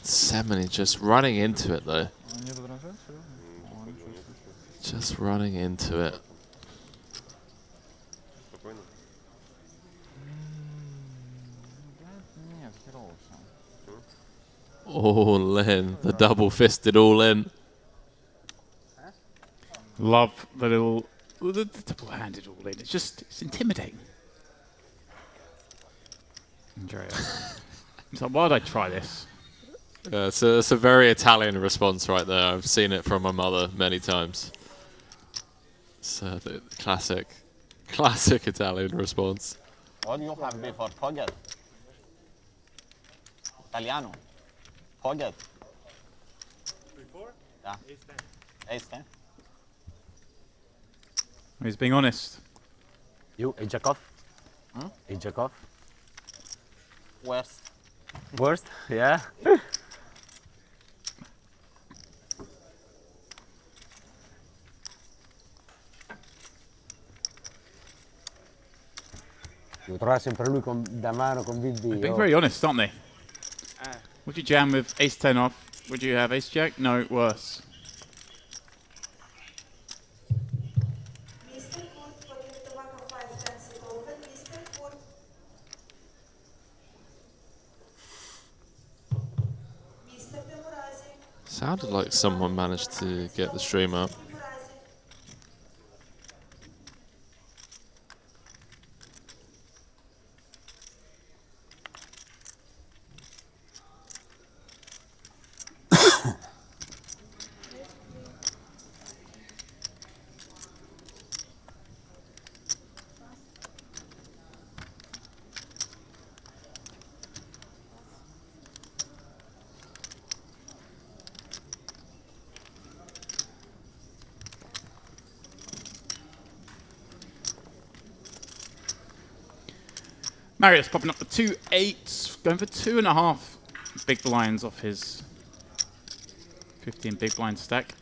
Semeny just running into it though. Just running into it. All in. The double-fisted all in. Love the little, the double-handed all in. It's intimidating. Enjoy it. So why did I try this? It's a very Italian response right there. I've seen it from my mother many times. So the classic Italian response. What do you have before pocket? Italiano. Pocket. Before? Yeah. Ace 10. He's being honest. You, a jack off? A jack off? Worst. Worst? Yeah. Lo trova sempre lui da mano con Bill They're being very honest, aren't they? Would you jam with ace 10 off? Would you have ace jack? No, worse. Sounded like someone managed to get the stream up. Marius popping up the 2-8, going for 2.5 big blinds off his 15 big blind stack.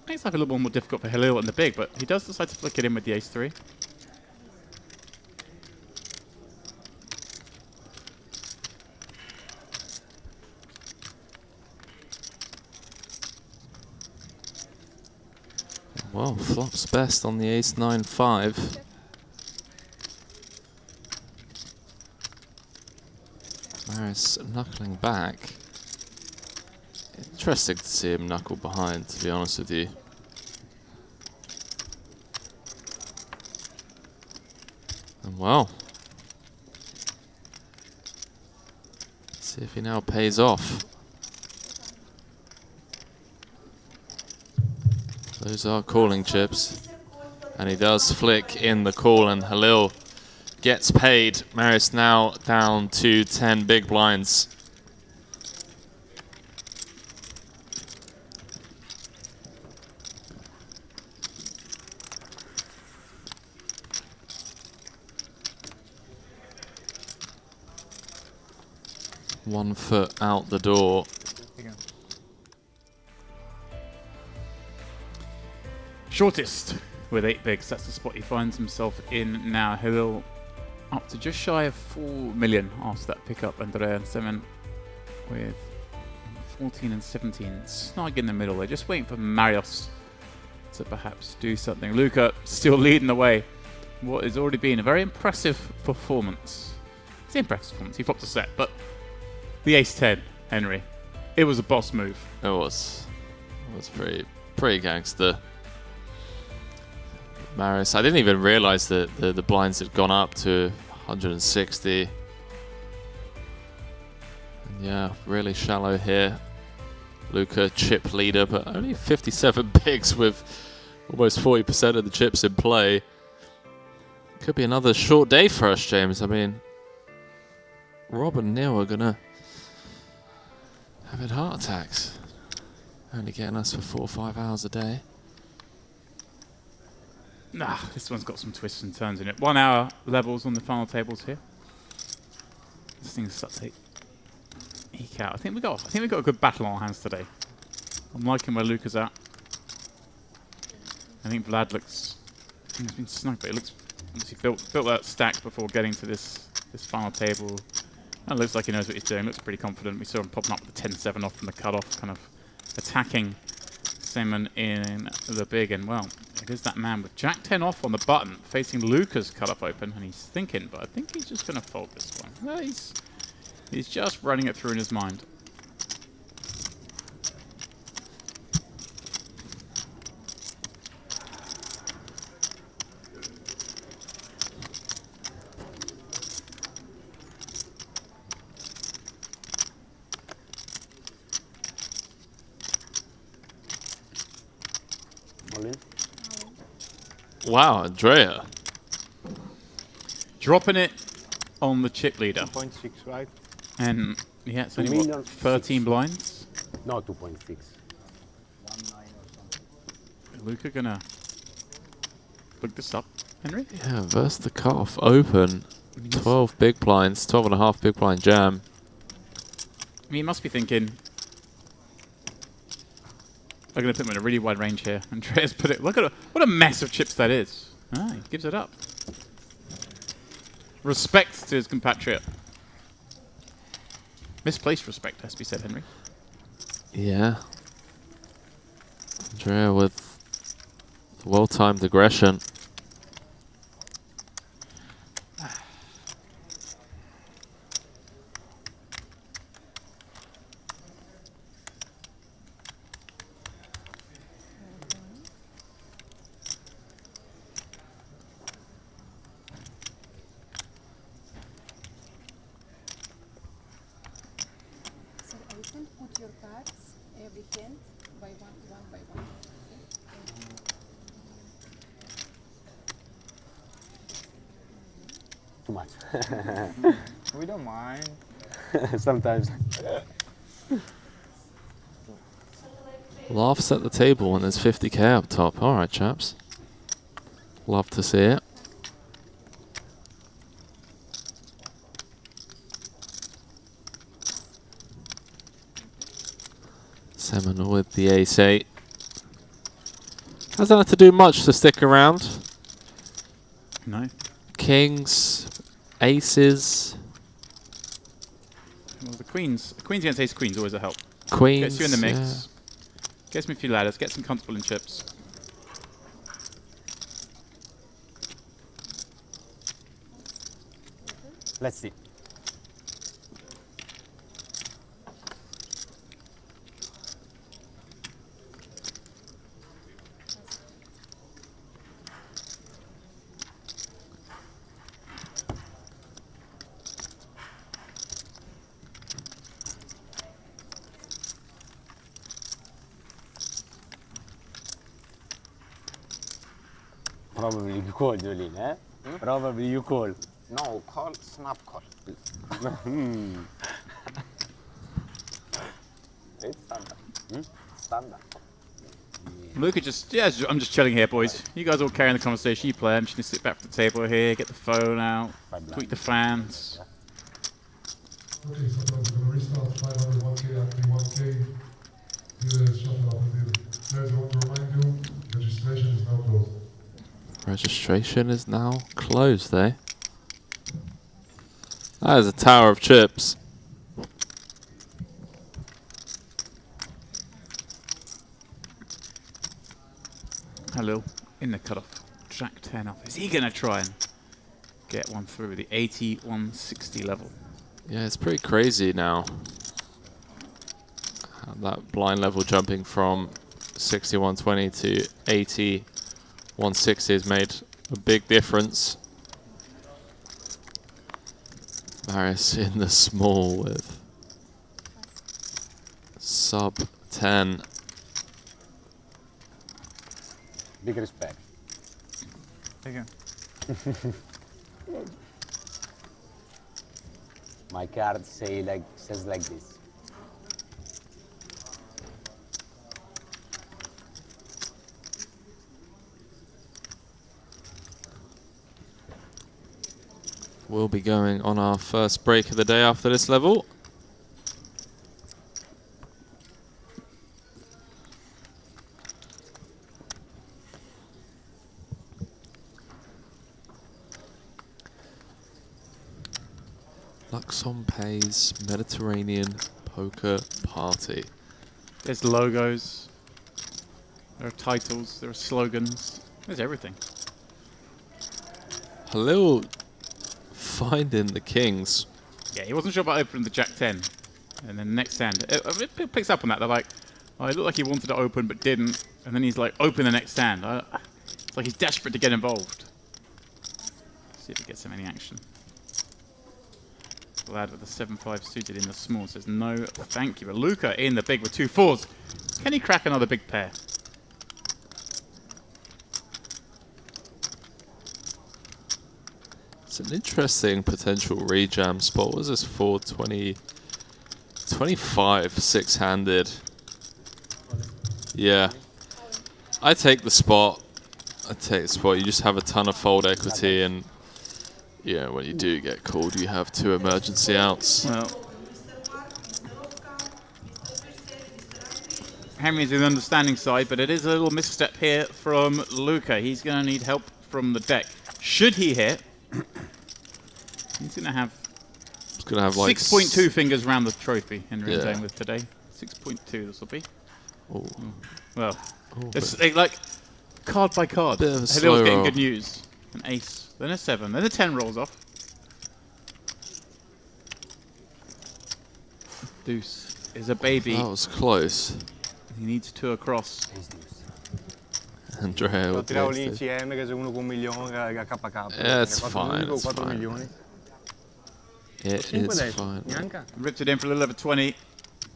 Makes life a little more difficult for Halil in the big, but he does decide to flick it in with the ace 3. Well, flops best on the ace 9-5. Marius knuckling back. Interesting to see him knuckle behind, to be honest with you. And well, see if he now pays off. Those are calling chips. And he does flick in the call, and Halil gets paid. Marius now down to 10 big blinds. One foot out the door. Shortest with 8 bigs. That's the spot he finds himself in now. Halil up to just shy of 4 million after that pickup. Andrea and 7 with 14 and 17. Snug in the middle. They're just waiting for Marius to perhaps do something. Luca still leading the way. What has already been a very impressive performance. It's an impressive performance. He flopped a set, but the ace 10, Henry. It was a boss move. It was pretty gangster. Marius, I didn't even realize that the blinds had gone up to 160. And yeah, really shallow here. Luca chip leader, but only 57 bigs with almost 40% of the chips in play. Could be another short day for us, James. I mean, Rob and Neil are gonna having heart attacks. Only getting us for 4 or 5 hours a day. Nah, this one's got some twists and turns in it. 1 hour levels on the final tables here. This thing's starts to eke out. I think we got a good battle on our hands today. I'm liking where Luca's at. I think Vlad looks, he's been snug, but it looks obviously built that stack before getting to this final table. That looks like he knows what he's doing. Looks pretty confident. We saw him popping up with the 10-7 off from the cutoff, kind of attacking Simon in the big. And, well, it is that man with Jack 10 off on the button, facing Luca's cutoff open. And he's thinking, but I think he's just going to fold this one. No, he's just running it through in his mind. All in. Wow, Andrea. Dropping it on the chip leader. 2.6, right? And, yeah, it's Two only, million what, 13 six. blinds? No, 2.6. Luca going to look this up, Henry? Yeah, versus the cutoff open. 12 big blinds, 12.5 big blind jam. I mean, he must be thinking, I'm going to put him in a really wide range here. Andreas put it, look at what a mess of chips that is. Ah, he gives it up. Respect to his compatriot. Misplaced respect, has to be said, Henry. Yeah. Andrea with well-timed aggression. So open, put your cards, every hand, by one by one. Too much. We don't mind. Sometimes. Laughs at the table when there's 50k up top. Alright, chaps. Love to see it. Seminole with the ace-8. Hasn't had to do much to stick around. No. Kings, aces, Well, the queens against ace queens always a help. queens. Gets you in the mix. yeah. Gets me a few ladders. Gets him comfortable in chips. Let's see. Probably you call, Jolene, eh? Probably you call. No, call, snap call. It's standard. Standard. Luca just, yeah, I'm just chilling here, boys. You guys all carrying the conversation. You play. I'm just going to sit back at the table here, get the phone out, tweet the fans. Okay, sometimes we're going to restart 500, 1K, active 1K. Do the shuffle up and do. Players, I want to remind you, registration is now closed. Registration is now closed, eh? That is a tower of chips. Hello, in the cutoff. Jack 10 off. Is he going to try and get one through the 80-160 level? Yeah, it's pretty crazy now. That blind level jumping from 60-120 to 80-160 has made a big difference. Marius in the small with sub 10. Big respect. There you go. My card says like this. We'll be going on our first break of the day after this level. Luxonpay's Mediterranean Poker Party. There's logos. There are titles. There are slogans. There's everything. Halil finding the kings. Yeah, he wasn't sure about opening the Jack 10. And then next hand. It picks up on that. They're like, oh, it looked like he wanted to open but didn't. And then he's like, open the next hand. It's like he's desperate to get involved. See if he gets him any action. Lad with the 7-5 suited in the small says no, thank you. But Luca in the big with 2 4s. Can he crack another big pair? It's an interesting potential rejam spot. What was this for? 25 6-handed. Yeah. I take the spot. You just have a ton of fold equity, and yeah, when you do get called, you have 2 emergency outs. Well, Henry's in the understanding side, but it is a little misstep here from Luca. He's going to need help from the deck. Should he hit, he's going to have like 6.2 fingers around the trophy, Henry is saying with today. 6.2 this will be. Oh. Well, it's like card by card. Halil's getting good news. An ace, then a 7, then a 10 rolls off. Deuce is a baby. That was close. He needs 2 across. Andrea with Tiravo the ace. l'ICM che se uno con 1 milione che KK. Yeah, it's fine. It's 4 fine. milioni. It is fine. Neanche. Ripped it in for a little over 20.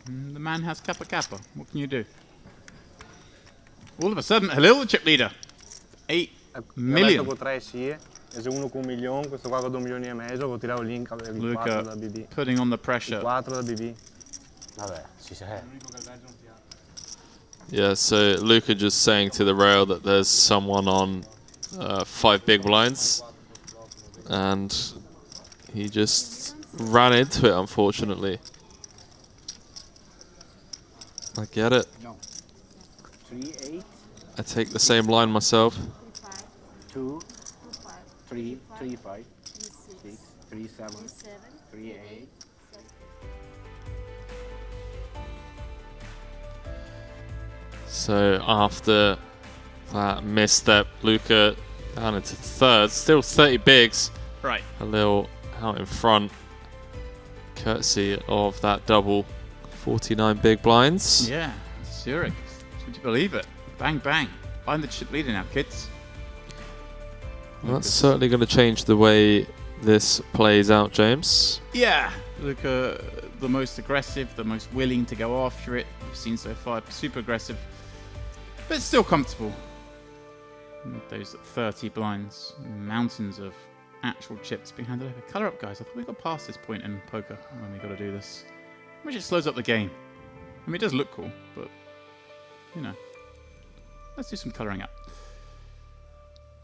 The man has kappa kappa. What can you do? All of a sudden, Halil, the chip leader. 8 million. Con 3 sì. E se uno con 1 milione, questo qua con 2 milioni e mezzo, lo tiravo lì in il 4 da BB. Luca putting on the pressure. 4 da BB. Vabbè, si sa. Yeah, so Luca just saying to the rail that there's someone on 5 big blinds, and he just ran into it, unfortunately. I get it. No. 3, 8, I take the same line myself. 2, 3, 3, 5, 6, 3, 7, 3, 8. So after that misstep, Luca down into third. Still 30 bigs. Right. Halil out in front, courtesy of that double 49 big blinds. Yeah, Zurich. Would you believe it? Bang, bang. I'm the chip leader now, kids. That's certainly going to change the way this plays out, James. Yeah. Luca, the most aggressive, the most willing to go after it. We've seen so far. Super aggressive. But still comfortable. With those 30 blinds. Mountains of actual chips being handed over. Colour up, guys. I thought we got past this point in poker when we got to do this. Which it slows up the game. I mean, it does look cool, but, you know. Let's do some colouring up.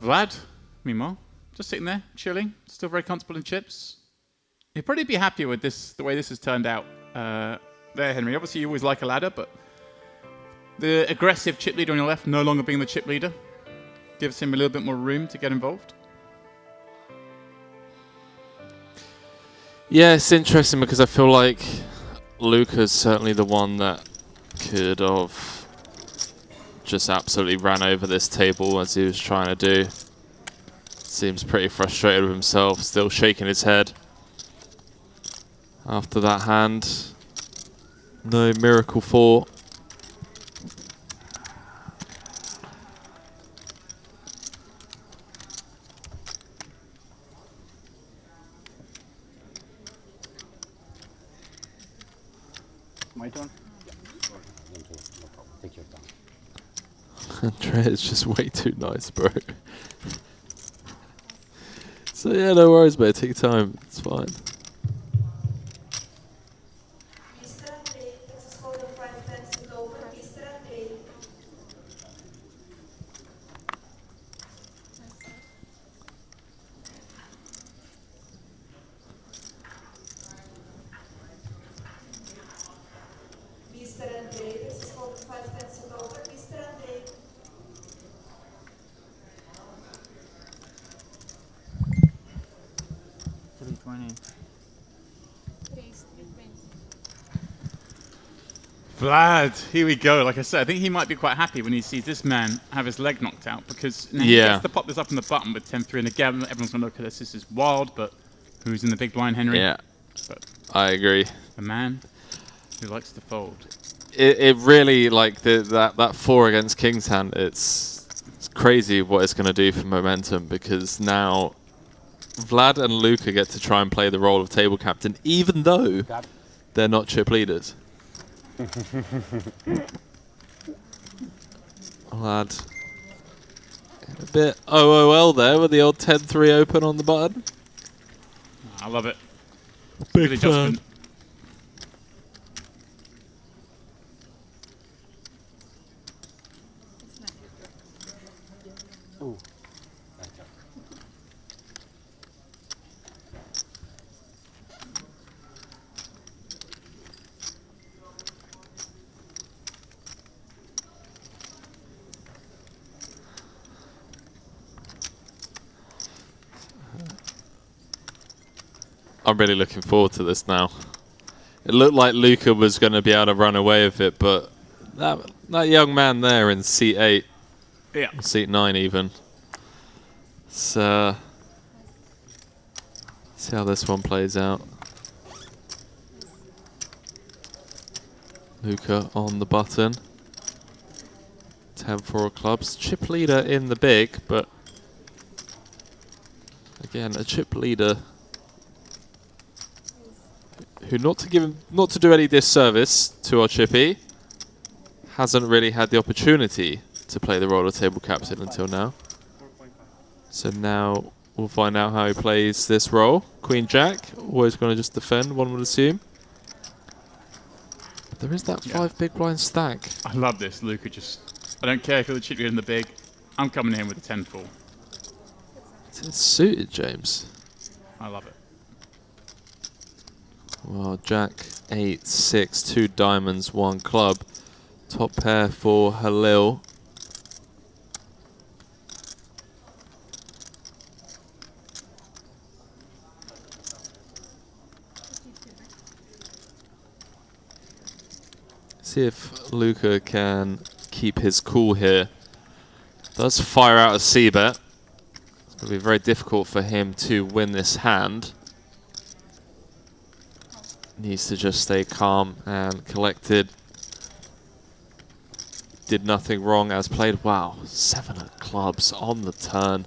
Vlad, meanwhile, just sitting there, chilling. Still very comfortable in chips. He'd probably be happier with this, the way this has turned out. There, Henry. Obviously, you always like a ladder, but the aggressive chip leader on your left no longer being the chip leader gives him a little bit more room to get involved. Yeah, it's interesting because I feel like Luca's certainly the one that could have just absolutely ran over this table as he was trying to do. Seems pretty frustrated with himself, still shaking his head after that hand. No miracle 4. My turn? Take your time. Andrea's just way too nice, bro. So yeah, no worries, mate. Take your time. It's fine. Vlad, here we go. Like I said, I think he might be quite happy when he sees this man have his leg knocked out, because now he gets to pop this up on the button with 10-3, and again, everyone's going to look at this. This is wild, but who's in the big blind, Henry? Yeah, But I agree. a man who likes to fold. It really, like, that 4 against King's hand, it's crazy what it's going to do for momentum, because now Vlad and Luca get to try and play the role of table captain, even though they're not chip leaders. Vlad a bit OOL there with the old 10-3 open on the button. I love it. Big Good fan. adjustment. Ooh. I'm really looking forward to this now. It looked like Luca was going to be able to run away with it, but that young man there in seat 8, seat 9 even. So, see how this one plays out. Luca on the button. 10-4 clubs. Chip leader in the big, but again, a chip leader who, not to do any disservice to our chippy, hasn't really had the opportunity to play the role of table captain until now. So now we'll find out how he plays this role. Queen Jack, always going to just defend, one would assume. But there is that 5 big blind stack. I love this. Luca just, I don't care if you're the chip leader in the big, I'm coming in with a 10-4. It's suited, James. I love it. Well, Jack 8, 6, 2 diamonds, 1 club. Top pair for Halil. See if Luca can keep his cool here. Does fire out a C-bet. It's going to be very difficult for him to win this hand. Needs to just stay calm and collected. Did nothing wrong as played. Wow, 7 of clubs on the turn.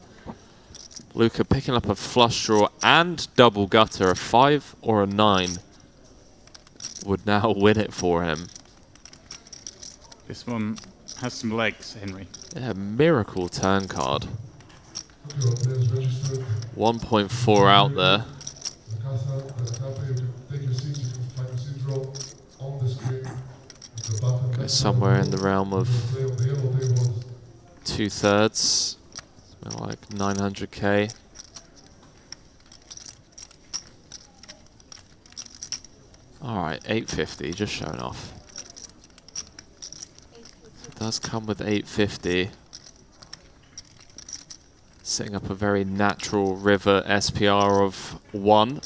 Luca picking up a flush draw and double gutter. A 5 or a 9 would now win it for him. This one has some legs, Henry. Yeah, miracle turn card. Okay, all players registered. 1.4 out there. The casa, you can take your seats, you can find your seat row on the screen. At the bottom Goes left somewhere side in the realm of play on the yellow tables. 2/3. Something like 900k. Alright, 850, just showing off. It does come with 850. Setting up a very natural river SPR of 1.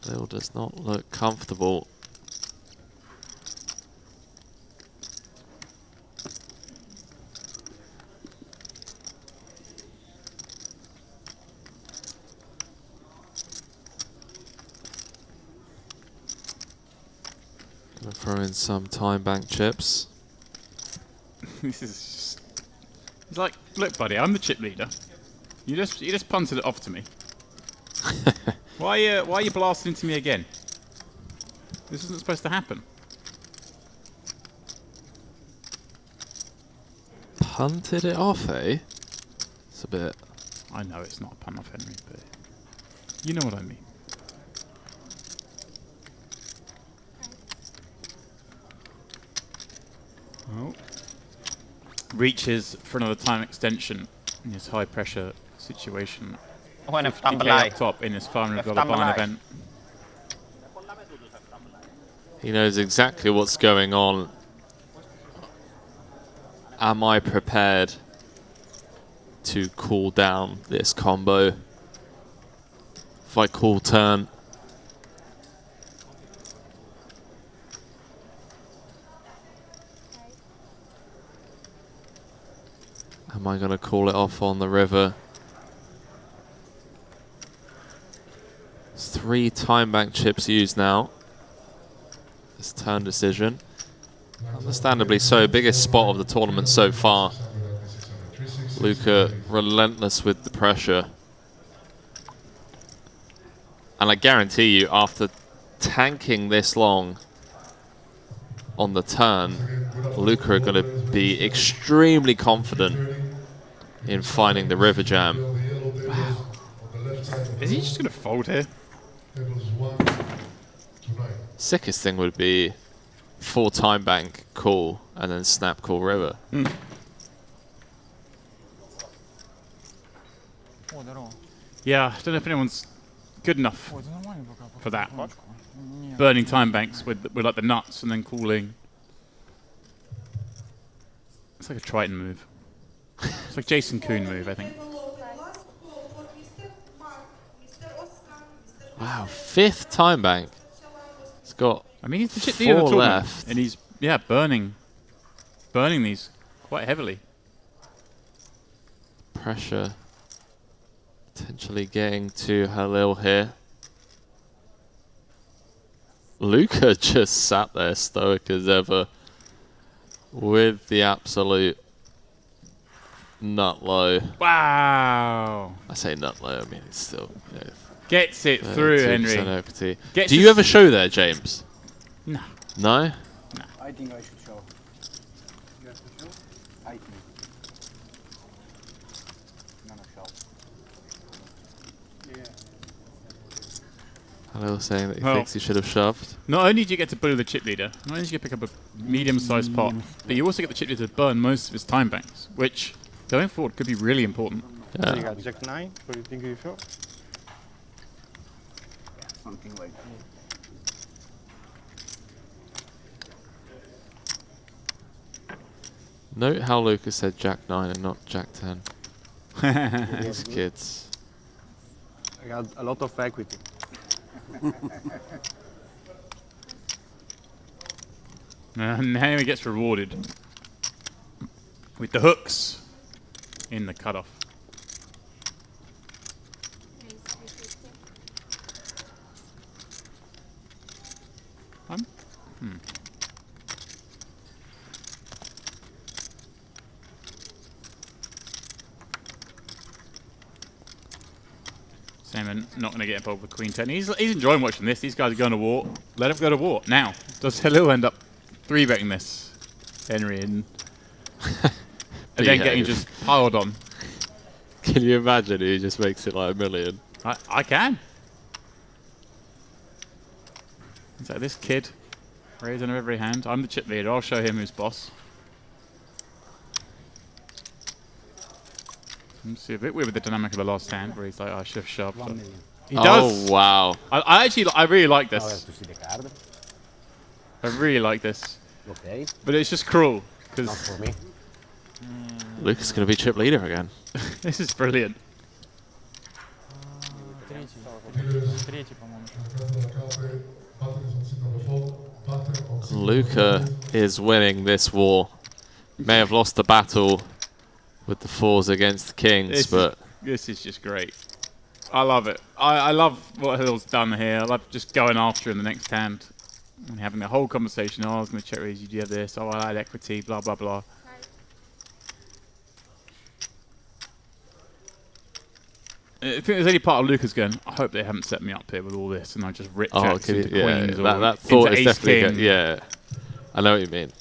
Lil does not look comfortable. Gonna throw in some time bank chips. This is just, he's like, look, buddy, I'm the chip leader. You just punted it off to me. Why are you blasting into me again? This isn't supposed to happen. Punted it off, eh? It's a bit. I know it's not a pun off, Henry, but you know what I mean. Oh. Reaches for another time extension in this high pressure situation. When if 50K tumble up top in his $500 blind event. He knows exactly what's going on. Am I prepared to cool down this combo? If I call turn, Am I going to call it off on the river? There's 3 time bank chips used now. This turn decision. Understandably so, biggest spot of the tournament so far. Luca relentless with the pressure. And I guarantee you, after tanking this long on the turn, Luca are going to be extremely confident in finding the river jam. Wow. Is he just going to fold here? Sickest thing would be 4 time bank call and then snap call river. Yeah, I don't know if anyone's good enough for that. Burning time banks with like the nuts and then calling. It's like a Triton move. It's like Jason Kuhn move, I think. Wow, 5th time bank. It's got I mean, he's the chip leader of the 4 tournament, left. and he's burning these quite heavily. Pressure potentially getting to Halil here. Luca just sat there stoic as ever with the absolute nut low. Wow! I say nut low, I mean it's still, you know, Gets it through, 32% Henry. equity. Gets Do you his- ever show there, James? No. No? I think I should show. You have to show? I think. No, show. Yeah. Halil saying that he Well. thinks he should have shoved. Not only do you get to bully the chip leader, not only do you get to pick up a medium-sized pot, but you also get the chip leader to burn most of his time banks, which, going forward, could be really important. So you Yeah. got Jack 9. What do you think you show? Something like that. Note how Lucas said Jack 9 and not Jack 10. These kids. I got a lot of equity. And Henry gets rewarded with the hooks in the cutoff. Simon not going to get involved with Queen 10. He's enjoying watching this. These guys are going to war. Let him go to war. Now, does Halil end up 3-betting this, Henry, and then getting Behave. just piled on? Can you imagine he just makes it like $1 million? I can. It's like this kid, raising every hand. I'm the chip leader. I'll show him who's boss. It's a bit weird with the dynamic of the last hand, where he's like, I should have shoved. 1 million. He does. Oh, wow. I really like Now I have this. to see the card. I really like this. Okay, But it's just cruel, not because for me. Lucas is going to be chip leader again. this is brilliant. Luca is winning this war. May have lost the battle with the 4s against the kings, but This is just great. I love it. I love what Hill's done here. I love just going after him the next hand and having the whole conversation. Oh, I was going to check raise. You do have this. Oh, I had equity. Blah blah blah. I think there's any part of Luca's going, I hope they haven't set me up here with all this and I just rip jacks into queens or that thought into is ace definitely king. good. Yeah, I know what you mean.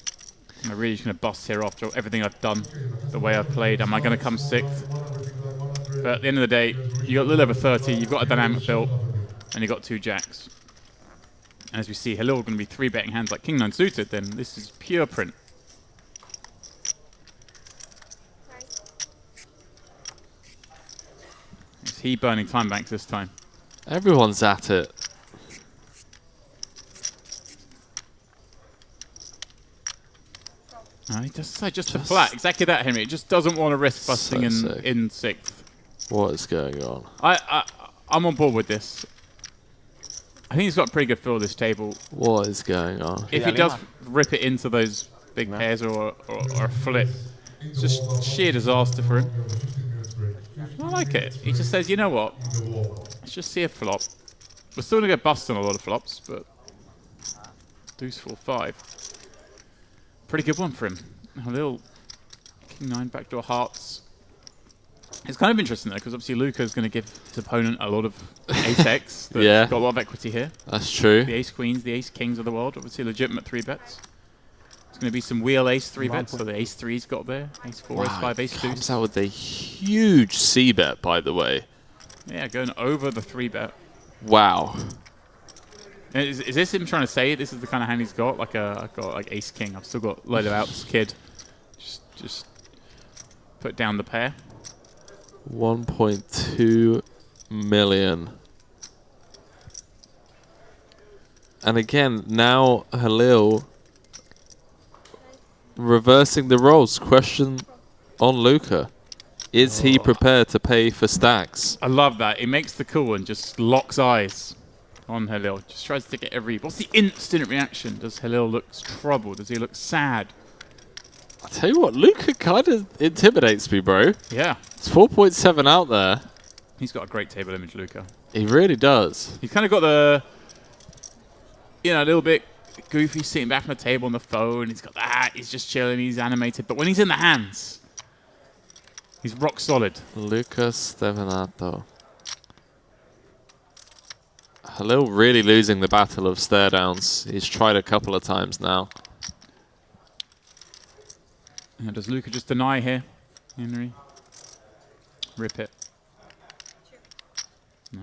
Am I really just going to bust here after everything I've done, the way I've played? Am I going to come 6th? But at the end of the day, you got a little over 30, you've got a dynamic built, and you've got 2 jacks. And as we see, Halil going to be 3-betting hands like King 9 suited, then this is pure print. Is he burning time banks this time? Everyone's at it. No, he does say just a flat. Exactly that, Henry. He just doesn't want to risk busting So in sick. 6th. What is going on? I'm on board with this. I think he's got a pretty good feel of this table. What is going on? If he does rip it into those big pairs or a flip, It's just sheer disaster for him. I like it. He just says, you know what? Let's just see a flop. We're still going to get busted on a lot of flops, but deuce 4-5. Pretty good one for him. A little king 9 backdoor hearts. It's kind of interesting though, because obviously Luca's going to give his opponent a lot of ace X. That's Yeah. got a lot of equity here. That's true. The ace queens, the ace kings of the world. Obviously legitimate 3-bets. There's going to be some wheel ace 3-bets. So the ace 3's got there. Ace 4, ace 5, ace 2. Comes out with a huge c-bet, by the way. Yeah, going over the 3-bet. Wow. Is this him trying to say this is the kind of hand he's got? Like I've got like ace king. I've still got a load of outs, kid. Just put down the pair. 1.2 million. And again, now Halil reversing the roles. Question on Luca. Is he prepared to pay for stacks? I love that. He makes the call and just locks eyes on Halil. Just tries to get every... What's the instant reaction? Does Halil look troubled? Does he look sad? I tell you what, Luca kind of intimidates me, bro. Yeah. It's 4.7 out there. He's got a great table image, Luca. He really does. He's kind of got the... You know, a little bit goofy sitting back on the table on the phone. He's got that. He's just chilling. He's animated. But when he's in the hands, he's rock solid. Luca Stevanato. Halil really losing the battle of stare downs. He's tried a couple of times now. And does Luca just deny here, Henry? Rip it. No.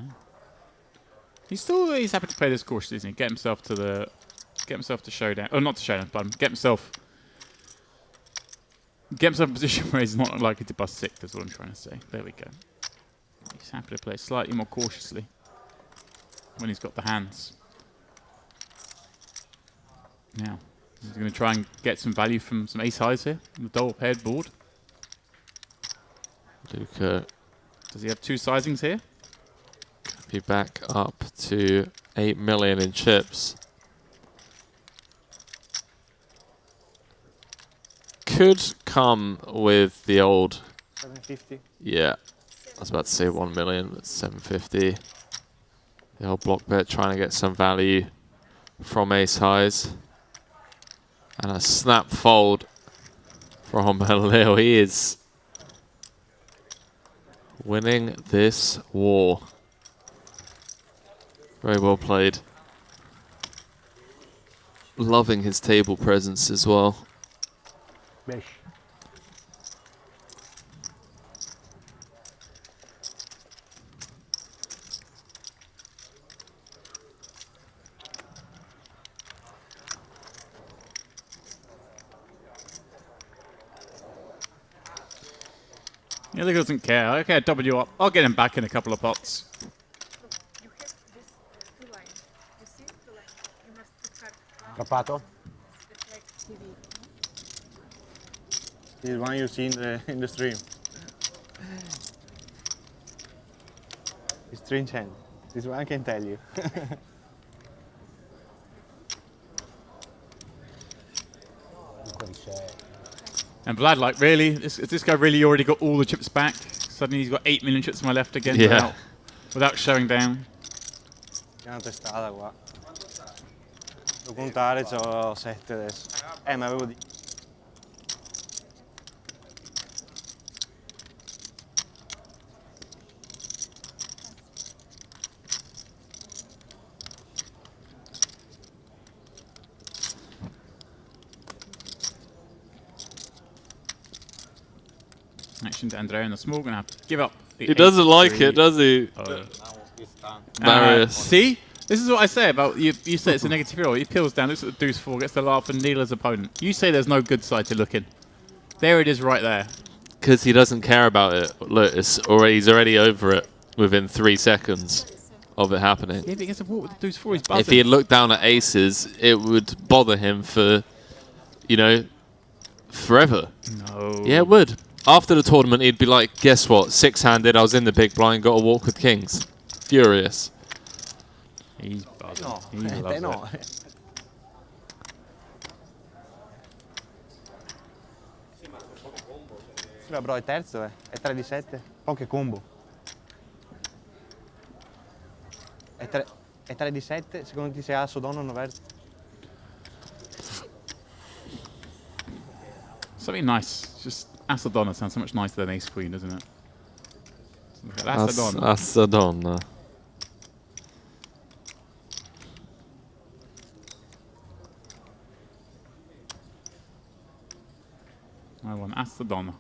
He's happy to play this cautiously, isn't he? Get himself to showdown. Oh, not to showdown, but get himself in a position where he's not likely to bust 6. That's what I'm trying to say. There we go. He's happy to play slightly more cautiously when he's got the hands. Now, he's going to try and get some value from some ace highs here on the double paired board. Luca Does he have 2 sizings here? be back up to 8 million in chips. Could come with the old... 750. Yeah. I was about to say 1 million, but 750. The old block bet trying to get some value from ace highs. And a snap fold from Halil. He is winning this war. Very well played. Loving his table presence as well. Besh. Yeah, Luca doesn't care. Okay, W up. I'll get him back in a couple of pots. You have this 2 lines. You see 2 lines. You must put card Capato? like TV. This is one you see in the stream. It's strange hand. This one I can tell you. And Vlad, like, really? Is this guy really already got all the chips back? Suddenly he's got 8 million chips to my left again without showing down. C'è una testata qua. Devo contare, c'ho 7 adesso. Ma avevo di... Action to Andrea in the small. Gonna have to give up. He doesn't like it, does he? Marius. See? This is what I say about you. You say it's a negative roll. He peels down, looks at the deuce 4, gets the laugh, and Neela's opponent. You say there's no good side to look in. There it is right there. Because he doesn't care about it. Look, he's already over it within 3 seconds of it happening. Yeah, but he gets a walk with the deuce 4. He's buzzing. If he had looked down at aces, it would bother him for, you know, forever. No. Yeah, it would. After the tournament, he'd be like, guess what? 6-handed, I was in the big blind, got a walk with kings. Furious. He's buzzing. No, He loves no. it. bro, è terzo, è 3 di 7. Poche combo. È 3 di 7, secondo te se asso donna o verso? Something nice. Just Ass of Donna sounds so much nicer than Ace Queen, doesn't it? Ass of Donna. Assa donna. I want Ass of Donna.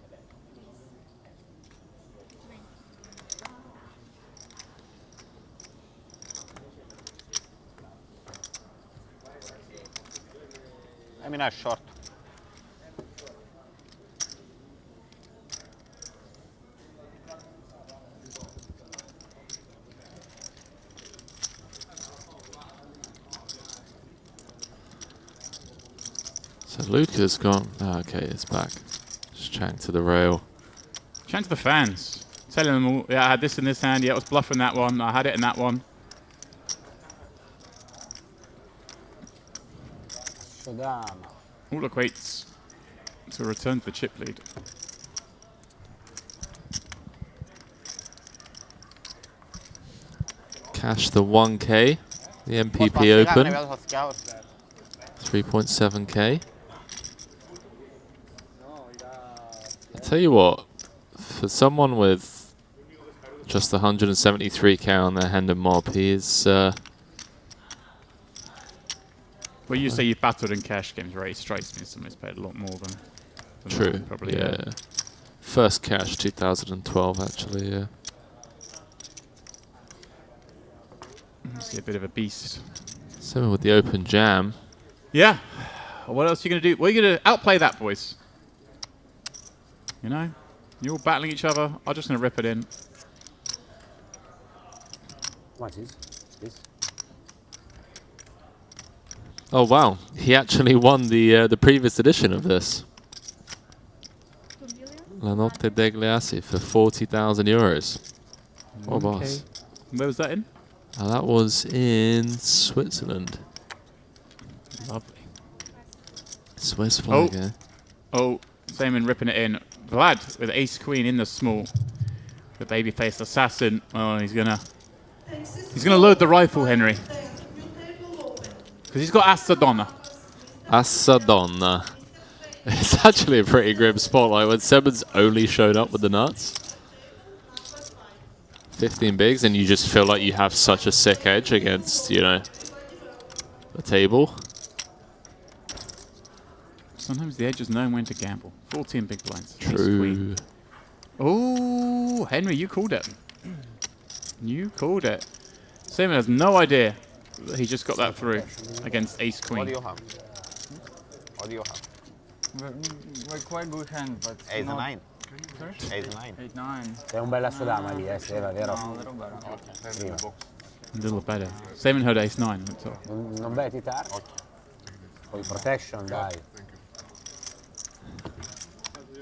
I mean, I'm short. So Luca's gone. Oh, okay, it's back. Just chatting to the rail. Chatting to the fans. Telling them all, yeah, I had this in this hand, yeah, I was bluffing that one, I had it in that one. Showdown. All equates to a return to the chip lead. Cash the 1K. The MPP Open. 3.7K. I tell you what, for someone with just 173K on their hand and mob, he is. Well, you say you've battled in cash games, right? It strikes me as someone who's paid a lot more than True. that, probably. Yeah. First cash 2012, actually. Yeah. See a bit of a beast. Same with the open jam. Yeah. What else are you going to do? What are you going to outplay that, boys? You know? You're all battling each other. I'm just going to rip it in. What is this? Oh wow, he actually won the previous edition of this. 2 million? La Notte degli Assi for 40,000 euros. Oh boss. Where was that in? That was in Switzerland. Lovely. Swiss flag, eh? Oh, Simon ripping it in. Vlad with ace queen in the small. The babyface assassin. Oh, he's gonna load the rifle, Henry. Because he's got Assa Donna. Assa donna. It's actually a pretty grim spotlight when Simmons only showed up with the nuts. 15 bigs, and you just feel like you have such a sick edge against, you know, the table. Sometimes the edge is knowing when to gamble. 14 big blinds. Ace True. queen. Oh, Henry, you called it. You called it. Simon has no idea that he just got that through against ace What queen. do you have? What do you have? We're quite good hand, but Ace not 9. Sorry? Ace 9. 8-9. È un bel asso dama lì, Seva, vero? No, a little better. Prima. A little better. Simon heard ace 9. Looks like. Non betti tar? Poi protection, dai.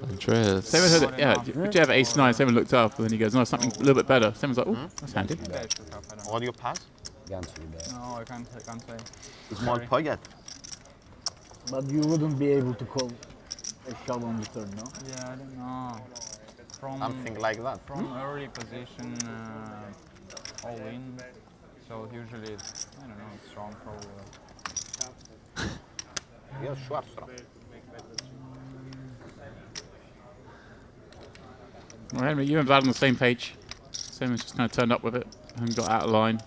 Andreas. Simon heard it. Yeah, did you have ace 9? Simon looked up and then he goes, no, something a little bit better. Simon's like, oh, that's handy. What do you pass? Ganzo di bene. No, I can't say. Small Sorry. pocket. But you wouldn't be able to call a shove on the turn, no? Yeah, I don't know. Something like that. From early position, all in. So usually it's, I don't know, strong probably. You're short, strong. Well, Henry, you and Vlad on the same page. Simon's just kind of turned up with it and got out of line.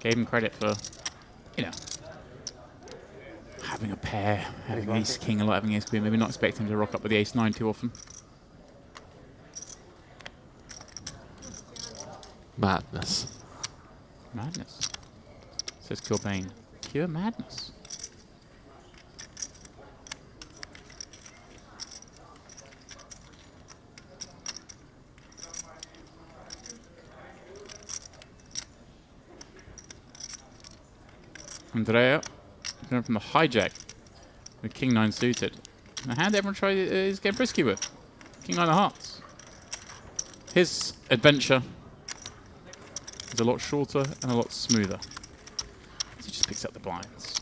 Gave him credit for, you know, having a pair, having ace king a lot, having ace queen. Maybe not expecting him to rock up with the ace 9 too often. Madness. Madness, says Cobain. Pure madness. Andrea going from the hijack with king 9 suited. A hand everyone is getting frisky with. King 9 of hearts. His adventure is a lot shorter and a lot smoother. So he just picks up the blinds.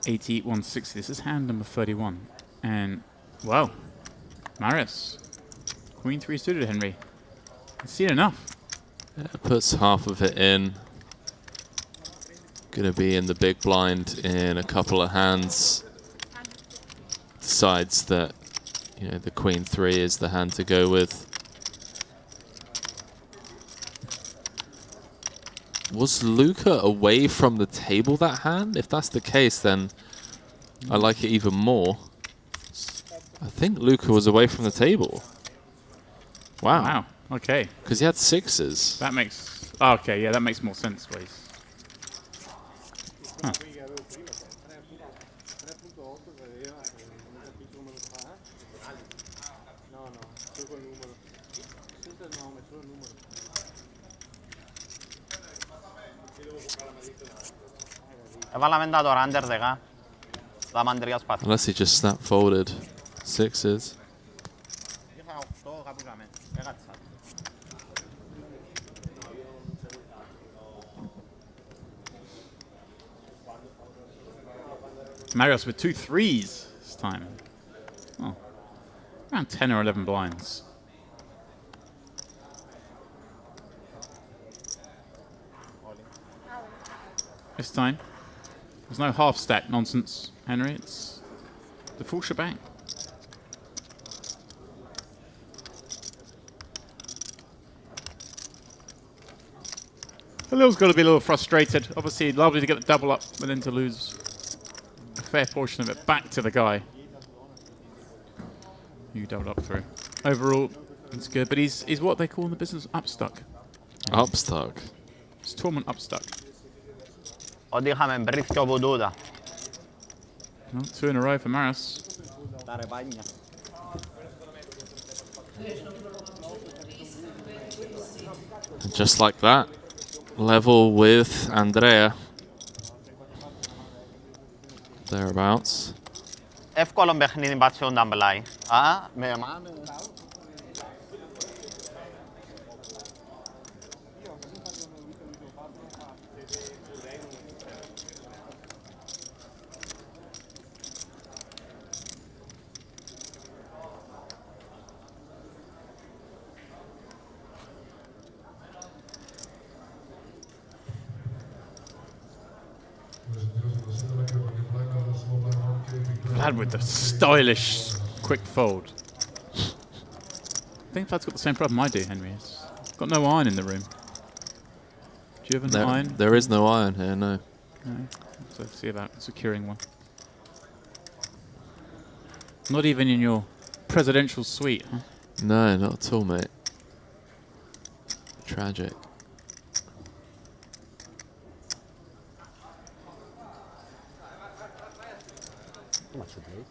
180, 160. This is hand number 31. And, wow. Marius. Queen 3 suited, Henry. I've seen enough. Yeah, puts half of it in. Gonna be in the big blind in a couple of hands. Decides that, you know, the Queen 3 is the hand to go with. Was Luca away from the table that hand? If that's the case, then I like it even more. I think Luca was away from the table. Wow. Wow. Okay. Because he had 6s. That makes... okay, yeah, that makes more sense, please. Huh. Έβαλαμε τα τώρα, under 10. Τα μαντριά σπάθη. Unless he just snap folded 6s. Είχα 8 κάπου κάμε. Έκατσα. Marius with 2 3s this time. Oh. Around 10 or 11 blinds. This time, there's no half stack nonsense, Henry. It's the full shebang. Halil's got to be a little frustrated. Obviously, lovely to get the double up, but then to lose a fair portion of it back to the guy you doubled up through. Overall, it's good, but he's what they call in the business upstuck. Upstuck. It's tournament upstuck. Ό,τι είχαμε μπρίθκιο από τούτα. Well, 2 in a row for Marius. Τα ρεπάνια. And just like that, level with Andrea. Thereabouts. Εύκολο παιχνίδι μπάτσιο όταν πλάει. Α, με εμάνε. Vlad with the stylish quick fold. I think Vlad's got the same problem I do, Henry. He's got no iron in the room. Do you have an iron? There is no iron here, no. No. So see about securing one. Not even in your presidential suite, huh? No, not at all, mate. Tragic. How much it is?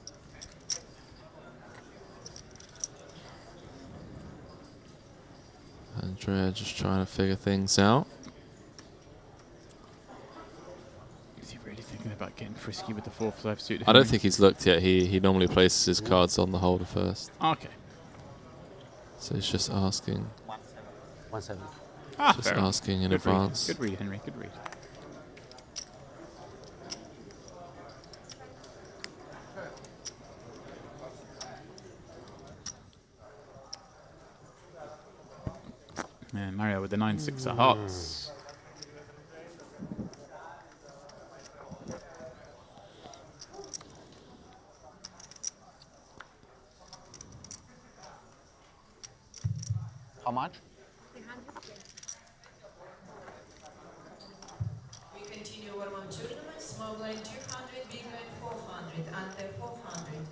Andrea just trying to figure things out. Is he really thinking about getting frisky with the 4-5 suit? I don't think he's looked yet. He normally places his cards on the holder first. Okay. So he's just asking. 1-7. Ah, Just fair enough. asking in Good advance. Read. Good read, Henry. Good read. And Mario with the 9-6 of hearts. How much? We continue warm-up tournament, small blind 200, big blind 400, under 400.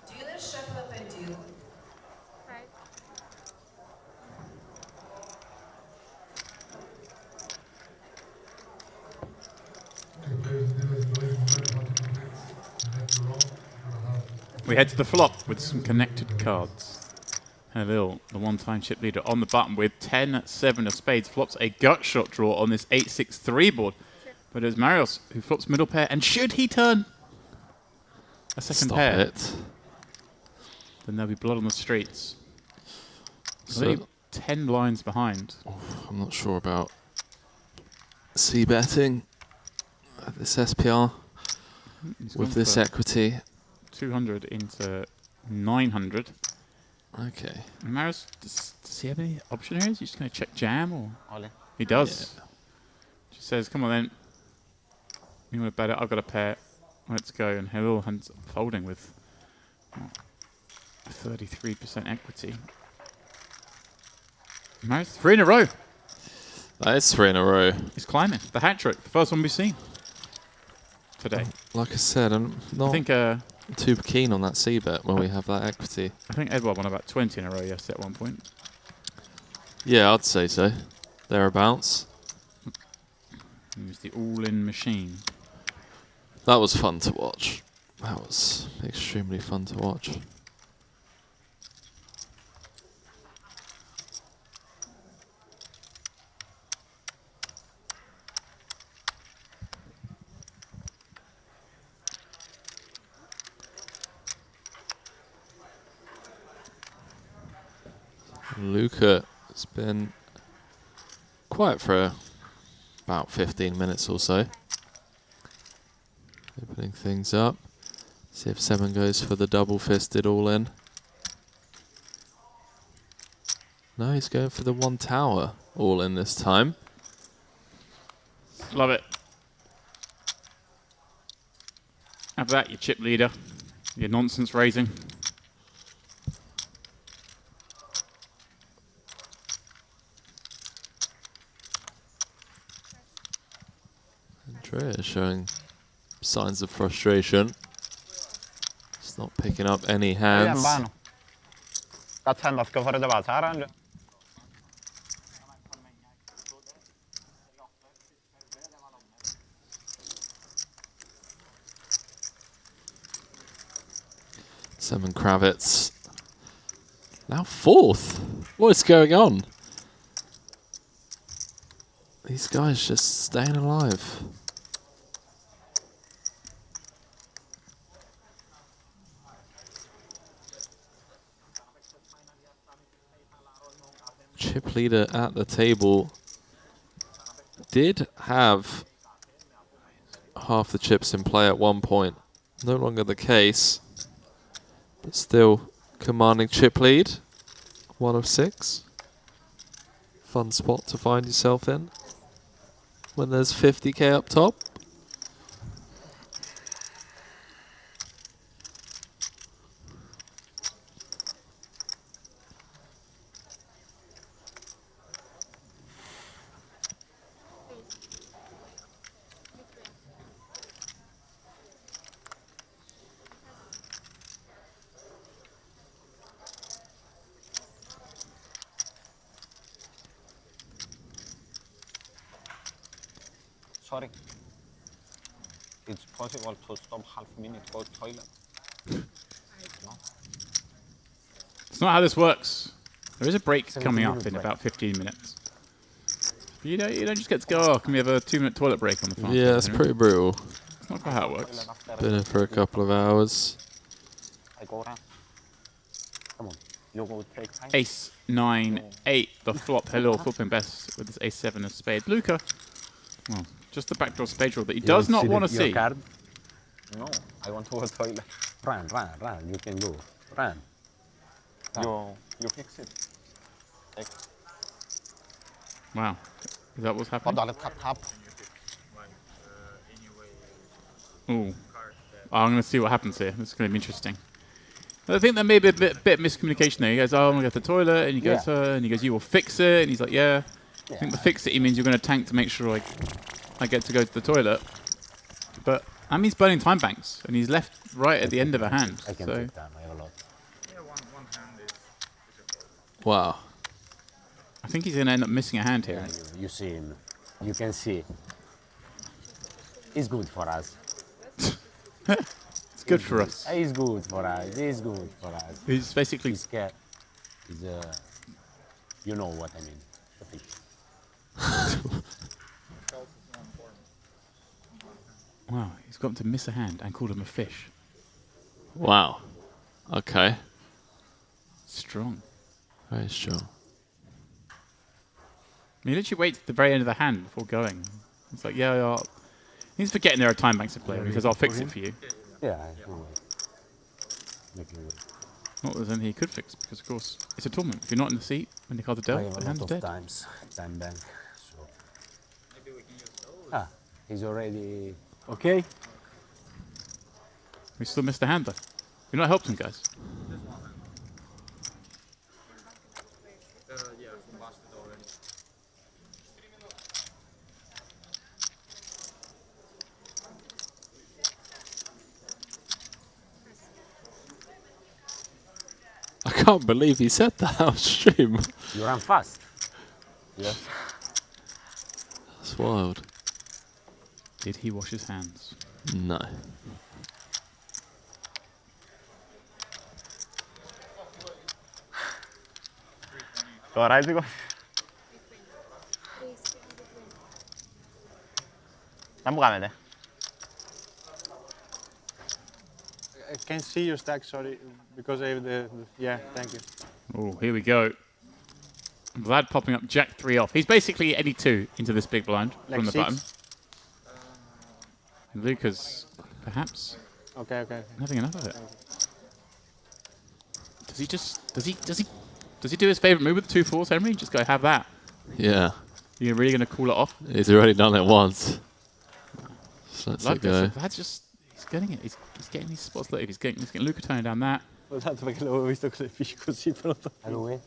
Dealer, shuffle up and deal. We head to the flop with some connected cards. Halil, the one-time chip leader, on the button with 10-7 of spades, flops a gut shot draw on this 8-6-3 board. But it's Marius who flops middle pair, and should he turn a second pair, It. then there'll be blood on the streets. So, Only 10 blinds behind. I'm not sure about c-betting at this SPR. He's with gone this for equity. 200 into 900. Okay. And Maris, does he have any option here? Is he just going to check jam or? All in. He does. She says, "Come on then. You want to bet it? I've got a pair. Let's go." And Halil hands folding with 33% equity. Maris, 3 in a row. That is 3 in a row. He's climbing. The hat trick. The first one we've seen today. Like I said, I'm not I think too keen on that C bet when we have that equity. I think Edward won about 20 in a row yesterday at one point. Yeah, I'd say so. Thereabouts. He was the all-in machine. That was fun to watch. That was extremely fun to watch. Luca has been quiet for about 15 minutes or so. Opening things up. See if Seven goes for the double-fisted all-in. No, he's going for the one tower all-in this time. Love it. Have that, your chip leader. Your nonsense raising. Andrea showing signs of frustration. It's not picking up any hands. That's hand off for the bazaar. 7 Kravitz. Now 4th. What is going on? These guys just staying alive. Chip leader at the table did have half the chips in play at one point. No longer the case, but still commanding chip lead. 1 of 6. Fun spot to find yourself in when there's 50k up top. Sorry. It's possible to stop half minute go toilet. No? It's not how this works. There is a break coming up in about 15 minutes. But you don't just get to go, can we have a 2-minute toilet break on the phone? Yeah, it's pretty brutal. It's not quite how it works. Been in for a couple of hours. I go around. Come on. You go take time. Ace 9 8, the flop. Hello, flipping best with this ace 7 of spade. Luca, well, just the backdoor spade draw that he does not want to see. No, I want to go toilet. Run. You can go. Run. You fix it. Take. Wow, is that what's happening? Tap. Ooh, I'm going to see what happens here. This is going to be interesting. I think there may be a bit of miscommunication there. He goes, "Oh, I'm going to go to the toilet," and he goes, and he goes, "You will fix it," and he's like, "Yeah." I think the fix it, he means you're going to tank to make sure I get to go to the toilet. But that means burning time banks, and he's left right at the end of a hand. I can So take time. I have a lot. Wow. I think he's going to end up missing a hand here. You see him. You can see. It's good for us. It's good for us. It's good for us. It's good for us. He's basically... He's scared. He's you know what I mean. The fish. Wow, he's got to miss a hand and called him a fish. Wow. Okay. Strong. Very strong. He literally waits at the very end of the hand before going. It's like, yeah. He's forgetting there are time banks to play because I'll fix it for you. Yeah, make me wait. Not that there's anything he could fix because, of course, it's a tournament. If you're not in the seat when the cards are I dealt, have the a hand's lot of dead. time bank. So. Ah, he's already. Okay. We still missed the hand though. You're not helped him, guys. I can't believe he said that on stream. You run fast. Yes. That's wild. Did he wash his hands? No. Τώρα έτσι. Να μου κάνετε. I can't see your stack, sorry, because I have yeah, thank you. Oh, here we go. Vlad popping up Jack 3 off. He's basically any 2 into this big blind Like from the 6? bottom. And Luca's perhaps Okay, okay. having enough of it. Does he do his favorite move with 2 4s, Henry? Just go have that. Yeah. You're really going to call it off? He's already done it once. So let's Like go. Vlad's just he's getting it. He's getting these spots. Look, he's getting Luca turning down that. Tanto perché l'avevo visto con le fiche così, però... A lui?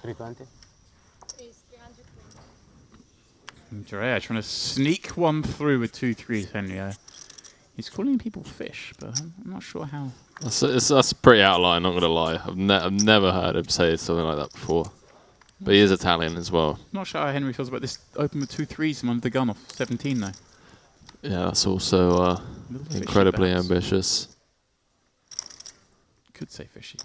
$320. Drea trying to sneak one through with 2 3s, Henry. He's calling people fish, but I'm not sure how. That's pretty outline, not going to lie. I've never heard him say something like that before. But he is Italian as well. Not sure how Henry feels about this open with 2 3s from under the gun off 17, though. Yeah, that's also incredibly perhaps. ambitious. Could say fishy.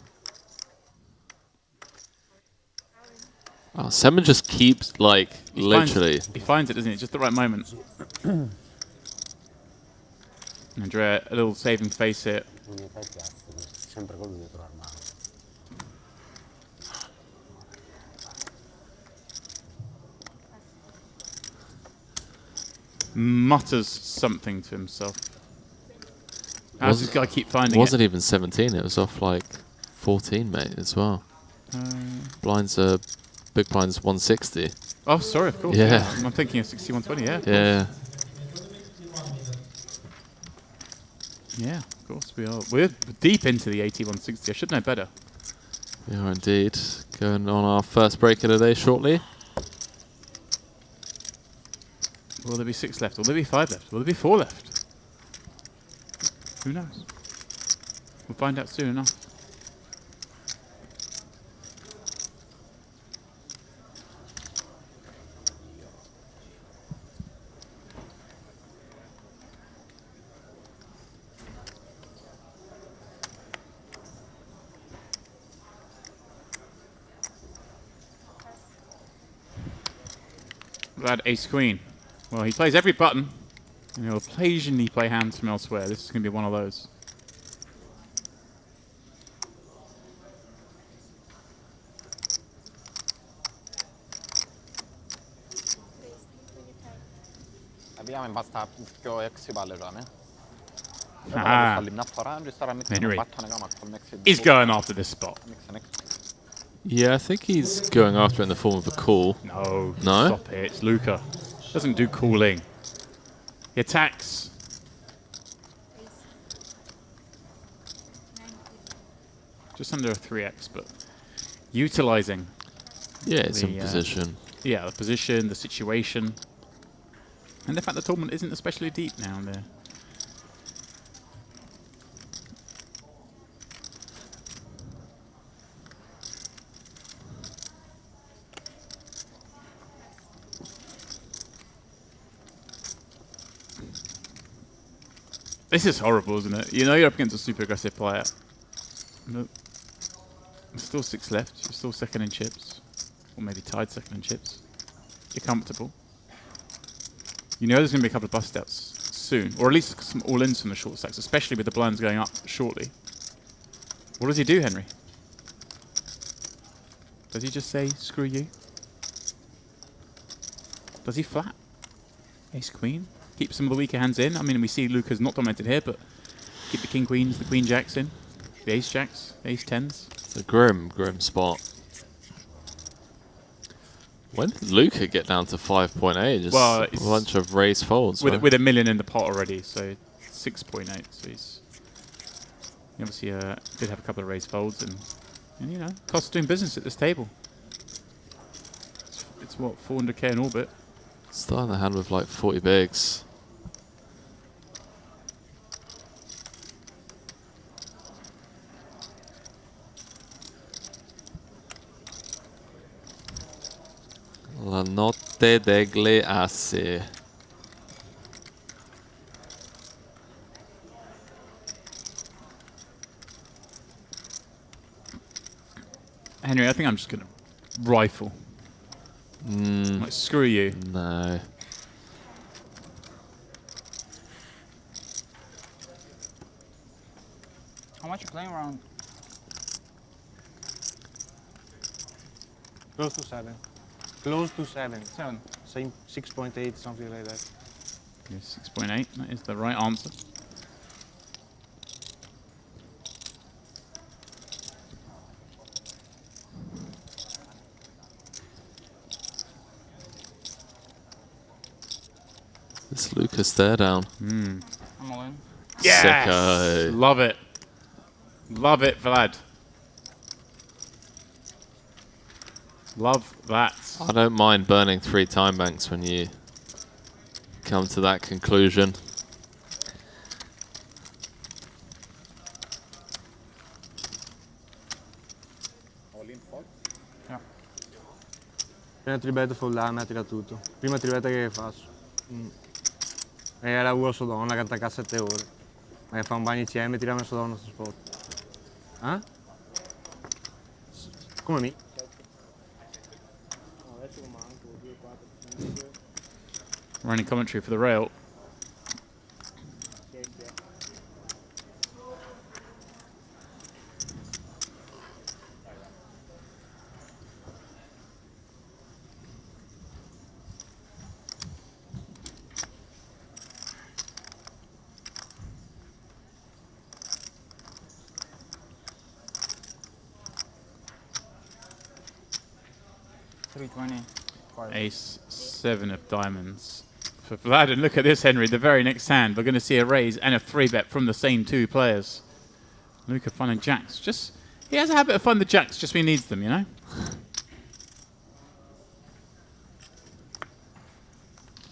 Oh, Semen just keeps, like, literally. He finds it, doesn't he? Just the right moment. Andrea, a little saving face hit. Sempre con lui dietro l'armadio. Mutters something to himself. How does this guy keep finding it? Wasn't it? even 17, it was off like 14, mate, as well. Blinds are, big blinds 160. Oh, sorry, of course. Yeah. I'm thinking of 6120, yeah. Yeah. Yeah, of course we are. We're deep into the AT160. I should know better. We are indeed. Going on our first break of the day shortly. Will there be 6 left? Will there be 5 left? Will there be 4 left? Who knows? We'll find out soon enough. Vlad ace queen. Well, he plays every button, and he'll occasionally play hands from elsewhere. This is going to be one of those. Abbiamo basta più ex ballerone. Ah. Henry. He's going after this spot. Yeah, I think he's going after it in the form of a call. No. No? Stop it. It's Luca. Doesn't do calling. He attacks. Just under a 3x, but utilizing. Yeah, it's in position. Yeah, the position, the situation. And the fact the tournament isn't especially deep now and there. This is horrible, isn't it? You know you're up against a super aggressive player. Nope. There's still 6 left. You're still second in chips. Or maybe tied second in chips. You're comfortable. You know there's going to be a couple of bust outs soon. Or at least some all-ins from the short stacks, especially with the blinds going up shortly. What does he do, Henry? Does he just say, screw you? Does he flat? Ace queen? Keep some of the weaker hands in. I mean, we see Luca's not dominated here, but keep the king queens, the queen jacks in. The ace jacks, ace tens. It's a grim spot. When did Luca get down to 5.8? Just a bunch of raise folds. With $1 million in the pot already, so 6.8. So he obviously did have a couple of raise folds, and you know, cost of doing business at this table. It's what, 400k in orbit. Starting the hand with like 40 bigs. La notte degli assi. Henry, I think I'm just going to rifle. Like, screw you. No. How much you playing around? Close to 7. Close to 7. 7. Same 6.8, something like that. Yes, 6.8. That is the right answer. This Lucas stare down. Mm. I'm all in. Yes! Sicko. Love it. Love it, Vlad. Love that. I don't mind burning 3 time banks when you come to that conclusion. Prima tribetta foldare, mi ha tirato tutto. Prima tribetta che faccio. E era uno sodonna che attacca a 7 ore. Ma che fa un bagno ICM e tira una sodonna su spot. Eh? Come mi? Running commentary for the rail. Ace 7 of diamonds for Vlad, and look at this, Henry. The very next hand, we're going to see a raise and a 3-bet from the same 2 players. Luca finding jacks. Just he has a habit of finding the jacks just when he needs them, you know.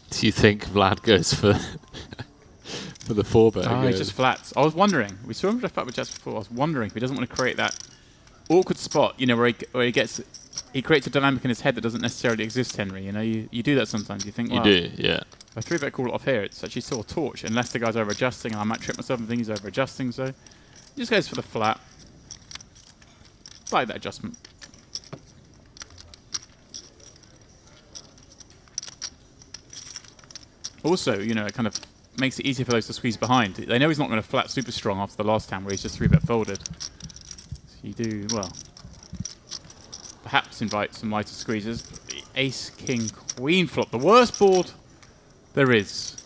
Do you think Vlad goes for for the 4-bet? Oh, he just flats. I was wondering. We saw him just flat with jacks before. I was wondering if he doesn't want to create that awkward spot, you know, where he creates a dynamic in his head that doesn't necessarily exist, Henry. You know, you do that sometimes. You think, well, you do, yeah. A 3-bet call off here, it's actually still a torch, unless the guy's over-adjusting, and I might trip myself and think he's over-adjusting, so he just goes for the flat. Like that adjustment. Also, you know, it kind of makes it easier for those to squeeze behind. They know he's not going to flat super strong after the last time where he's just 3-bet folded. So you do, well, perhaps invite some lighter squeezes. But the ace, king, queen flop, the worst board there is.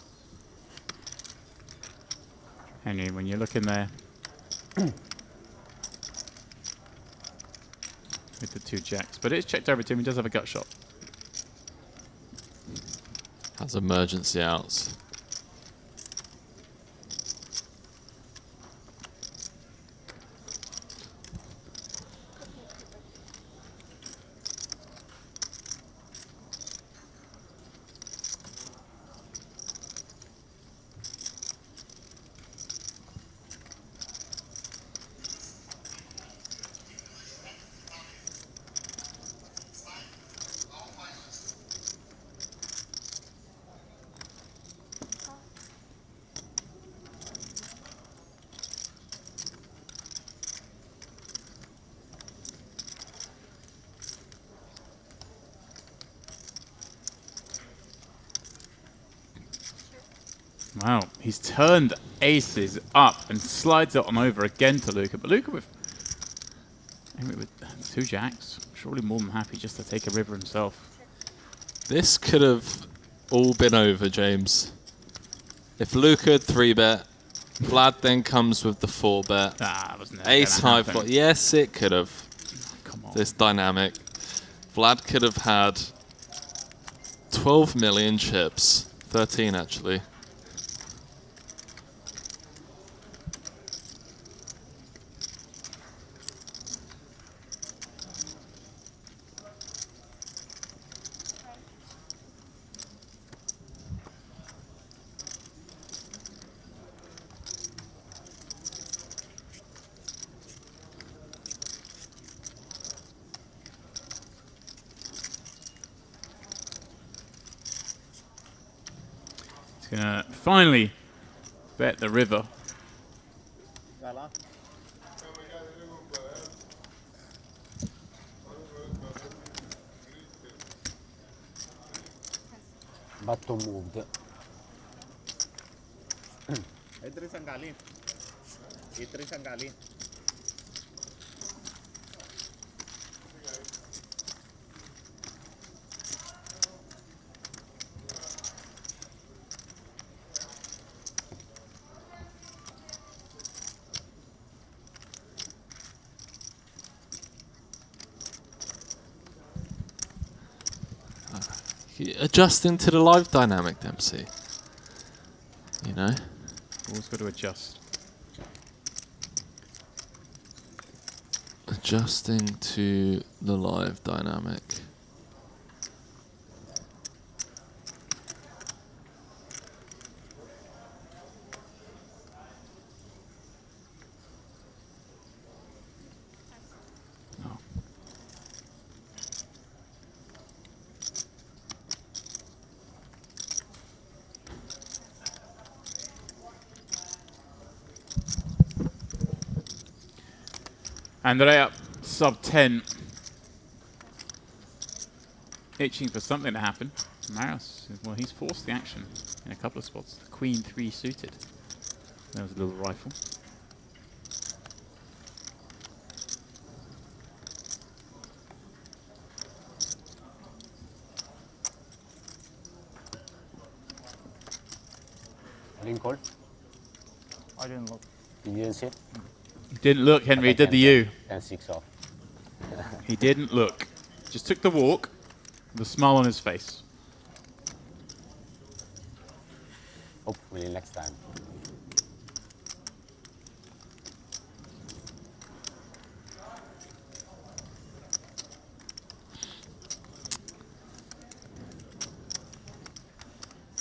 Henry, when you look in there with the 2 jacks, but it's checked over to him. He does have a gut shot. Has emergency outs. Wow, he's turned aces up and slides it on over again to Luca. But Luca with 2 jacks, surely more than happy just to take a river himself. This could have all been over, James. If Luca had 3-bet, Vlad then comes with the 4-bet. Wasn't Ace high flop. Yes, it could have. Come on. This dynamic. Vlad could have had 12 million chips. 13, actually. Gonna finally bet the river. Button moved. Adjusting to the live dynamic, Dempsey. You know? Always got to adjust. Adjusting to the live dynamic. Andrea, sub 10. Itching for something to happen. Maris, well, he's forced the action in a couple of spots. The Queen 3 suited. There was a little rifle. Didn't call? I didn't look. You didn't see? Didn't look, Henry, did the you. 10-6 off. He didn't look. Just took the walk with a smile on his face. Hopefully next time.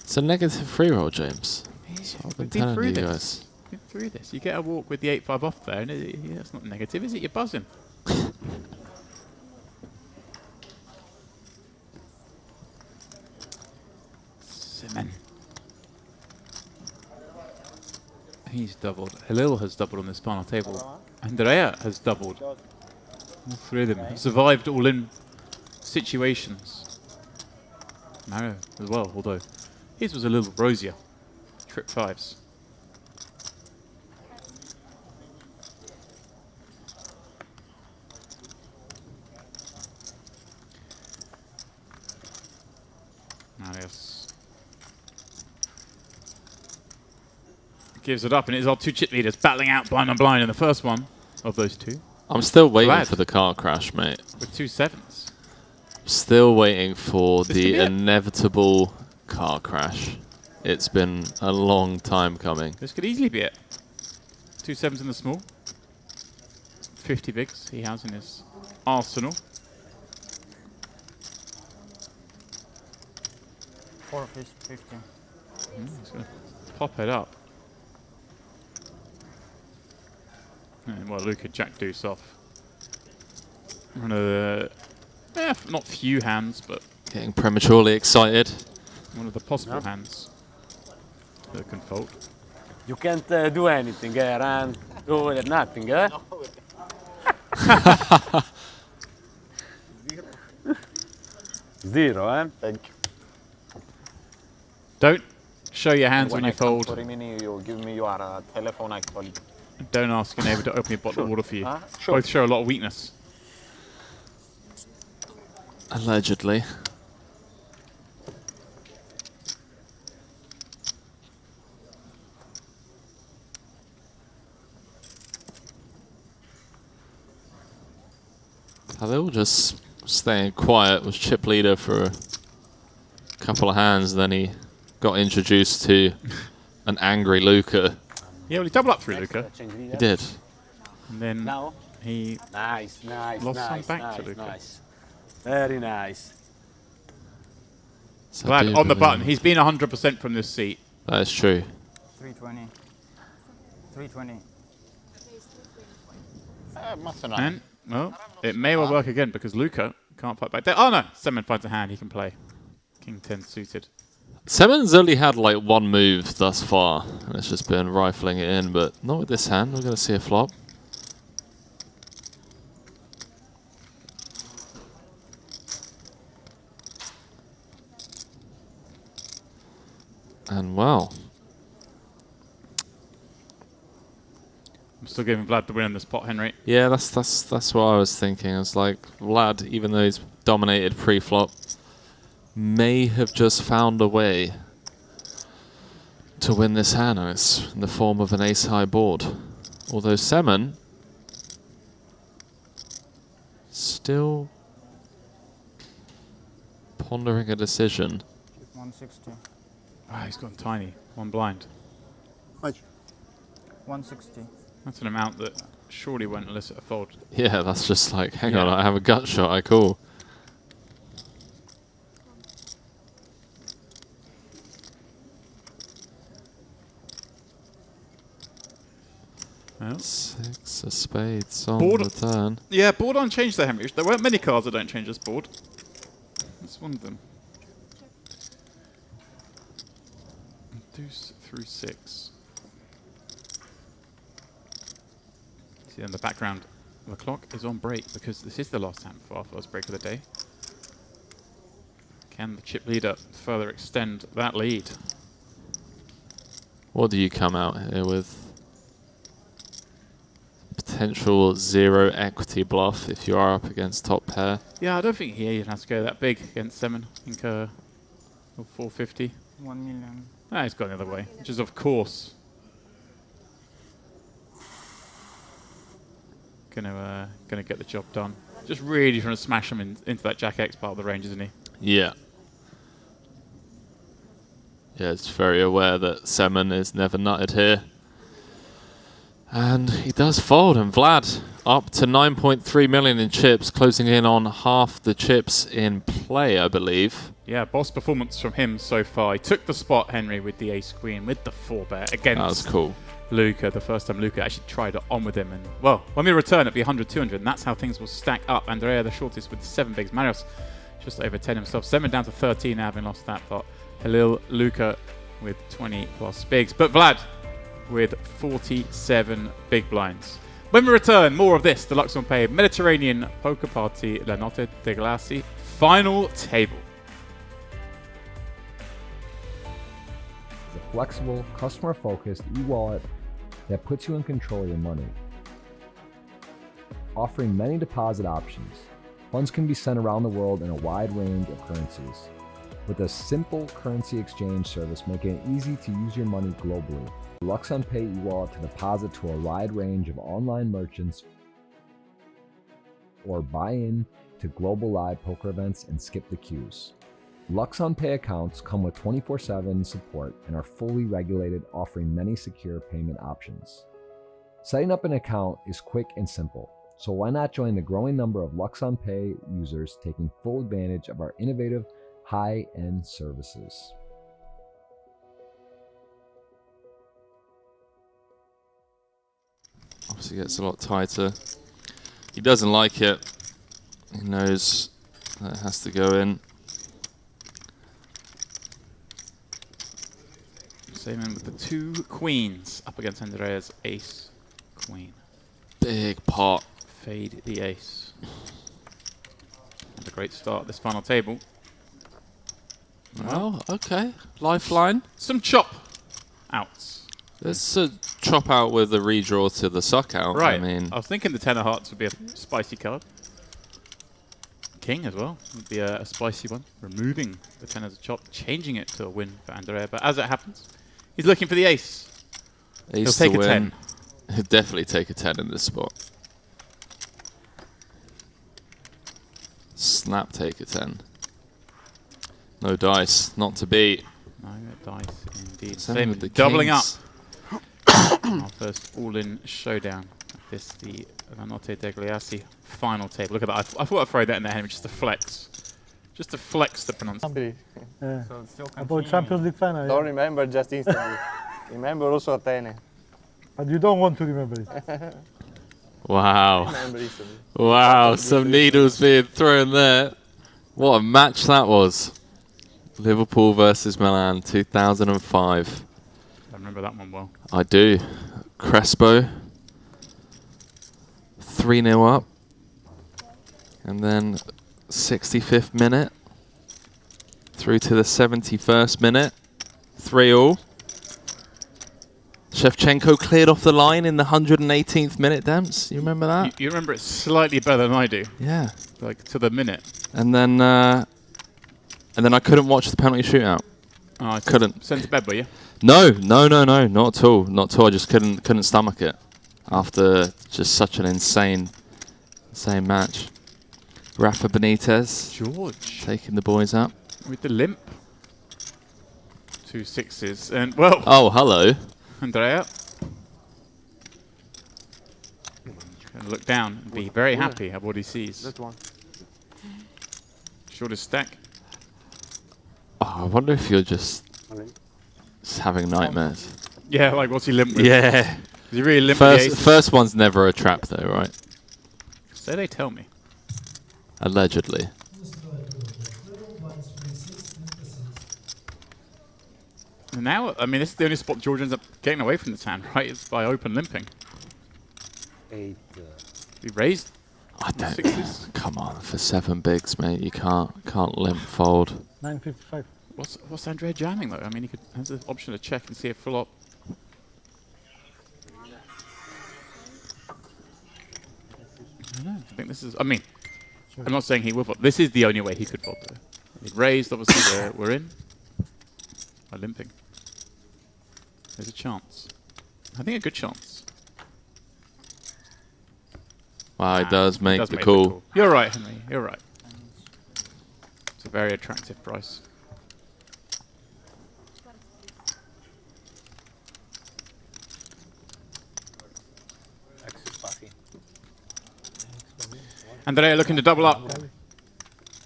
It's a negative free roll, James. I've been We've been telling through you this. guys. Been through this. You get a walk with the 8-5 off there, and that's not negative, is it? You're buzzing. Simon. He's doubled. Halil has doubled on this final table. Andrea has doubled. All 3 of them have survived all-in situations. Mario as well, although his was a little rosier. Trip 5s. Marius gives it up, and it is our 2 chip leaders battling out blind on blind in the first one of those 2. I'm still waiting Glad. for the car crash, mate. With 2 7s. Still waiting for This the could be it. inevitable car crash. It's been a long time coming. This could easily be it. 2 7s in the small. 50 bigs he has in his arsenal. 4 fish, 50. He's going to pop it up. And, well, Luca jack deuce off. One of the, not few hands, but Getting prematurely excited. one of the possible hands that can fold. You can't do anything, run over nothing, eh? Zero, eh? Thank you. Don't show your hands when you I come fold. for Rimini, you give me your telephone actually. Don't ask your neighbor to open your bottle of water for you. Sure. Both show a lot of weakness. Allegedly. Halil just staying quiet, was chip leader for a couple of hands, then he got introduced to an angry Luca. Yeah, well, he doubled up through Luca. He did. And then Now? he Nice, nice, lost some nice, back nice, to Luca. nice. Very nice. So I Glad do on the believe- button. He's been 100% from this seat. That is true. 320. 320. Must enough. And, well, it may well work again because Luca can't fight back there. Oh no, Semen finds a hand he can play. King 10 suited. Semen's only had like one move thus far, and it's just been rifling it in, but not with this hand. We're going to see a flop. And well, I'm still giving Vlad the win on this pot, Henry. yeah, that's what I was thinking. It's like Vlad, even though he's dominated pre-flop, may have just found a way to win this hand. And it's in the form of an ace-high board. Although Semen still pondering a decision. 160. Ah, he's gone tiny. One blind. 160. That's an amount that surely won't elicit a fold. Yeah, that's just like, hang on, Yeah. I have a gut shot, I call. Well, 6 of spades on Board- the turn. yeah, board unchanged there, Henry. There weren't many cards that don't change this board. That's one of them. Deuce through 6. See in the background, the clock is on break because this is the last hand for our first break of the day. Can the chip leader further extend that lead? What do you come out here with? Potential 0 equity bluff if you are up against top pair. Yeah, I don't think he even has to go that big against Semen. I think 450. 1 million. Ah, he's gone the other way, which is of course gonna get the job done. Just really trying to smash him into that Jack X part of the range, isn't he? Yeah. Yeah, it's very aware that Semen is never nutted here. And he does fold, and Vlad up to 9.3 million in chips, closing in on half the chips in play, I believe. Yeah, boss performance from him so far. He took the spot, Henry, with the ace queen, with the 4-bet against That was cool. Luca, the first time Luca actually tried it on with him. And, well, when we return, it'll be 100, 200, and that's how things will stack up. Andrea, the shortest with 7 bigs. Marios, just over 10 himself. 7 down to 13 now, having lost that pot. Halil, Luca with 20 plus bigs. But Vlad with 47 big blinds. When we return, more of this, the luxonpay Mediterranean Poker Party La Notte de Glaci final table. A flexible, customer-focused e-wallet that puts you in control of your money. Offering many deposit options, funds can be sent around the world in a wide range of currencies. With a simple currency exchange service making it easy to use your money globally. luxonpay e-wallet to deposit to a wide range of online merchants or buy in to global live poker events and skip the queues. luxonpay accounts come with 24/7 support and are fully regulated, offering many secure payment options. Setting up an account is quick and simple, so why not join the growing number of luxonpay users taking full advantage of our innovative high-end services. Obviously gets a lot tighter. He doesn't like it. He knows that it has to go in. Same in with the 2 queens up against Andrea's ace queen. Big pot. Fade the ace. And a great start at this final table. Well, okay. Lifeline. Some chop outs. Let's chop out with the redraw to the suck out. Right. I mean, I was thinking the 10 of hearts would be a spicy card. King as well would be a spicy one. Removing the 10 as a chop, changing it to a win for Andrea. But as it happens, he's looking for the ace. He'll take a 10. He'll definitely take a 10 in this spot. Snap take a 10. No dice, not to beat. No dice indeed. Same with the doubling up. kings. Our first all-in showdown. This the La Notte degli Assi final table. Look at that. I thought I'd throw that in there, Henry, just to flex. Just to flex the pronunciation. So it's still about Champions League final. Don't remember just instantly. Remember also Athene. But you don't want to remember it. Wow. Remember instantly. Wow, some needles being thrown there. What a match that was. Liverpool versus Milan, 2005. I remember that one well. I do. Crespo. 3-0 up. And then 65th minute. Through to the 71st minute. 3-all. Shevchenko cleared off the line in the 118th minute, Demps. You remember that? You remember it slightly better than I do. Yeah. Like to the minute. And then I couldn't watch the penalty shootout. Oh, I couldn't. Sent to bed, were you? No, not at all. Not at all. I just couldn't stomach it after just such an insane match. Rafa Benitez. George. Taking the boys up. With the limp. 2 6s. And, well. Oh, hello. Andrea. Gonna look down and be very happy at what he sees. That one. Shortest stack. Oh, I wonder if you're just having nightmares. Yeah, like what's he limp with? Yeah. Is he really limp with the ace? First one's never a trap though, right? So they tell me. Allegedly. And now, I mean, this is the only spot George ends up getting away from this hand, right? It's by open limping. 8. He raised. I don't. Sixes. Come on, for 7 bigs, mate. You can't limp fold. 9.55. What's Andrea jamming though? I mean, he could has the option to check and see a flop. I don't know. I think this is. I mean, I'm not saying he will fold. This is the only way he could fold though. He'd raised. Obviously, we're in. By limping. There's a chance. I think a good chance. Wow, it does make the make call. You're right, Henry. You're right. It's a very attractive price. Andrea looking to double up.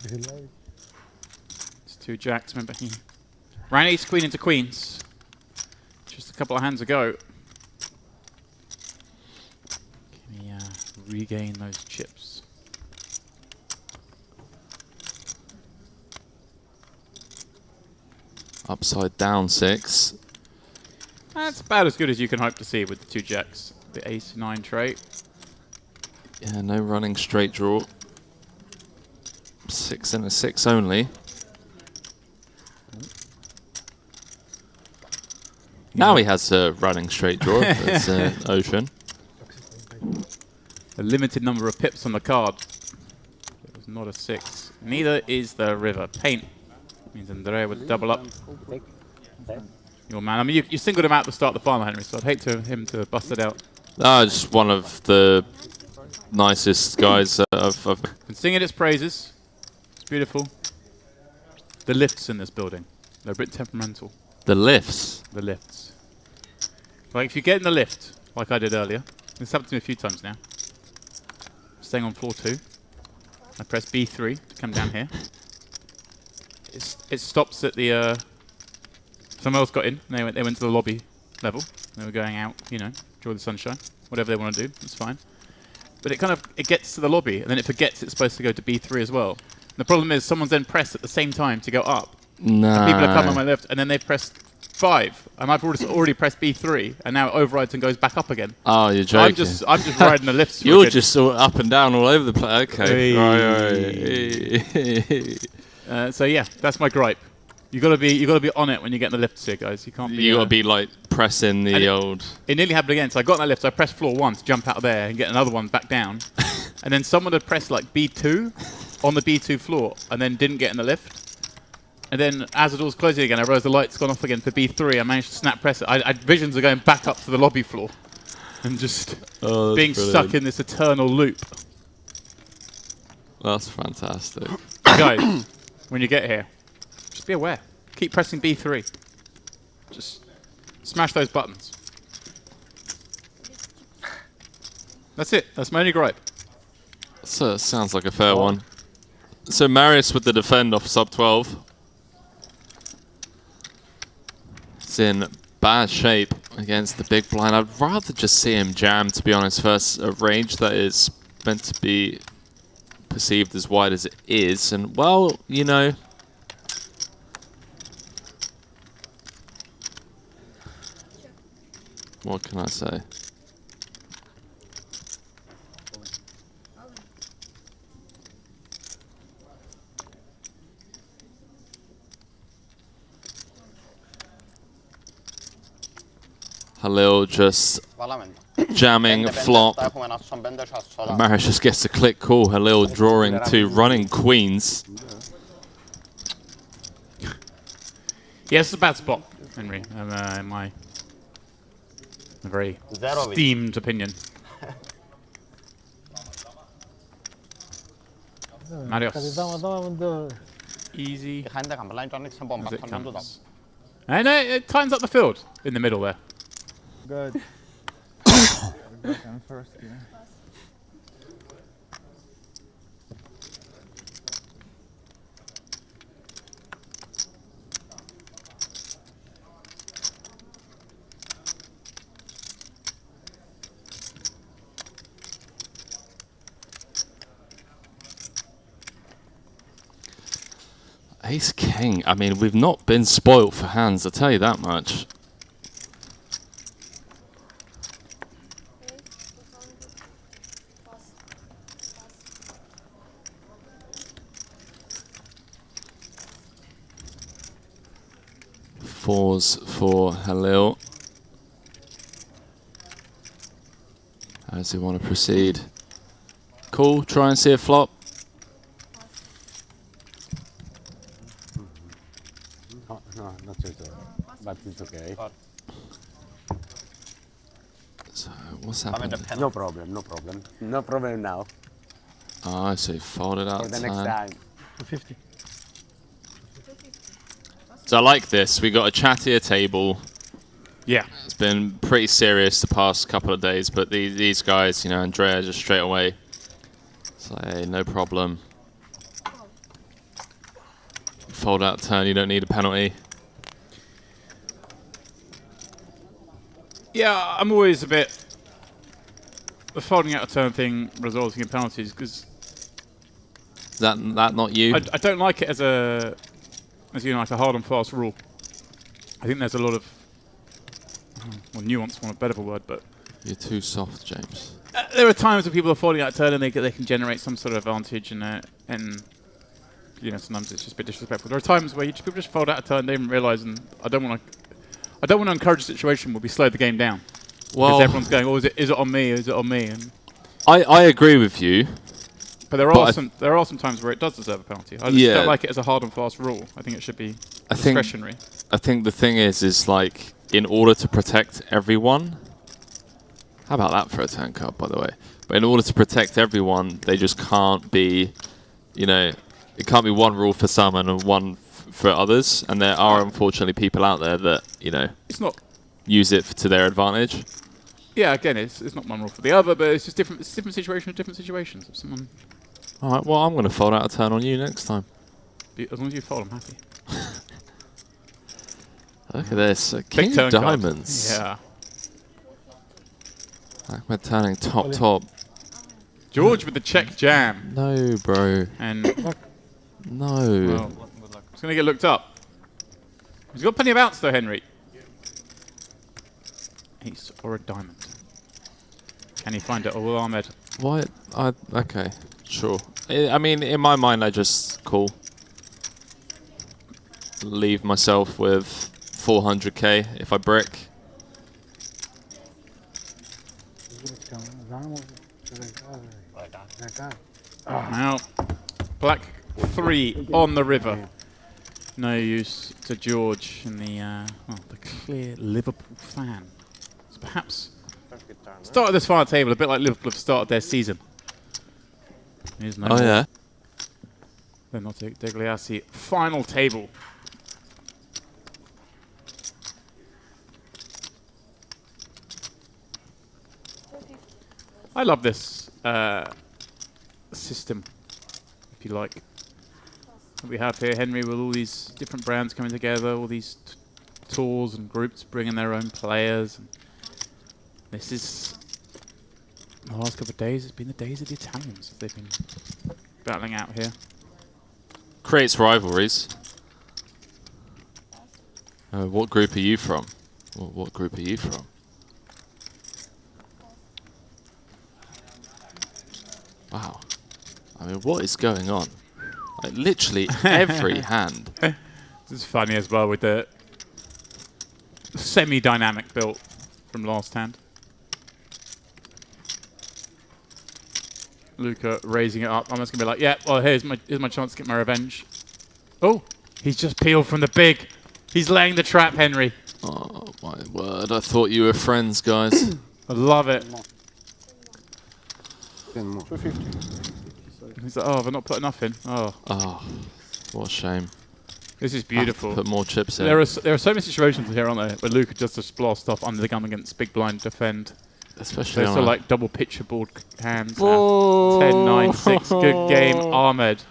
It's 2 jacks. Remember, he ran ace queen into queens just a couple of hands ago. Can he regain those chips? Upside down 6. That's about as good as you can hope to see with the 2 jacks. The ace 9 trait. Yeah, no running straight draw. 6 and a 6 only. Now he has a running straight draw. That's Ocean. A limited number of pips on the card. It was not a 6. Neither is the river. Paint means Andrea would double up. Your man. I mean, you singled him out to start the final, Henry, so I'd hate him to bust it out. Just one of the nicest guys I've been singing its praises. It's beautiful. The lifts in this building. They're a bit temperamental. The lifts? The lifts. Like if you get in the lift, like I did earlier, this happened to me a few times now. Staying on floor 2. I press B3 to come down here. It stops at the... someone else got in, and they went to the lobby level. They were going out, you know, enjoy the sunshine. Whatever they want to do, it's fine. But it gets to the lobby, and then it forgets it's supposed to go to B3 as well. And the problem is someone's then pressed at the same time to go up. No. And people are coming on my left, and then they've pressed 5, and I've already pressed B3, and now it overrides and goes back up again. Oh, you're joking. So I'm just riding the lifts. You're just sort of up and down all over the place. Okay. Right. So yeah, that's my gripe. You gotta be on it when you get in the lifts here, guys. You can't be. You gotta be like pressing the old. It nearly happened again. So I got in that lift. So I pressed floor 1 to jump out of there and get another one back down, and then someone had pressed like B2 on the B2 floor and then didn't get in the lift. And then as the door's closing again, I realised the light's gone off again for B3. I managed to snap press it. I visions of going back up to the lobby floor and just being stuck in this eternal loop. That's fantastic. Guys, when you get here, just be aware. Keep pressing B3. Just smash those buttons. That's it. That's my only gripe. So sounds like a fair one. So Marius with the defend off sub 12. It's in bad shape against the big blind. I'd rather just see him jam, to be honest, versus a range that is meant to be perceived as wide as it is. And, well, you know, what can I say? Halil just jamming flop. Marius just gets a click call. Halil drawing to running queens. Yeah, it's a bad spot, Henry, in my very esteemed opinion. Marius. Easy. As it comes. And it tightens up the field in the middle there. Good. First here. Ace King. I mean, we've not been spoilt for hands, I'll tell you that much. Fours for Halil. How does he want to proceed? Cool, try and see a flop. No, not so but it's okay. So, what's happening? No problem, no problem. No problem now. Oh, so he folded out For the next time. 250. So I like this. We got a chattier table. Yeah. It's been pretty serious the past couple of days, but these guys, you know, Andrea just straight away. It's like, hey, no problem. Fold out turn, you don't need a penalty. Yeah, I'm always a bit... The folding out a turn thing resulting in penalties, because... Is that not you? I don't like it as a... As you know, like a hard and fast rule. I think there's a lot of... Well, nuance, want a better word, but... You're too soft, James. There are times when people are folding out a turn and they can generate some sort of advantage, and you know, sometimes it's just a bit disrespectful. There are times where people just fold out a turn, they didn't realise, and I don't want to encourage a situation where we slow the game down. Well, because everyone's going, oh, is it on me? Is it on me? And I agree with you. But there are some times where it does deserve a penalty. I just don't like it as a hard and fast rule. I think it should be discretionary. I think the thing is like, in order to protect everyone... How about that for a turn card, by the way? But in order to protect everyone, they just can't be, you know... It can't be one rule for some and one for others. And there are, unfortunately, people out there that, you know... It's not... Use it to their advantage. Yeah, again, it's not one rule for the other, but it's just different situations, different situations. If someone... Alright, well, I'm going to fold out a turn on you next time. As long as you fold, I'm happy. Look at this. King of diamonds. Yeah. Like we're turning top. George with the check jam. No, bro. And... No. Well, it's going to get looked up. He's got plenty of outs, though, Henry. Ace or a diamond. Can he find it, or will Ahmed? What? Okay, sure. I mean, in my mind, I just call. leave myself with 400k if I brick. Now, black 3 on the river. No use to George and the clear Liverpool fan. So perhaps started this final table a bit like Liverpool have started their season. Here's no more. Yeah. Then not Degliassi. Final table. I love this system, if you like. We have here Henry with all these different brands coming together, all these tours and groups bringing their own players. And this is, the last couple of days, it's been the days of the Italians. They've been battling out here. Creates rivalries. What group are you from? What group are you from? Wow. I mean, what is going on? Like, literally every hand. This is funny as well with the semi-dynamic build from last hand. Luca raising it up. I'm just going to be like, yeah, well, here's my chance to get my revenge. Oh, he's just peeled from the big. He's laying the trap, Henry. Oh, my word. I thought you were friends, guys. I love it. 250. He's like, oh, have I not put enough in? Oh. Oh, what a shame. This is beautiful. Put more chips in. There are so many situations here, aren't there, where Luca just blast off under the gun against big blind defend. Especially on like double picture board hands. Oh. 10, 9, 6. Good game, Ahmed.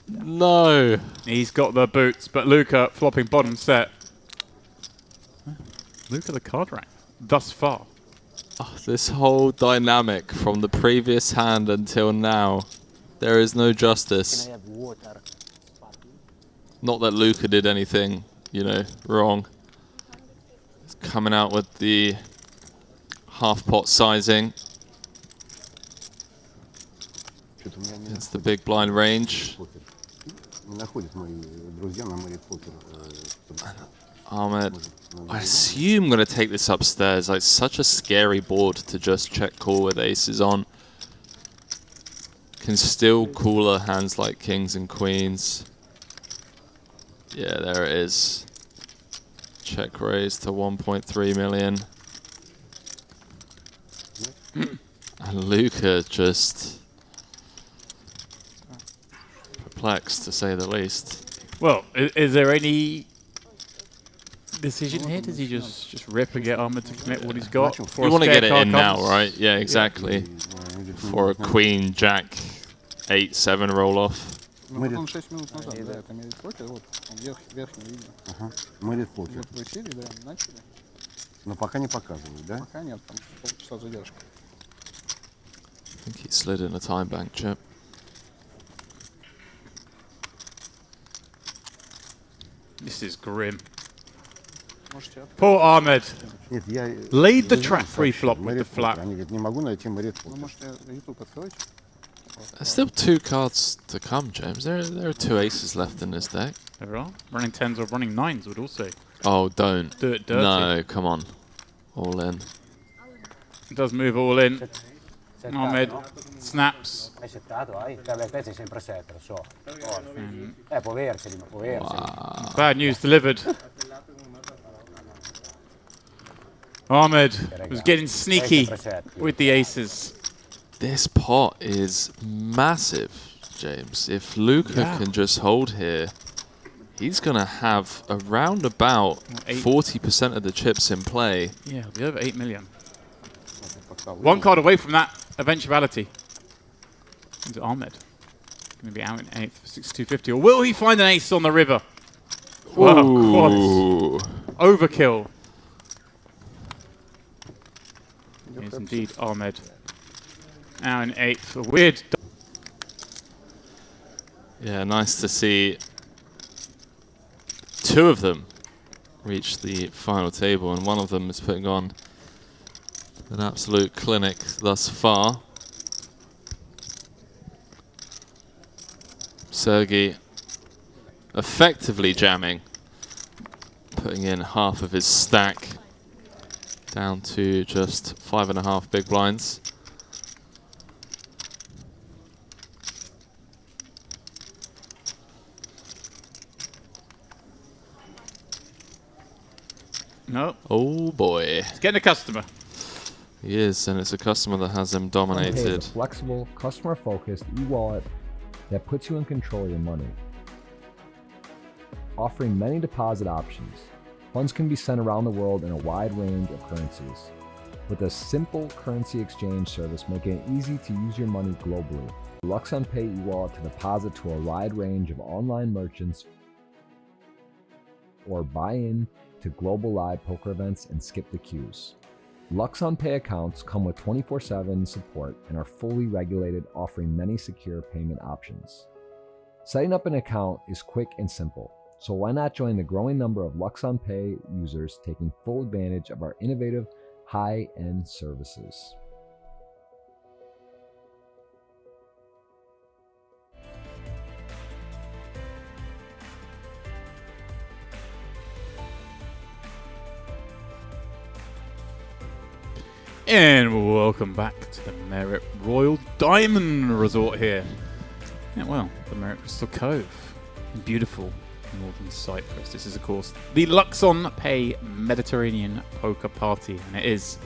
No. He's got the boots, but Luca flopping bottom set. Luca the card rank thus far. Oh, this whole dynamic from the previous hand until now, there is no justice. Not that Luca did anything, you know, wrong. He's coming out with the half pot sizing. It's the big blind range. Ahmed, I assume I'm going to take this upstairs. Like, such a scary board to just check call with aces on. Can still cooler hands like kings and queens. Yeah, there it is. Check raise to 1.3 million. And Luca just perplexed, to say the least. Well, is there any decision here? Does he just rip and get Ahmed to commit what he's got? You want to get it in now, right? Yeah, exactly. For a queen, jack, 8-7 roll off. Он 6 минут назад, да, это мерит покер, вот, он верхний видно. Ага, мерит покер. Вот в эфире, да, начали. Но пока не показывают, да? Пока нет, там полчаса задержка. I think he slid in a time bank chip. This is grim. Poor Ahmed. Laid the trap pre-flop with the flap. There's still 2 cards to come, James. There are 2 aces left in this deck. There are. Running 10s or running 9s would also. Oh, don't. Do it dirty. No, come on. All in. It does move all in. Ahmed snaps. Bad news delivered. Ahmed was getting sneaky with the aces. This pot is massive, James. If Luca can just hold here, he's going to have around about 40% of the chips in play. Yeah, it'll be over 8 million. 1 card away from that eventuality. Into Ahmed. Going to be out in 8th for 6,250. Or will he find an ace on the river? Wow, quads. Overkill. Yes, indeed, Ahmed. Now in 8th. A weird. Yeah, nice to see 2 of them reach the final table, and one of them is putting on an absolute clinic thus far. Sergey effectively jamming, putting in half of his stack down to just 5.5 big blinds. No. Oh boy. He's getting a customer. He is, and it's a customer that has him LuxonPay dominated. is a flexible, customer-focused e-wallet that puts you in control of your money. Offering many deposit options, funds can be sent around the world in a wide range of currencies. With a simple currency exchange service making it easy to use your money globally. LuxonPay e-wallet to deposit to a wide range of online merchants or buy in to global live poker events and skip the queues. LuxonPay accounts come with 24/7 support and are fully regulated, offering many secure payment options. Setting up an account is quick and simple, so why not join the growing number of LuxonPay users taking full advantage of our innovative, high-end services. And welcome back to the Merit Royal Diamond Resort here. Yeah, well, the Merit Crystal Cove in beautiful northern Cyprus. This is, of course, the LuxonPay Mediterranean Poker Party, and it is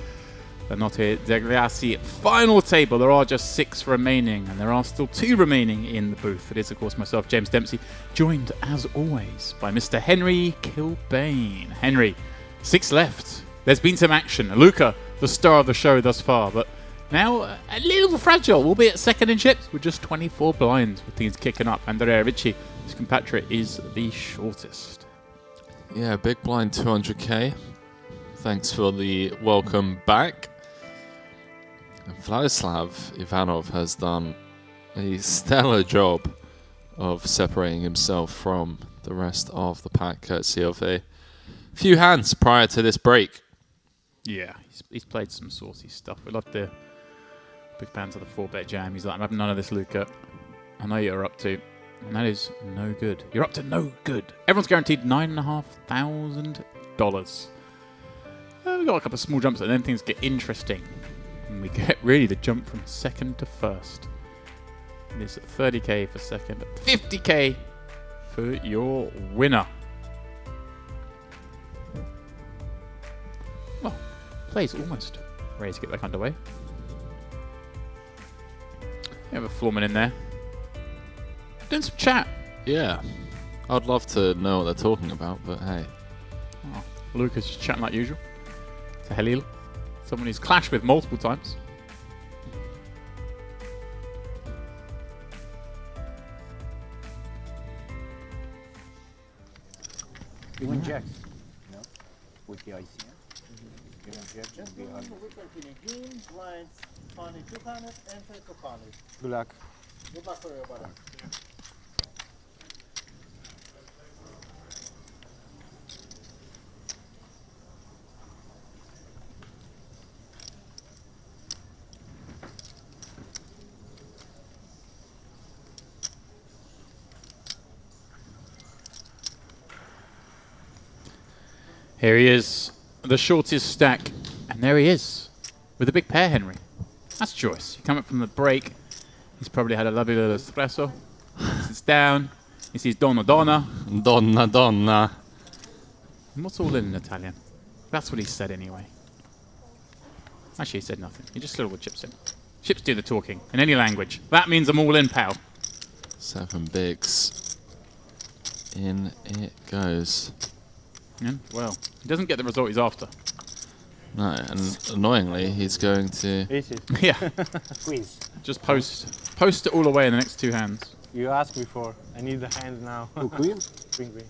the Notte degli Assi final table. There are just 6 remaining, and there are still 2 remaining in the booth. It is, of course, myself, James Dempsey, joined, as always, by Mr. Henry Kilbane. Henry, 6 left. There's been some action. Luca, the star of the show thus far, but now a little fragile. We'll be at second in chips with just 24 blinds with things kicking up. Andrea Ricci, his compatriot, is the shortest. Yeah, big blind 200k. Thanks for the welcome back. And Vladislav Ivanov has done a stellar job of separating himself from the rest of the pack, courtesy of a few hands prior to this break. Yeah, he's played some saucy stuff. We love the big fans of the 4-bet jam. He's like, I'm having none of this, Luca. I know you're up to, and that is no good. You're up to no good. Everyone's guaranteed $9,500. We've got a couple of small jumps, and then things get interesting. And we get really the jump from second to first. It is 30k for second, 50k for your winner. Well, play's almost ready to get back underway. We have a Floorman in there. Doing some chat. Yeah. I'd love to know what they're talking about, but hey. Oh, Lucas just chatting like usual. To Halil. Someone he's clashed with multiple times. You win jacks, you know, with the ICM. You win jacks, Just be remember, we're continuing. Green, blinds, funny 200, enter 200. Good luck. Good luck for everybody. Here he is, the shortest stack, and there he is, with a big pair, Henry. That's Joyce. He come up from the break. He's probably had a lovely little espresso. He sits down. He sees Donna Donna. Donna Donna. And what's all in Italian? That's what he said anyway. Actually, he said nothing. He just little chips in. Chips do the talking in any language. That means I'm all in, pal. 7 bigs. In it goes. And, well, he doesn't get the result he's after. No, and annoyingly, he's going to... Easy. Yeah. Squeeze. Just post it all away in the next 2 hands. You asked before. I need the hand now. Oh, queen? Queen, queen.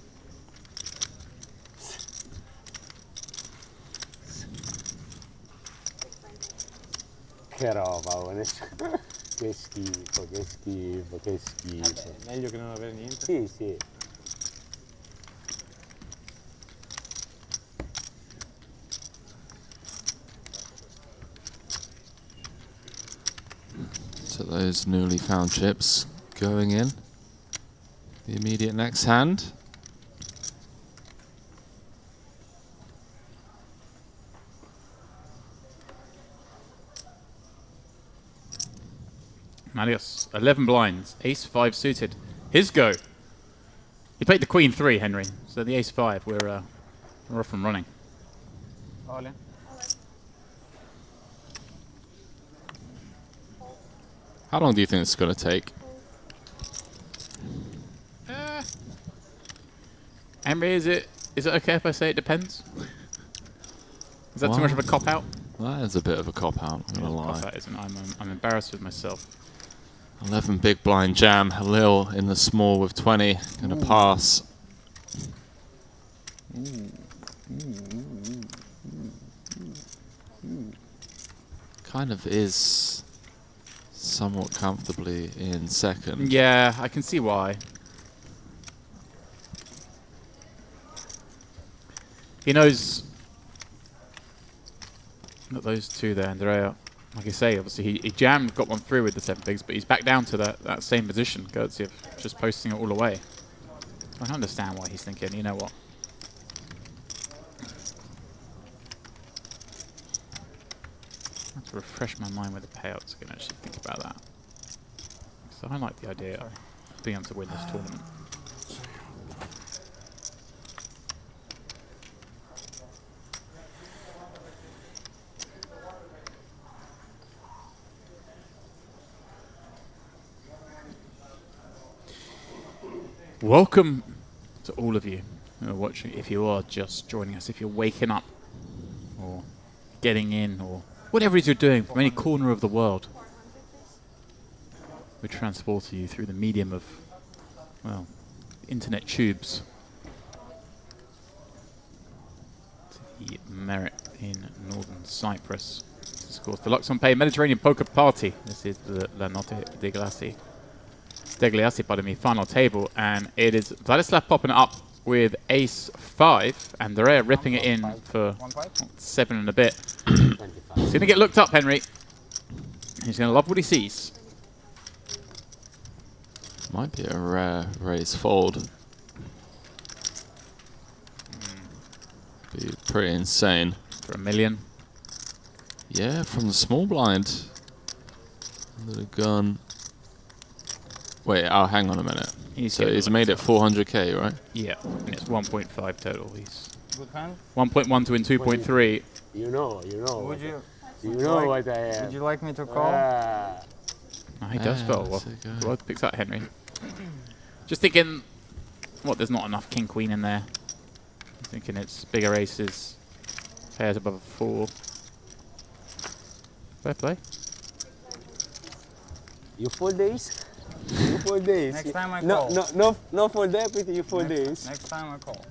Che roba, adesso. Che schifo, che schifo, che schifo. Meglio che non avere niente. Sì, sì. So those newly found chips going in. The immediate next hand. Malius, 11 blinds, ace-5 suited. His go. He played the queen-3, Henry. So the ace-5, we're off and running. All in. How long do you think it's going to take? Henry, is it okay if I say it depends? Is that too much of a cop-out? That is a bit of a cop-out, I'm going to lie. Cop-out, isn't it? I'm embarrassed with myself. 11 big blind jam. Halil in the small with 20. Going to pass. Kind of is somewhat comfortably in second. Yeah, I can see why. He knows that those two there, Andrea, like I say, obviously he jammed, got one through with the 7 bigs, but he's back down to that same position, courtesy of just posting it all away. I don't understand why he's thinking, you know what? I have to refresh my mind with the payouts again, actually think about that. So I like the idea of being able to win this tournament. Welcome to all of you who are watching. If you are just joining us, if you're waking up or getting in or whatever it is you're doing from any corner of the world, we transport you through the medium of, well, internet tubes to the Merit in northern Cyprus. This is, of course, the luxonpay Mediterranean Poker Party. This is the La Notte Degliassi, pardon me, final table, and it is Vladislav popping it up with ace-5, and Andrea ripping it in for 7 and a bit. He's going to get looked up, Henry. He's going to love what he sees. Might be a rare raise fold. Be pretty insane. For $1 million. Yeah, from the small blind. Under the gun. Wait, oh, hang on a minute. So he's made it 400k, right? Yeah, and it's 1.5 total. He's Good hand. 1.1 to win 2.3. You know. Would you? You know what I am. Would you like me to call? Oh, he does spell well. Well picks up Henry. Just thinking, what? There's not enough king queen in there. I'm thinking it's bigger aces, pairs above a 4. Fair play. You 4 days? You 4 days. Next time I call. No for deputy, you 4 days. Next time I call.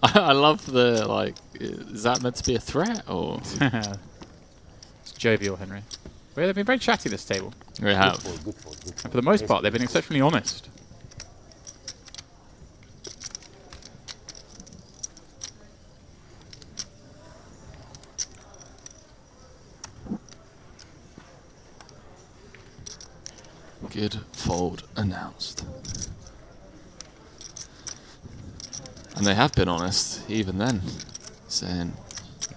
I love the, like, is that meant to be a threat, or? It's jovial, Henry. Well, they've been very chatty this table. We have. Good for. And for the most part, they've been exceptionally honest. Good fold announced. And they have been honest, even then, saying,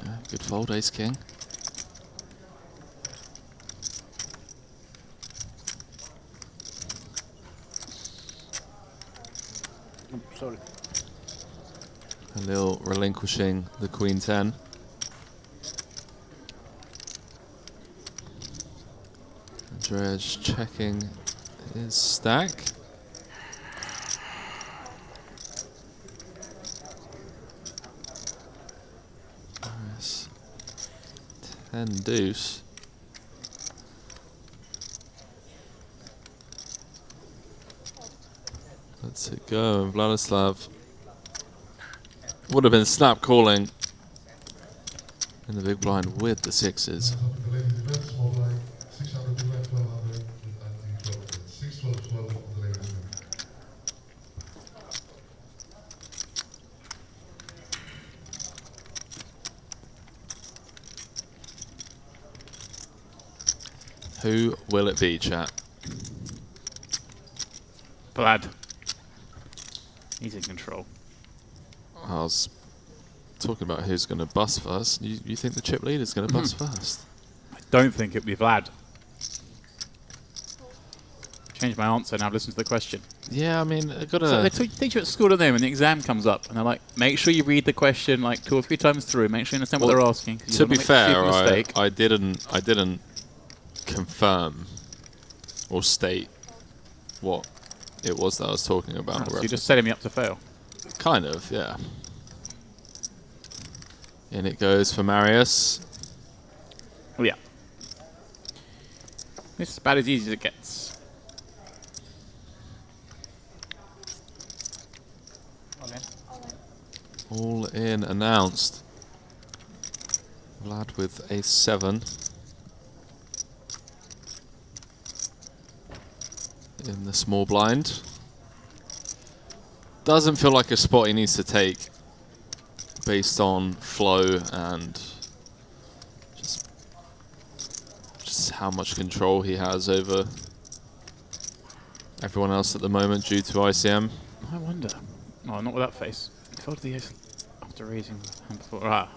yeah, good fold, ace king. Sorry. Halil relinquishing the queen 10. Andrea's checking his stack. Nice. 10 deuce. Let's it go. And Vladislav would have been snap calling in the big blind with the 6s. Who will it be, chat? Vlad. He's in control. I was talking about who's going to bust first. You think the chip leader's going to bust first? I don't think it'll be Vlad. Change my answer now. Listen to the question. Yeah, I mean, I gotta. So they teach you at school, don't they? When the exam comes up, and they're like, make sure you read the question like 2 or 3 times through. Make sure you understand what they're asking. To be fair, I didn't confirm or state what it was that I was talking about. So you're just setting me up to fail. Kind of, yeah. In it goes for Marius. Oh yeah. This is about as easy as it gets. All in announced. Vlad with a 7. In the small blind. Doesn't feel like a spot he needs to take based on flow and just how much control he has over everyone else at the moment due to ICM. I wonder. Oh, not with that face. He folded the ace after raising the hand before.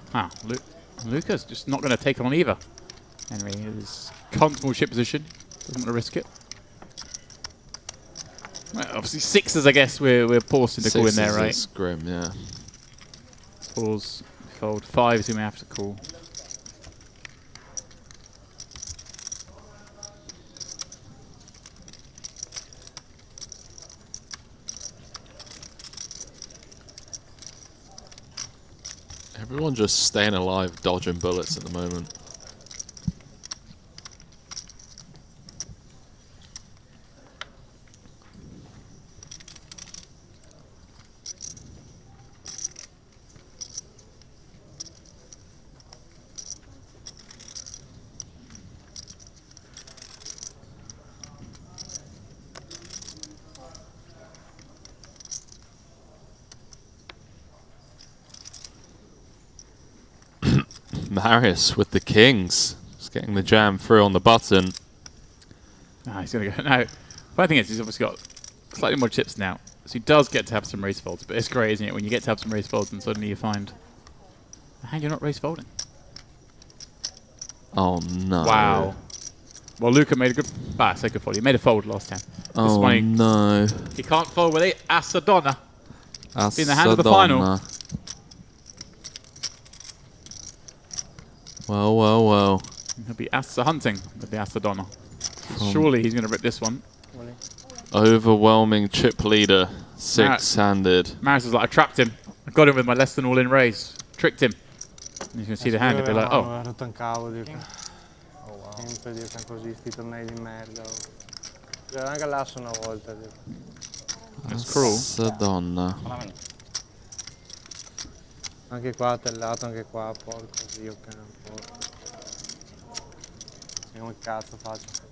Luca's just not going to take on either. Henry is comfortable chip position. Doesn't want to risk it. Well, obviously sixes, I guess we're forced into call in there, right? It's grim, yeah. Pause, fold. 5s we may have to call. Everyone just staying alive, dodging bullets at the moment. Marius with the kings. Just getting the jam through on the button. He's going to go. No, funny thing is, he's obviously got slightly more chips now. So he does get to have some raise folds. But it's great, isn't it, when you get to have some raise folds and suddenly you find a hand you're not raise folding. Oh, no. Wow. Well, Luca made a good... I say good fold. He made a fold last time. Oh, no. He can't fold with it. Asadonna. Being the hand of the final. Well, well, well. He'll be Asa hunting with the Asadonna. Surely he's going to rip this one. Overwhelming chip leader. 6-handed. Marius is like, I trapped him. I got him with my less than all-in raise. Tricked him. And he's going to see the hand and be like, oh. Sempre Dio così, sti tornei di merda. Anche l'asso una volta. That's cruel. Asadonna. Anche qua attellato, anche qua, porco Dio cane, porco. Come cazzo faccio?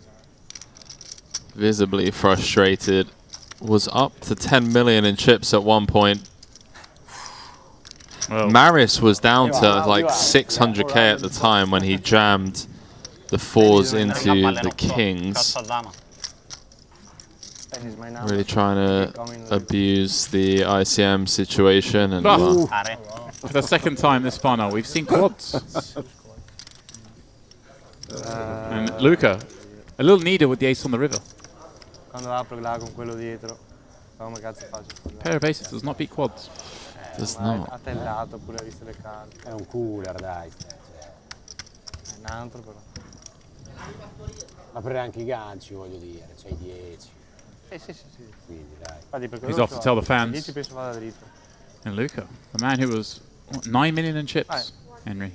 Visibly frustrated. Was up to 10 million in chips at one point. Well, Marius was down to like 600k at the time when he jammed the 4s into the kings. Really trying to abuse the ICM situation. And for the second time this final, we've seen quads. And Luca, a little needle with the ace on the river. Pair of aces does not beat quads. Does not. È un cooler, dai. Un altro però. Ma per anche i ganci, voglio dire, c'hai 10. Sì. Quindi, dai. He's off to tell the fans. And Luca, the man who was, what, 9 million in chips, Henry.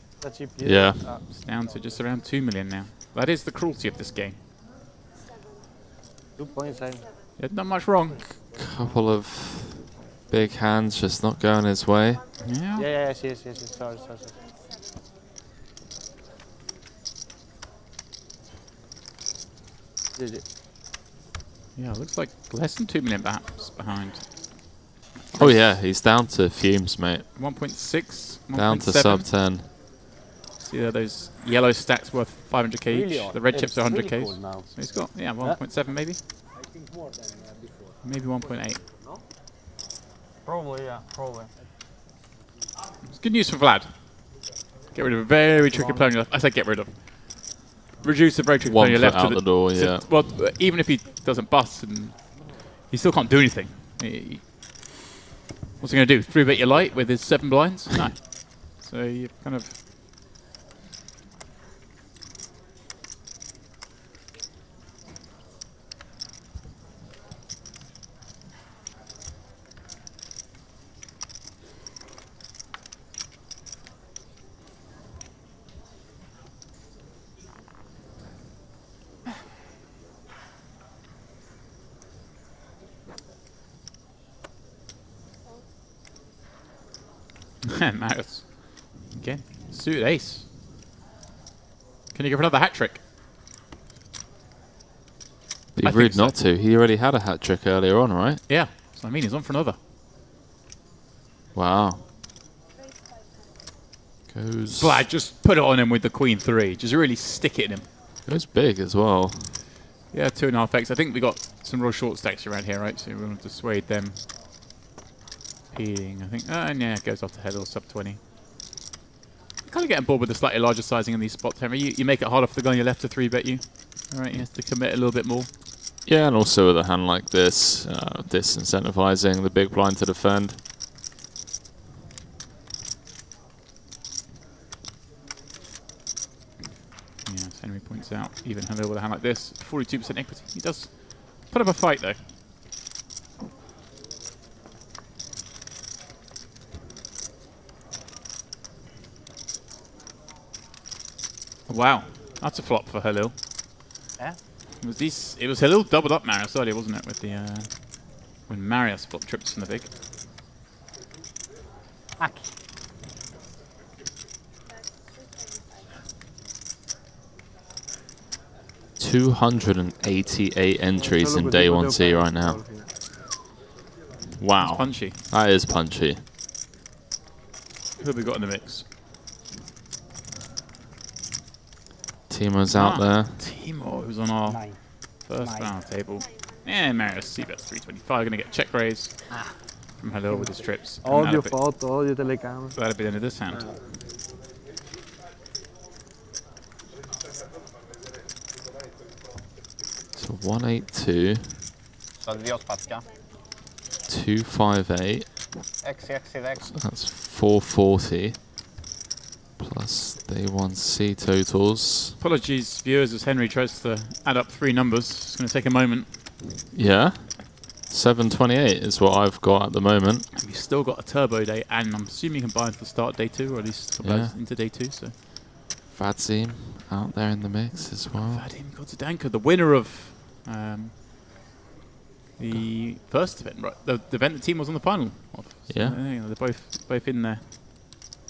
Yeah. It's down to just around 2 million now. That is the cruelty of this game. 2.7. Yeah, not much wrong. Couple of big hands just not going his way. Yeah. Yes. Sorry. Yeah, looks like less than 2 million perhaps behind. Oh yeah, he's down to fumes, mate. 1.6, 1.7. Down to sub 10. See there, those yellow stacks worth 500k each. The red chips are 100k. Really cool now. So he's got, 1.7 maybe. think more than before. Maybe 1.8. No? Probably, yeah, probably. It's good news for Vlad. Get rid of a very tricky player on your left. I said get rid of. Reduce a very tricky player on your left out the door, yeah. Well, even if he doesn't bust, and he still can't do anything. What's he going to do? 3-bet your light with his 7 blinds? No. So you kind of... Marius. Again. Suited ace. Can you give another hat trick? Be rude not to. He already had a hat trick earlier on, right? Yeah. So I mean, he's on for another. Wow. Goes... Vlad, just put it on him with the queen 3. Just really stick it in him. Goes big as well. Yeah, 2.5x. I think we got some real short stacks around here, right? So we want to dissuade them. Peeling, I think. And yeah, it goes off to head or sub 20. I'm kind of getting bored with the slightly larger sizing in these spots, Henry. You make it harder for the guy on your left to 3-bet you. All right, he has to commit a little bit more. Yeah, and also with a hand like this, disincentivizing the big blind to defend. Yeah, as Henry points out, even Hello with a hand like this, 42% equity. He does put up a fight, though. Wow, that's a flop for Halil. Yeah. It was Halil doubled up Marius earlier, wasn't it? With the when Marius flopped trips from the big. Aki. $288 entries in day 1C right now. Wow. That's punchy. That is punchy. Who have we got in the mix? Timo's out there. Timo, who's on our first round table. And Marius, C-bets 325. Going to get check raise from Hello with his trips. Odio foto, odio telecamera. That'll be the end of this hand. So 182. So 258. X. So that's 440. Plus day 1C totals. Apologies, viewers, as Henry tries to add up 3 numbers. It's going to take a moment. Yeah. 728 is what I've got at the moment. We've still got a turbo day, and I'm assuming you can buy into the start day 2, or at least into day 2. So Vadim out there in the mix as well. Vadim Gotzadanka, the winner of the first event, right? The event the team was on the final of. So, yeah. They're both in there.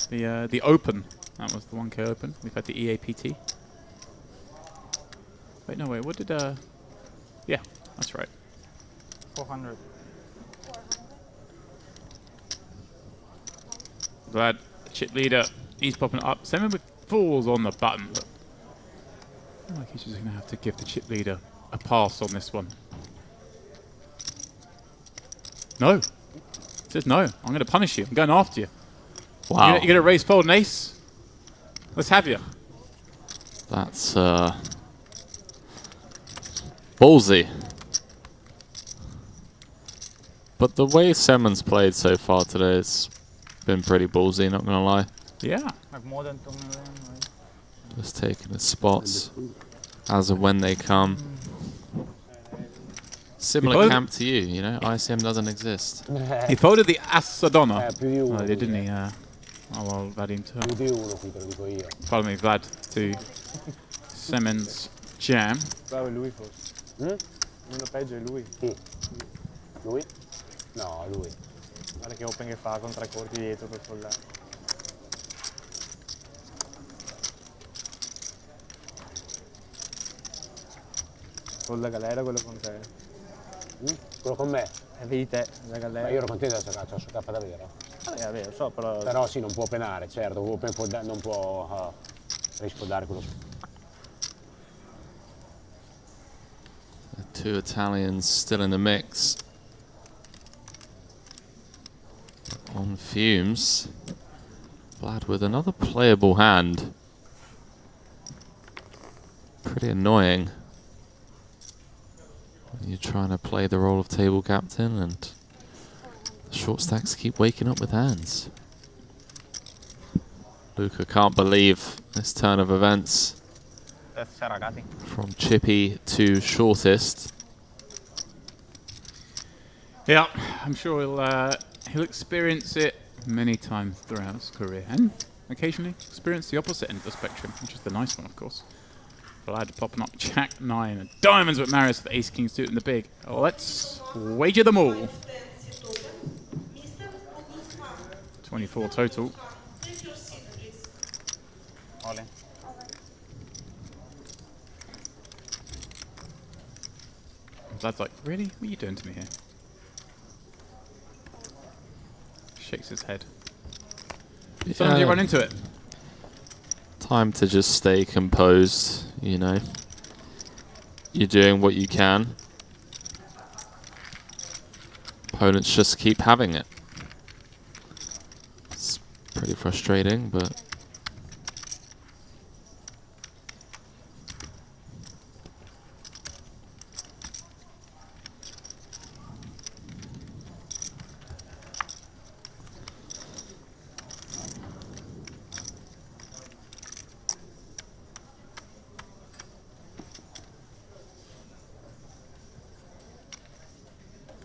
The Open, that was the 1K Open. We've had the EAPT. Wait, no, wait, what did, yeah, that's right. 400. Vlad, chip leader, he's popping up. Semen with falls on the button, but I feel like he's just going to have to give the chip leader a pass on this one. No. It says no. I'm going to punish you. I'm going after you. Wow. You're going to raise fold and ace? Let's have you. That's ballsy. But the way Semon's played so far today has been pretty ballsy, not going to lie. Yeah. Like more than 2 million, right? Just taking his spots as and when they come. Similar camp to you, you know? ICM doesn't exist. He folded the Asadonna. Oh, didn't he? Oh, well, Vadim too. Follow me, Vlad, to Semen's jam. Bravo, è lui forse. Meno peggio è lui. Chi? Lui? No, lui. Guarda che open che fa con 3 corti dietro per foldare. Folda galera quello con te. Quello con me? Vedi te, la galera. Ma io ero contento di giocare su K davvero. Vabbè, lo so, però... Però sì, non può penare, certo, non può rispodare quello. Two Italians still in the mix. On fumes. Vlad with another playable hand. Pretty annoying when you're trying to play the role of table captain and the short stacks keep waking up with hands. Luca can't believe this turn of events. From chippy to shortest. Yeah, I'm sure he'll experience it many times throughout his career, and occasionally experience the opposite end of the spectrum, which is the nice one, of course. Vlad popping up Jack 9 and diamonds with Marius with Ace King suit in the big. Let's wager them all. 24 total. Vlad's like, really? What are you doing to me here? Shakes his head. Sometimes you run into it. Time to just stay composed, you know. You're doing what you can. Opponents just keep having it. It's pretty frustrating, but...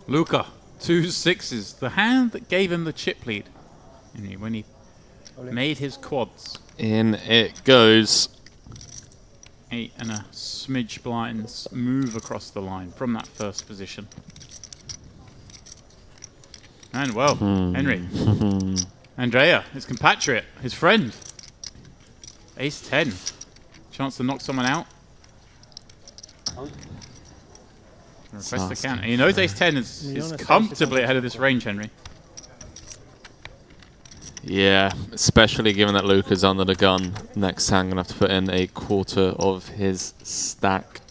Luca, 2 6s. The hand that gave him the chip lead when he made his quads. In it goes. 8 and a smidge blinds move across the line from that first position. And well, Henry. Andrea, his compatriot, his friend. Ace 10. Chance to knock someone out. Request the counter. He knows Ace 10 is comfortably ahead of this range, Henry. Yeah, especially given that Luca's under the gun. Next hand, gonna have to put in a quarter of his stack.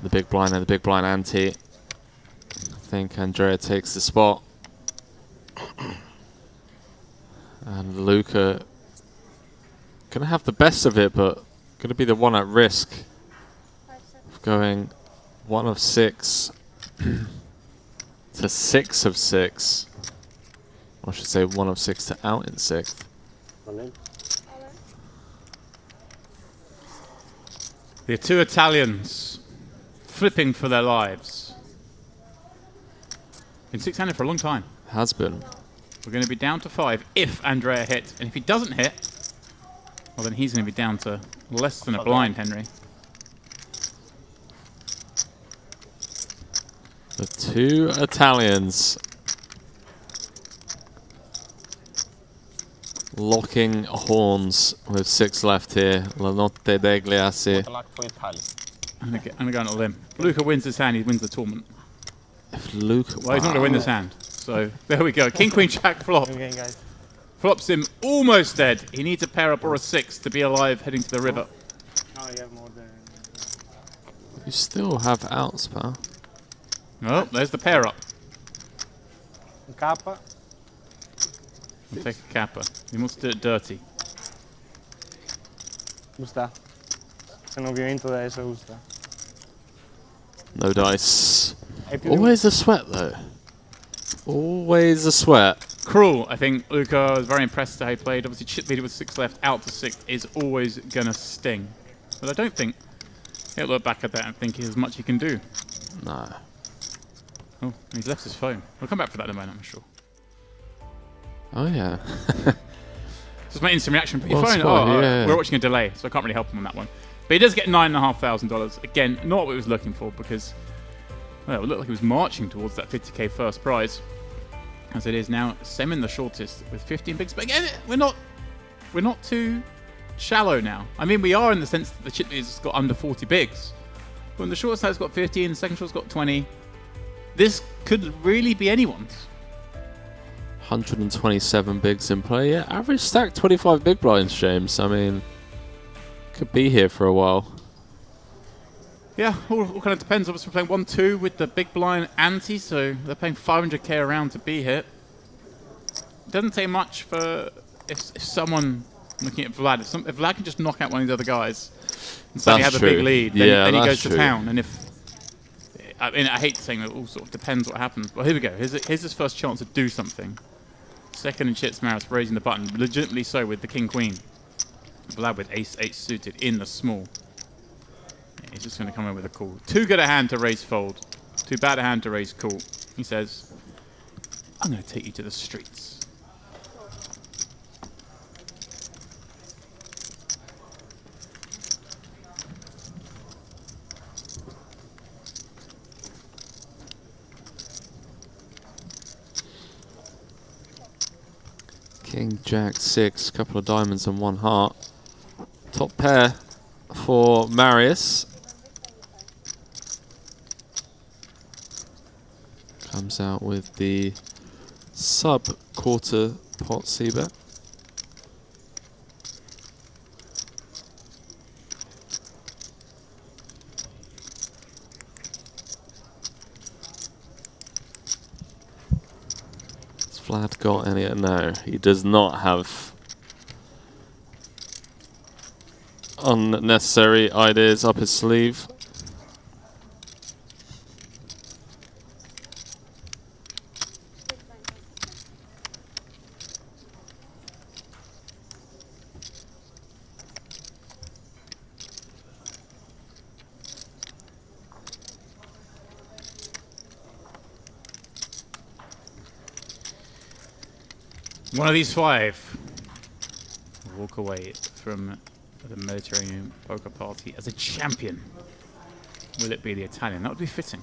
The big blind and the big blind ante. I think Andrea takes the spot. And Luca gonna have the best of it, but gonna be the one at risk of going 1 of 6 to 6 of 6. Or I should say 1 of 6 to out in 6th. The two Italians flipping for their lives. Been 6-handed for a long time. Has been. We're going to be down to 5 if Andrea hits. And if he doesn't hit, well then he's going to be down to less than a blind, Henry. The two Italians locking horns with 6 left here. La notte dei glaci. I'm going to go on a limb. If Luca wins this hand, he wins the tournament. If Luca... Well, he's not going to win this hand. So, there we go. King, Queen, Jack, flop. Flops him almost dead. He needs a pair up or a 6 to be alive heading to the river. Oh, you have more than... You still have outs, pal. Oh, there's the pair up. Kappa. We'll take a kappa. He wants to do it dirty. Gusta. Se non vi vinto adesso, gusta. No dice. Always a sweat, though. Always a sweat. Cruel. I think Luca was very impressed with how he played. Obviously, chip leader with 6 left, out to 6 is always going to sting. But I don't think he'll look back at that and think there's much he can do. No. Oh, he's left his phone. We'll come back for that in a moment, I'm sure. Oh, yeah. Just my instant reaction. Put your Well phone. spotted, yeah. We're watching a delay, so I can't really help him on that one. But he does get $9,500. Again, not what he was looking for because, well, it looked like he was marching towards that 50k first prize. As it is now, Semin the shortest with 15 bigs. But again, we're not too shallow now. I mean, we are in the sense that the chip leader's got under 40 bigs. But when the shortest has got 15, the second shortest got 20. This could really be anyone's. 127 bigs in play. Yeah, average stack 25 big blinds, James. I mean, could be here for a while. Yeah, all kind of depends. Obviously, we're playing 1-2 with the big blind ante, so they're paying 500k around to be here. Doesn't take much for if someone looking at Vlad. If Vlad can just knock out one of the other guys and suddenly have a big lead, then he goes to town. And if I mean, I hate saying that, it all sort of depends what happens. But here we go. Here's his first chance to do something. Second and Chits Maris raising the button, legitimately so with the King Queen. Vlad with Ace-8 suited in the small. He's just going to come in with a call. Too good a hand to raise fold. Too bad a hand to raise call. He says, I'm going to take you to the streets. King, Jack, 6, couple of diamonds and 1 heart. Top pair for Marius. Comes out with the sub-quarter pot c-bet. Has Vlad got any? No, he does not have unnecessary ideas up his sleeve. One of these 5 will walk away from the Mediterranean poker party as a champion. Will it be the Italian? That would be fitting.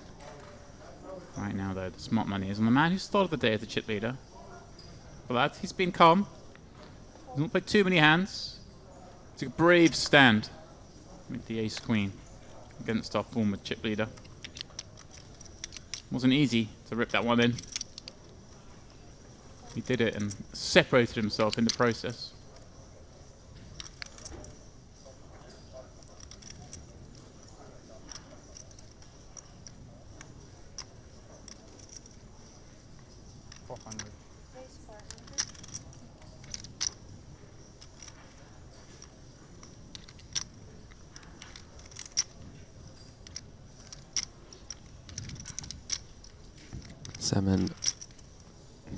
Right now, though, the smart money is on the man who started the day as the chip leader. Vlad, he's been calm. He's not played too many hands. Took a brave stand with the Ace Queen against our former chip leader. Wasn't easy to rip that one in. He did it and separated himself in the process. Semen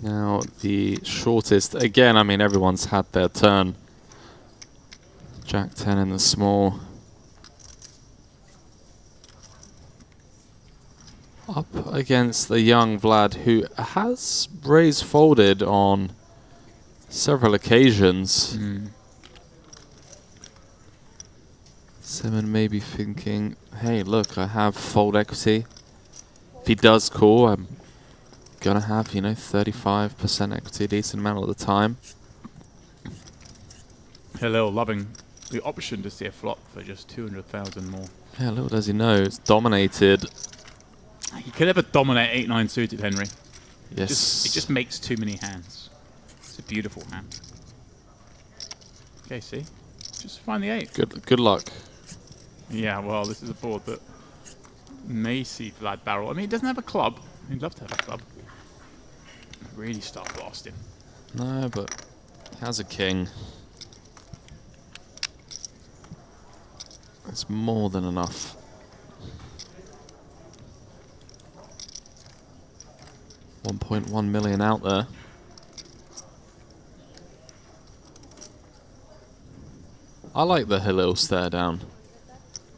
now the shortest. Again, I mean, everyone's had their turn. Jack 10 in the small. Up against the young Vlad, who has raised folded on several occasions. Semen may be thinking, hey, look, I have fold equity. If he does call, I'm gonna have, you know, 35% equity, a decent amount of the time. Hillel loving the option to see a flop for just 200,000 more. Yeah, little does he know, it's dominated. He could never dominate 8-9 suited, Henry. Yes. It just makes too many hands. It's a beautiful hand. Okay, see? Just find the 8. Good luck. Yeah, well, this is a board that may see Vlad barrel. I mean, he doesn't have a club. He'd love to have a club. Really start blasting. No, but he has a king. It's more than enough. $1.1 million out there. I like the Hillel stare down.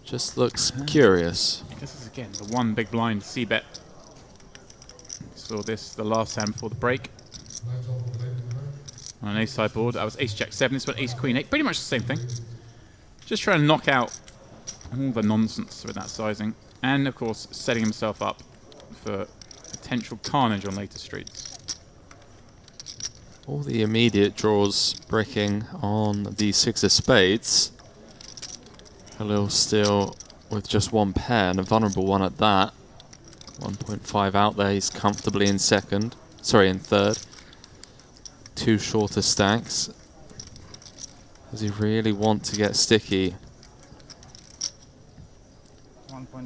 Just looks curious. This is again the one big blind c-bet. Saw this the last time before the break. On an ace side board, that was ace jack 7. This one ace queen 8. Pretty much the same thing. Just trying to knock out all the nonsense with that sizing, and of course setting himself up for potential carnage on later streets. All the immediate draws breaking on the 6 of spades. Hillel still with just 1 pair and a vulnerable one at that. 1.5 out there, he's comfortably in second. Sorry, in third. 2 shorter stacks. Does he really want to get sticky? 1.5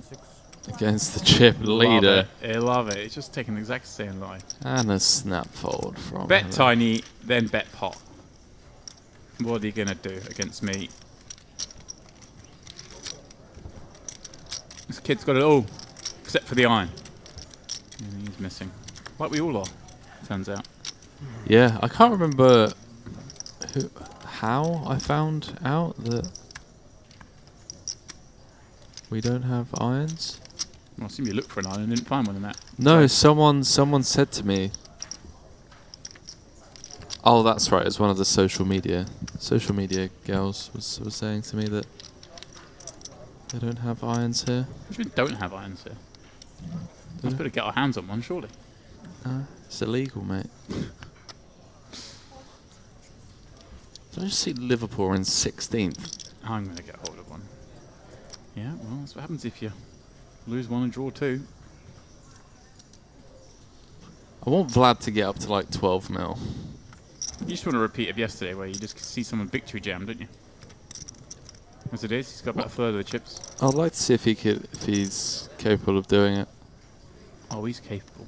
against the chip leader. I love it. It's just taking the exact same line. And a snap fold from Bet Hello. tiny, then bet pot. What are you going to do against me? This kid's got it all, except for the iron. And he's missing. Like we all are, turns out. Yeah, I can't remember how I found out that we don't have irons. Well, I assume you looked for an iron and didn't find one in that. No, someone said to me. Oh, that's right. It's one of the social media girls was saying to me that they don't have irons here. We don't have irons here. Let's better get our hands on one, surely. It's illegal, mate. Did I just see Liverpool in 16th? I'm going to get hold of one. Yeah, well, that's what happens if you lose one and draw two. I want Vlad to get up to like 12 mil. You just want a repeat of yesterday where you just see someone victory jam, don't you? As it is, he's got about a third of the chips. I'd like to see if he's capable of doing it. Oh, he's capable.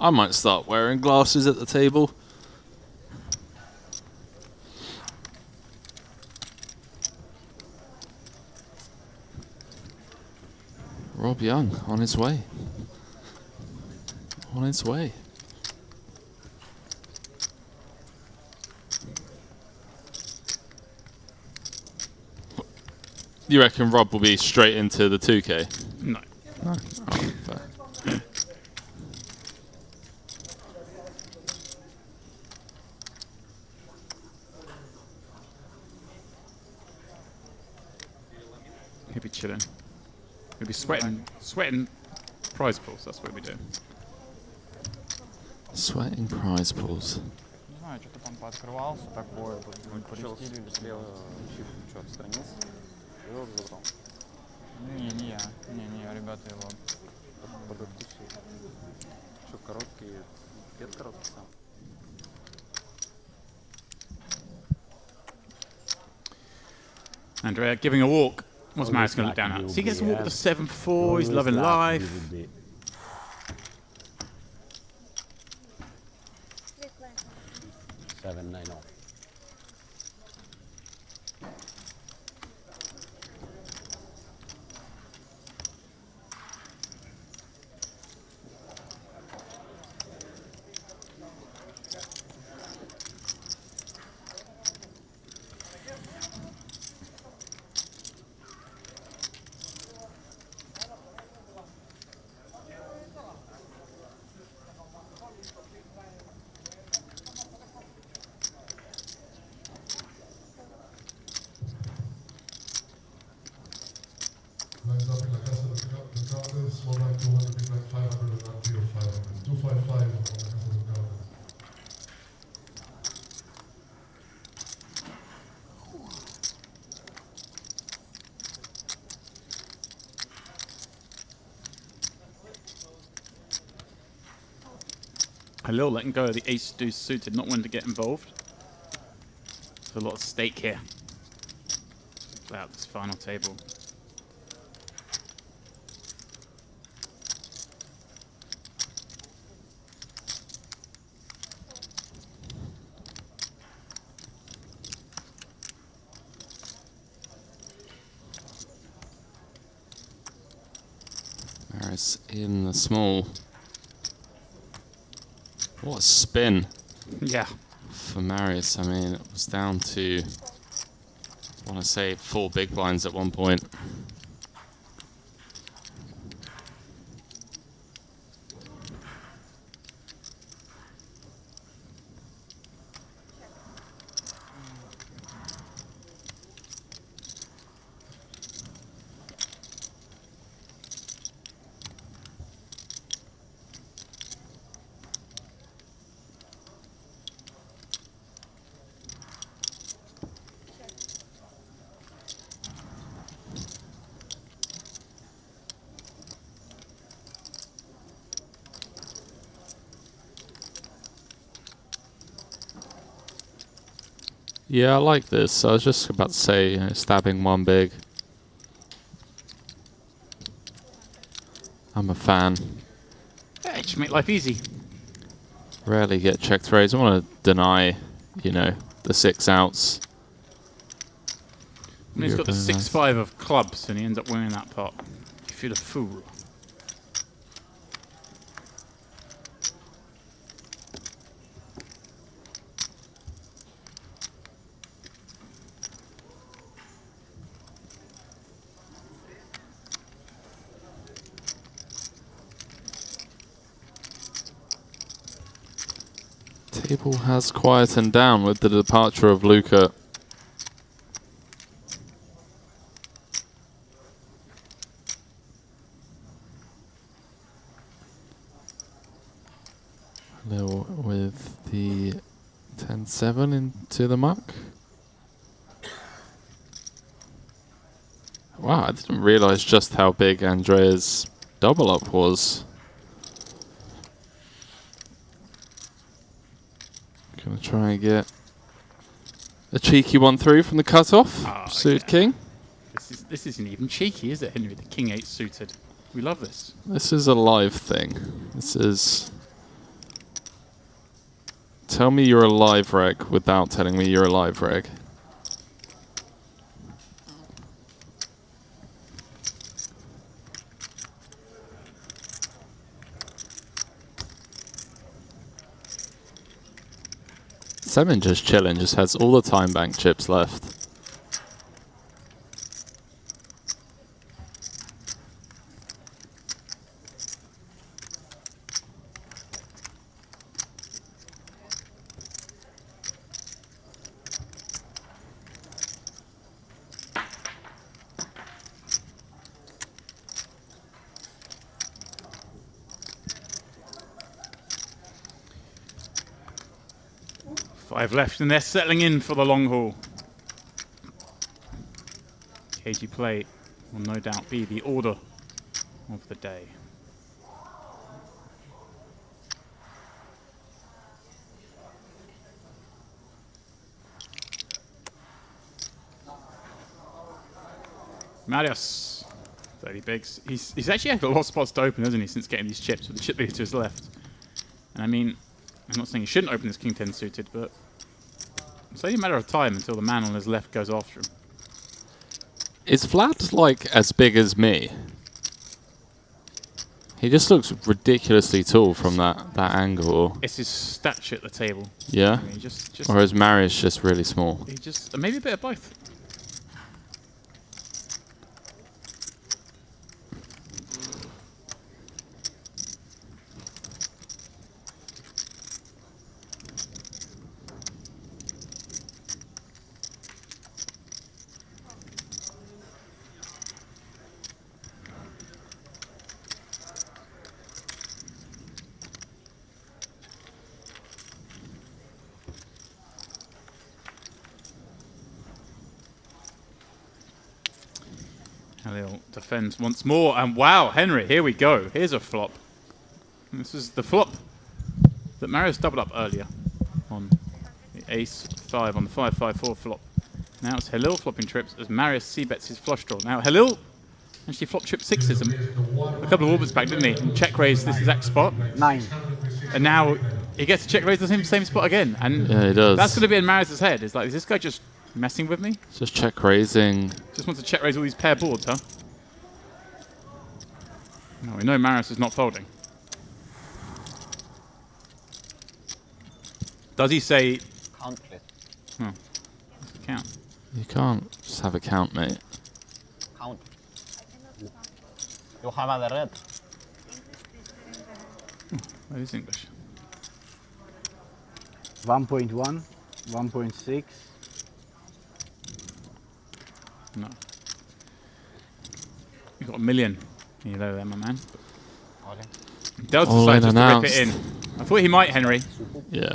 I might start wearing glasses at the table. Rob Young on his way. On his way. You reckon Rob will be straight into the 2K? No. No. Oh, fair. He'll be chilling. He'll be sweating prize pools. That's what we do. Sweating prize pools. Не знаю, что-то там пооткрывался такое, вот порестили слева. Что, отстранился? И его забрал. Не, ребята его. Подожди, что короткий, пет короткий сам. Andrea giving a walk. What's Marius going to look down at? So he gets a walk with a 7-4. He's loving life. Seven, 9, 0. Lines up in La Casa de Cartas, small line 200, big line 500, and not deal 500. 255 on La Casa de Cartas. Halil letting go of the ace deuce suited, not wanting to get involved. There's a lot of stake here. Throughout this final table. Marius in the small. What a spin. Yeah. For Marius, I mean, it was down to, I want to say, 4 big blinds at one point. Yeah, I like this. I was just about to say, stabbing one big. I'm a fan. Yeah, just make life easy. Rarely get checked raise. I want to deny, the 6 outs. And he's got the 6-5 of clubs, and he ends up winning that pot. You feel a fool. Table has quietened down with the departure of Luca. Lil with the 10-7 into the muck. Wow, I didn't realize just how big Andrea's double up was. Gonna try and get a cheeky one through from the cutoff. Oh, Suited king. This isn't even cheeky, is it, Henry? The king 8 suited. We love this. This is a live thing. This is... Tell me you're a live reg without telling me you're a live reg. Seven just chilling, just has all the time bank chips left. Five left, and they're settling in for the long haul. KG play will no doubt be the order of the day. Marius, 30 bigs. He's actually had a lot of spots to open, hasn't he, since getting these chips with the chip leader to his left. And I mean, I'm not saying he shouldn't open his king 10 suited, but it's only a matter of time until the man on his left goes after him. Is Vlad like as big as me? He just looks ridiculously tall from that angle. It's his stature at the table. Yeah? I mean, just Or is Marius just really small? He just maybe a bit of both. Halil defends once more, and wow, Henry, here we go. Here's a flop. And this is the flop that Marius doubled up earlier on the ace 5 on the 5-5-4 flop. Now it's Halil flopping trips as Marius c-bets his flush draw. Now Halil actually flopped trip 6s a couple of orbits back, didn't he? And check raised this exact spot. 9. And now he gets to check raise the same spot again. And yeah, he does. That's going to be in Marius's head. It's like, is this guy just messing with me? Just check raising. Just wants to check raise all these pair boards, huh? No, we know Marius is not folding. Does he say... Count it. Oh, what's the count? You can't just have a count, mate. Count. You have other red. That is English. 1.1, 1.6. No. You got a million. You know there, my man. Delta All decided in just to rip it announced. in. I thought he might, Henry. Yeah.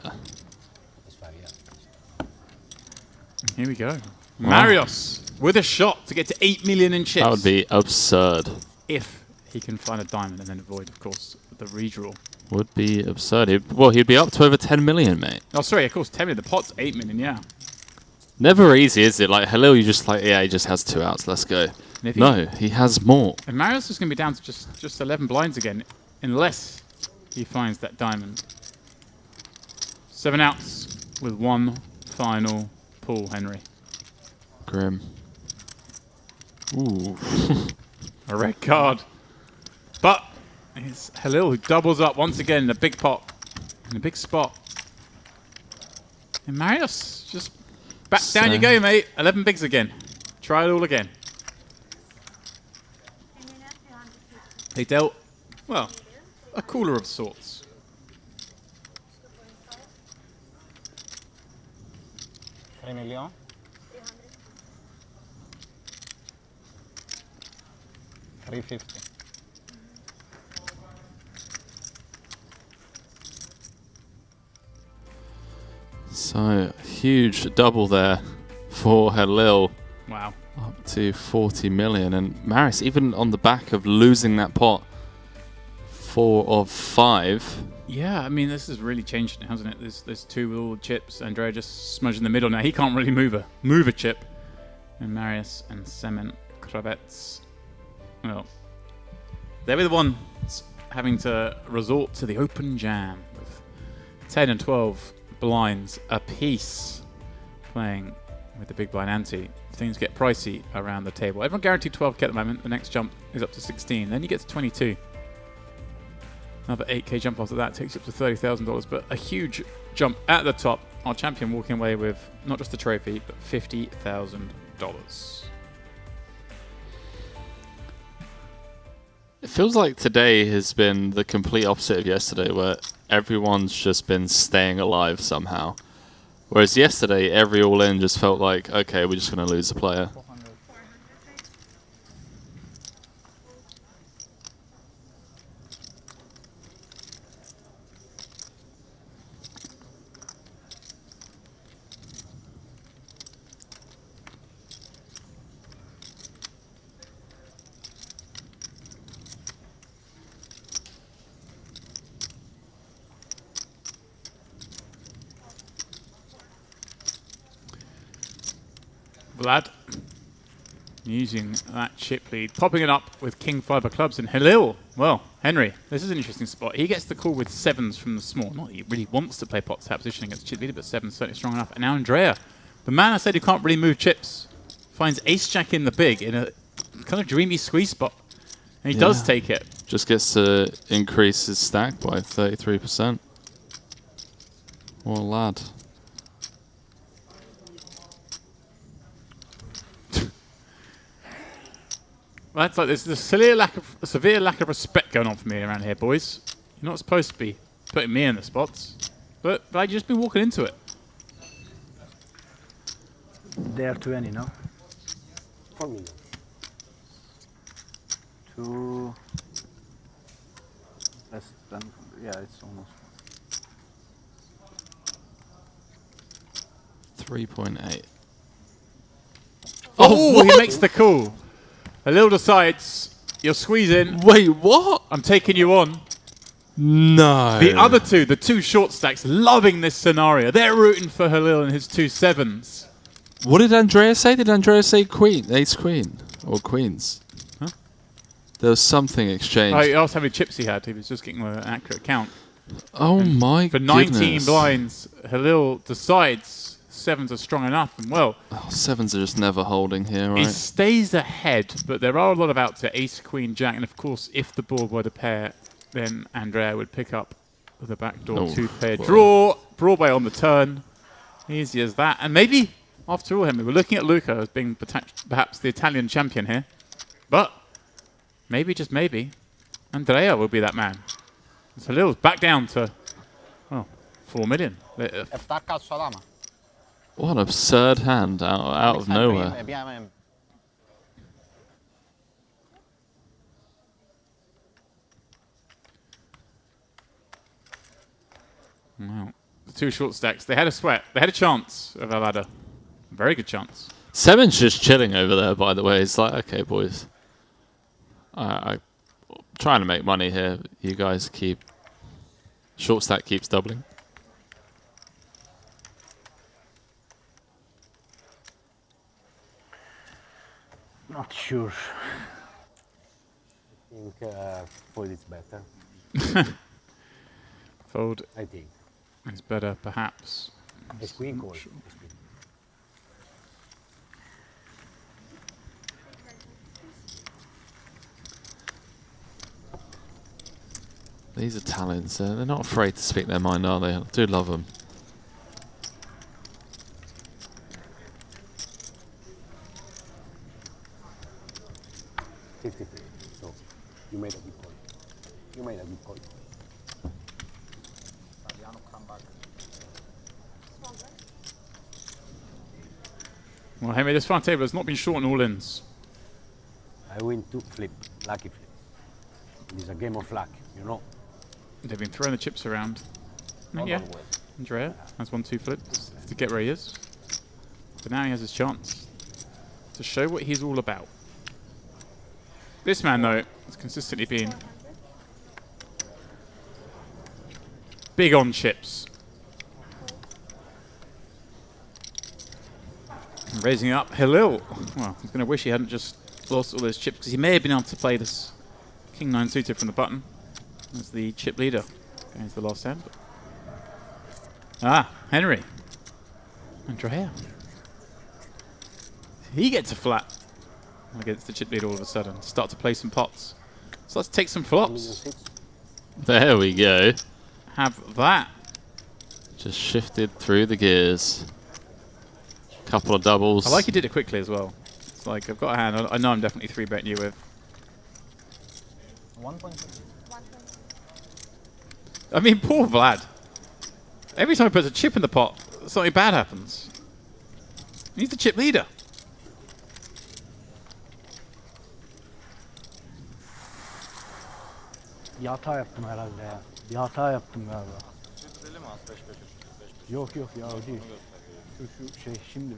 Here we go. Wow. Marius with a shot to get to 8 million in chips. That would be absurd. If he can find a diamond and then avoid, of course, the redraw. Would be absurd. He'd be up to over 10 million, mate. Oh, sorry, of course, 10 million. The pot's 8 million, yeah. Never easy, is it? Like Halil, you just like, yeah, he just has 2 outs. Let's go. No, he has more. And Marius is going to be down to just 11 blinds again, unless he finds that diamond. 7 outs with 1 final pull, Henry. Grim. Ooh. A red card. But it's Halil who doubles up once again in a big pot, in a big spot. And Marius, just back down you go, mate. 11 bigs again. Try it all again. They dealt, well, a cooler of sorts. $3 million. $350. So, huge double there for Halil. Wow. Up to 40 million. And Maris, even on the back of losing that pot, 4 of 5. Yeah, I mean, this has really changed it, hasn't it? There's 2 with all the chips. Andrea just smudged in the middle now. He can't really move a chip. And Marius and Semen Kravets, well, they were the ones having to resort to the open jam with 10 and 12 blinds apiece, playing with the big blind ante. Things get pricey around the table. Everyone guaranteed 12k at the moment. The next jump is up to 16. Then you get to 22. Another 8k jump after that takes you up to $30,000. But a huge jump at the top. Our champion walking away with not just the trophy, but $50,000. It feels like today has been the complete opposite of yesterday, where everyone's just been staying alive somehow. Whereas yesterday, every all-in just felt like, okay, we're just going to lose a player. Vlad using that chip lead, popping it up with King 5 of clubs. And Halil, well, Henry, this is an interesting spot. He gets the call with 7s from the small. Not that he really wants to play pot tap position against chip leader, but 7's certainly strong enough. And now Andrea, the man I said who can't really move chips, finds ace-jack in the big in a kind of dreamy squeeze spot. And he does take it. Just gets to increase his stack by 33%. What a lad. That's like there's a severe lack of respect going on for me around here, boys. You're not supposed to be putting me in the spots, but I've just been walking into it. They are 20, no? 4 million. 2 less than, yeah, it's almost 3.8. Oh, he makes the call. Halil decides, you're squeezing. Wait, what? I'm taking you on. No. The other two, the 2 short stacks, loving this scenario. They're rooting for Halil and his 2 7s. What did Andrea say? Did Andrea say queen? Ace queen? Or queens? Huh? There was something exchanged. Oh, he asked how many chips he had. He was just getting an accurate count. Oh my For goodness. 19 blinds, Halil decides 7s are strong enough. And well, 7s are just never holding here, he right? stays ahead, but there are a lot of outs at ace, queen, jack. And of course, if the board were to pair, then Andrea would pick up the backdoor 2-pair draw. Broadway on the turn. Easy as that. And maybe, after all, Henry, we're looking at Luca as being perhaps the Italian champion here. But maybe, just maybe, Andrea will be that man. So Halil's back down to, oh, 4 million. What an absurd hand out of nowhere. Wow. The 2 short stacks. They had a sweat. They had a chance of a ladder. Very good chance. 7's just chilling over there, by the way. It's like, okay, boys. I'm trying to make money here. You guys keep... Short stack keeps doubling. sure. I think fold is better. Fold I think. is better, perhaps. Ace queen call. These Italians, they're not afraid to speak their mind, are they? I do love them. So you made a good call. You made a good call. Well, Henry, this front table has not been short on all-ins. I win 2 flip, lucky flip. It is a game of luck, you know. They've been throwing the chips around. Not Yeah, always. Andrea has 1-2 flips to get where he is. But now he has his chance to show what he's all about. This man, though, has consistently been big on chips. And raising up Halil. Well, he's going to wish he hadn't just lost all those chips, because he may have been able to play this King 9 suited from the button as the chip leader going to the last hand. Ah, Henry. Andrea. He gets a flat against the chip leader all of a sudden. Start to play some pots. So let's take some flops. There we go. Have that. Just shifted through the gears. Couple of doubles. I like he did it quickly as well. It's like, I've got a hand. I know I'm definitely 3-betting you with. 1.2. I mean, poor Vlad. Every time he puts a chip in the pot, something bad happens. He's the chip leader. Bir hata yaptım herhalde ya. Bir hata yaptım galiba. Yok yok ya o değil. Şu şey şimdi.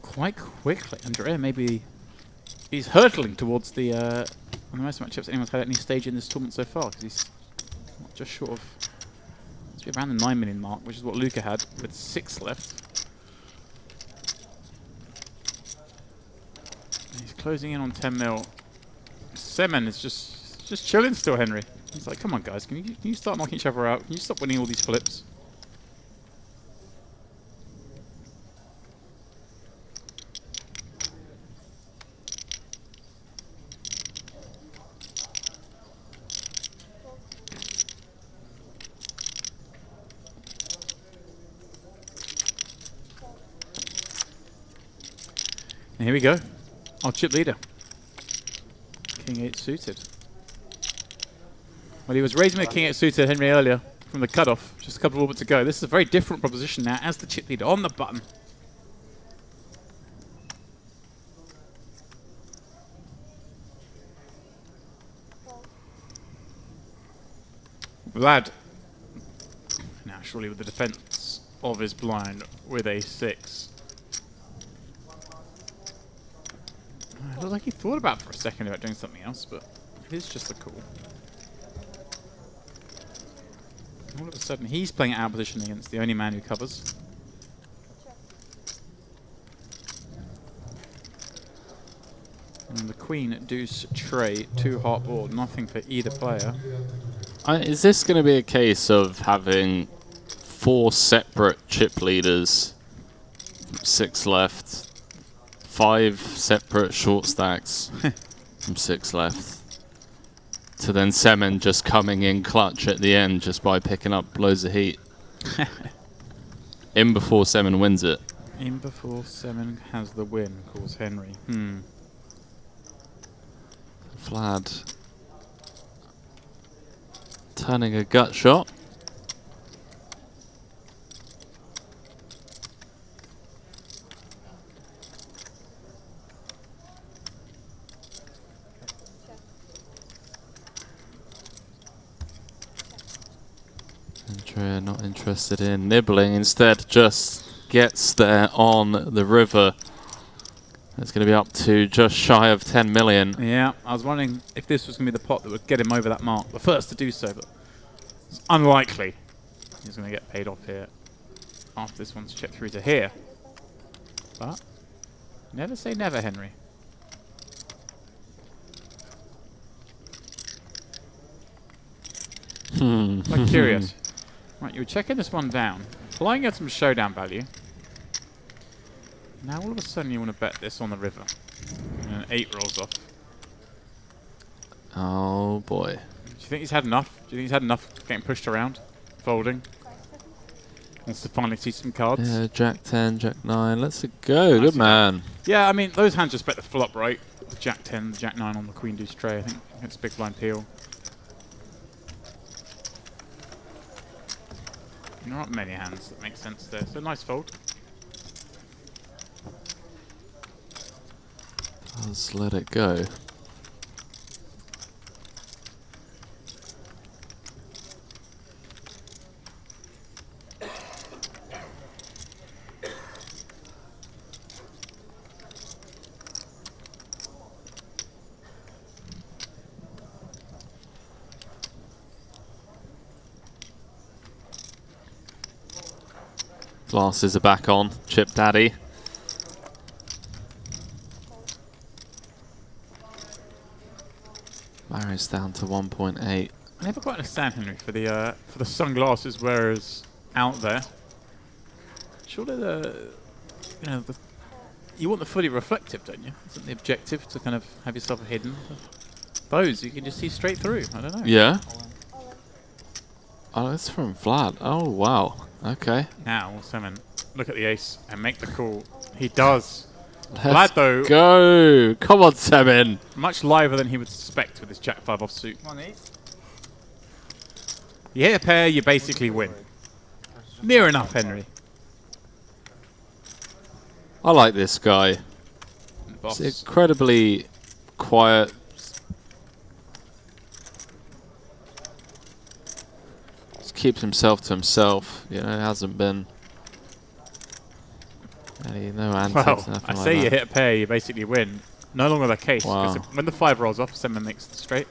Quite quickly, Andrea maybe he's hurtling towards the one of the most amount of chips anyone's had at any stage in this tournament so far, because he's just short of, must be around the 9 million mark, which is what Luca had with 6 left. And he's closing in on 10 mil. Semen is just chilling still, Henry. He's like, come on guys, can you start knocking each other out? Can you stop winning all these flips? And here we go. Our chip leader. King 8 suited. Well, he was raising the King 8 suited, Henry, earlier from the cutoff. Just a couple of orbits to go. This is a very different proposition now as the chip leader on the button. Vlad. Now, surely with the defense of his blind with a 6. It looked like he thought about it for a second about doing something else, but it is just a call. All of a sudden, he's playing out of position against the only man who covers. And the queen, deuce, tray, 2 heart board, nothing for either player. Is this going to be a case of having 4 separate chip leaders, 6 left, 5 separate short stacks from 6 left, to then Semen just coming in clutch at the end just by picking up loads of heat? In before Semen wins it. In before Semen has the win, calls Henry. Vlad turning a gut shot. Andrea not interested in nibbling, instead just gets there on the river It's going to be up to just shy of 10 million. Yeah, I was wondering if this was going to be the pot that would get him over that mark. The first to do so, but it's unlikely he's going to get paid off here after this one's checked through to here. But never say never, Henry. I'm curious. Right, you were checking this one down, flying at some showdown value. Now all of a sudden you want to bet this on the river. And an 8 rolls off. Oh boy. Do you think he's had enough? Do you think he's had enough getting pushed around? Folding? Wants to finally see some cards? Yeah, Jack 10, Jack 9. Let's go. Nice Good man. Yeah, I mean, those hands just bet the flop, right? The Jack 10, the Jack 9 on the Queen Deuce tray. I think it's big blind peel. There aren't many hands that make sense there. So nice fold. Let's let it go. Glasses are back on. Chip Daddy. Maris down to 1.8. I never quite understand, Henry, for the sunglasses wearers out there. Surely you want the fully reflective, don't you? Isn't the objective to kind of have yourself hidden? Those you can just see straight through. I don't know. Yeah. Oh, it's from Vlad. Oh wow. Okay. Now, Simon, look at the ace and make the call. He does. Let's Vlad, though, go. Come on, Seven. much liver than he would suspect with his Jack 5 offsuit. You hit a pair, you basically win. Near enough, Henry. I like this guy. Boss. It's incredibly quiet. Just keeps himself to himself. You know, hasn't been any no antics. Well, nothing I like say that. you hit a pair, you basically win. No longer the case. Wow. Because when the 5 rolls off, Simon makes the straight.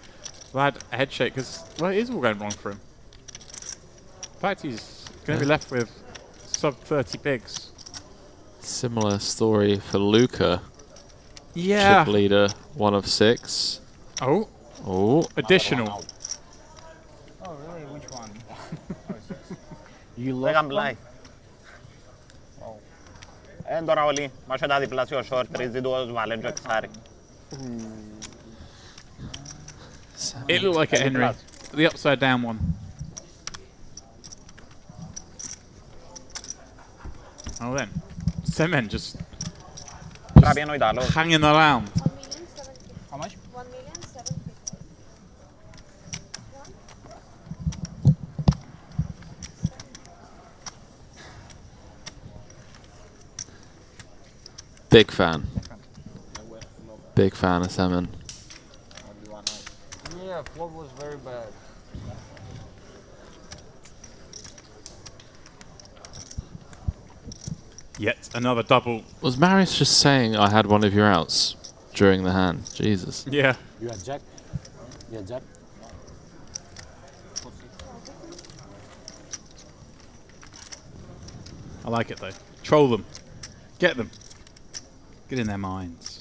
Vlad, a head shake, because, well, it is all going wrong for him. In fact, he's going to be left with sub 30 bigs. Similar story for Luca. Yeah. Chip leader, 1 of 6. Oh. Oh. Additional. Oh, really? Which one? You Λέγαν lost πλάι. Τώρα όλοι, μας τα διπλάσιο short, τρίζει τους βαλέντζο εξάρι. It looked like it, Henry. The upside down one. Oh, then. Semen just hanging around. How much? 1,750,000. Big fan. Big fan of Semen. Yeah, flop was very bad. Yet another double. Was Marius just saying I had one of your outs during the hand? Jesus. Yeah. You had Jack? You had Jack? I like it, though. Troll them. Get them. Get in their minds.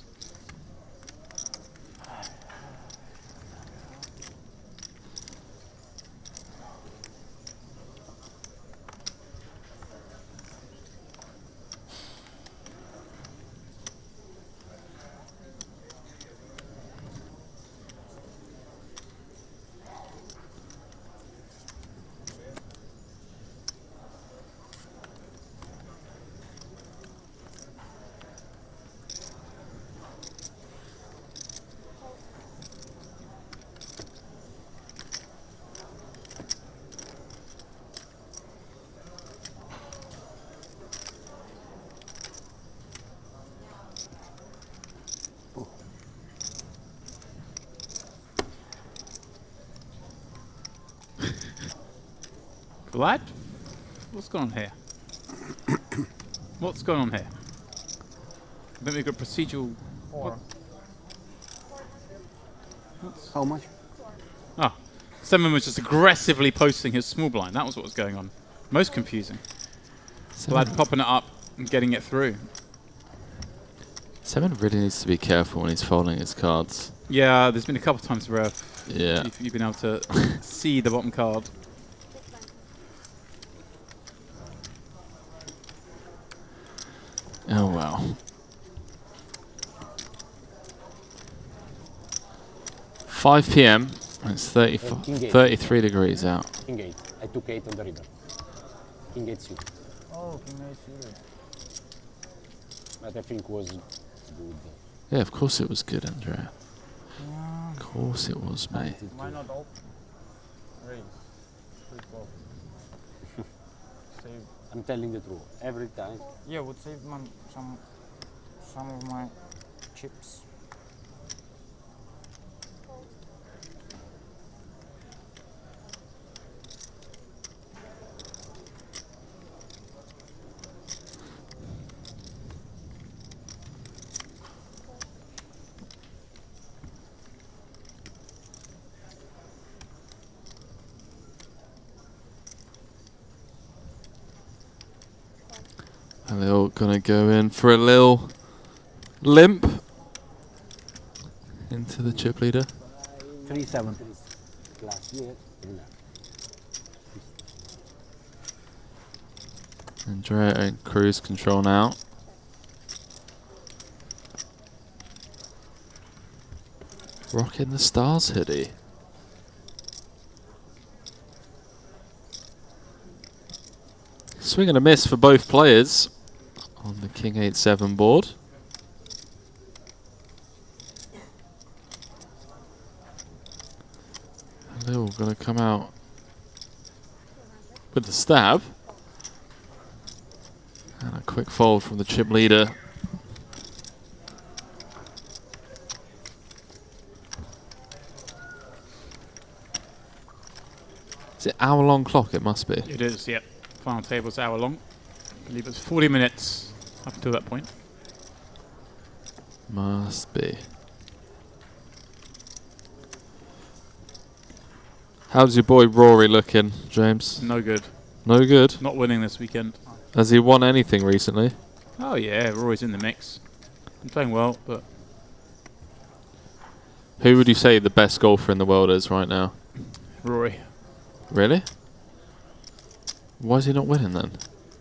Vlad? What's going on here? What's going on here? Then we've got procedural. Four. How much? Ah, Semin was just aggressively posting his small blind. That was what was going on. Most confusing. Vlad popping it up and getting it through. Semin really needs to be careful when he's folding his cards. Yeah, there's been a couple of times where Yeah. you've been able to see the bottom card. Oh well. 5 p.m. It's 33 degrees out. King 8. I took 8 on the river. King 8 suit. Oh, King 8 suited. But I think was good. Yeah, of course it was good, Andrea. Of course it was, mate. Why not all? Raise. Free flop. Save. I'm telling the truth. Every time. Yeah, would save some of my chips. And they're all gonna go in for a little limp into the chip leader. 3-7. Last year. Andrea and cruise control now. Rocking the stars hoodie. Swing and a miss for both players on the King 8-7 board. And they're all going to come out with the stab. And a quick fold from the chip leader. Is it hour-long clock? It must be. It is, yep. Final table's hour long. I believe it's 40 minutes up until that point. Must be. How's your boy Rory looking, James? No good. No good? Not winning this weekend. Has he won anything recently? Oh yeah, Rory's in the mix. I'm playing well, but... Who would you say the best golfer in the world is right now? Rory. Really? Why is he not winning then?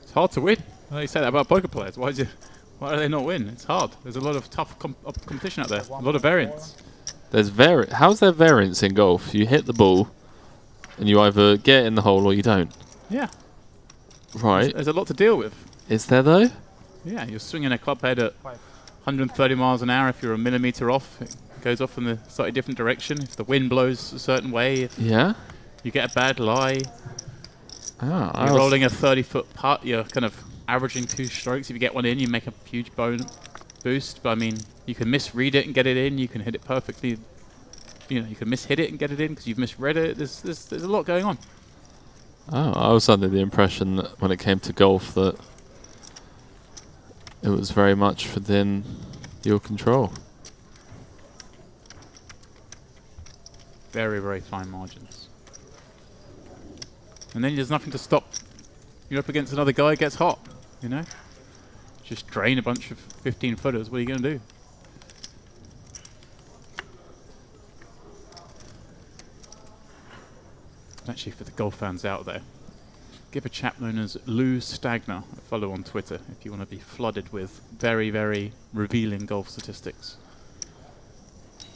It's hard to win. Well, you say that about poker players. Why do they not win? It's hard. There's a lot of tough competition out there. A lot of variance. There's how's there variance in golf? You hit the ball, and you either get in the hole or you don't. Yeah. Right. There's a lot to deal with. Is there though? Yeah, you're swinging a club head at 130 miles an hour. If you're a millimeter off, it goes off in a slightly different direction. If the wind blows a certain way, if you get a bad lie. Oh, you're rolling a 30-foot putt. You're kind of averaging 2 strokes. If you get one in, you make a huge boost. But I mean, you can misread it and get it in. You can hit it perfectly. You know, you can mishit it and get it in because you've misread it. There's a lot going on. Oh, I was under the impression that when it came to golf that it was very much within your control. Very, very fine margins. And then there's nothing to stop. You're up against another guy, gets hot, you know? Just drain a bunch of 15-footers. What are you going to do? Actually, for the golf fans out there, give a chap known as Lou Stagner a follow on Twitter if you want to be flooded with very, very revealing golf statistics.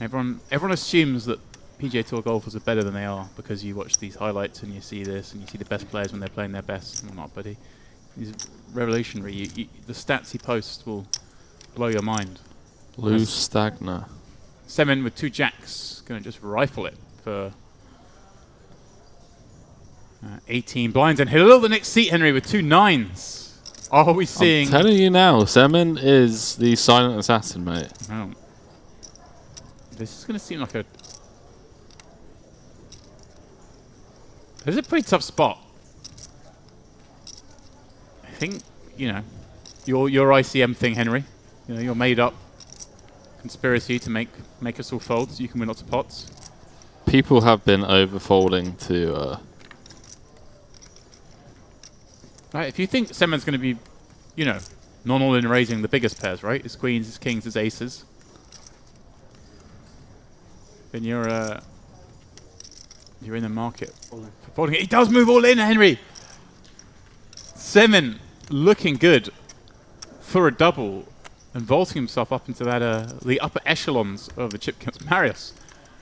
Everyone assumes that PGA Tour golfers are better than they are because you watch these highlights and you see this and you see the best players when they're playing their best and whatnot, but he's revolutionary. The stats he posts will blow your mind. Lou Stagner. Semin with 2 jacks, going to just rifle it for 18 blinds and hit a little the next seat, Henry, with 2 9s. Are we seeing... I'm telling you now, Semin is the silent assassin, mate. Oh. This is going to seem like a... This is a pretty tough spot. I think, you know, your ICM thing, Henry. You know, your made-up conspiracy to make us all fold so you can win lots of pots. People have been overfolding to... Right, if you think Semen's going to be, you know, non-all-in raising the biggest pairs, right? His queens, his kings, his aces. Then you're in the market for folding it. He does move all in, Henry! Semen looking good for a double and vaulting himself up into that the upper echelons of the chip counts. Marius.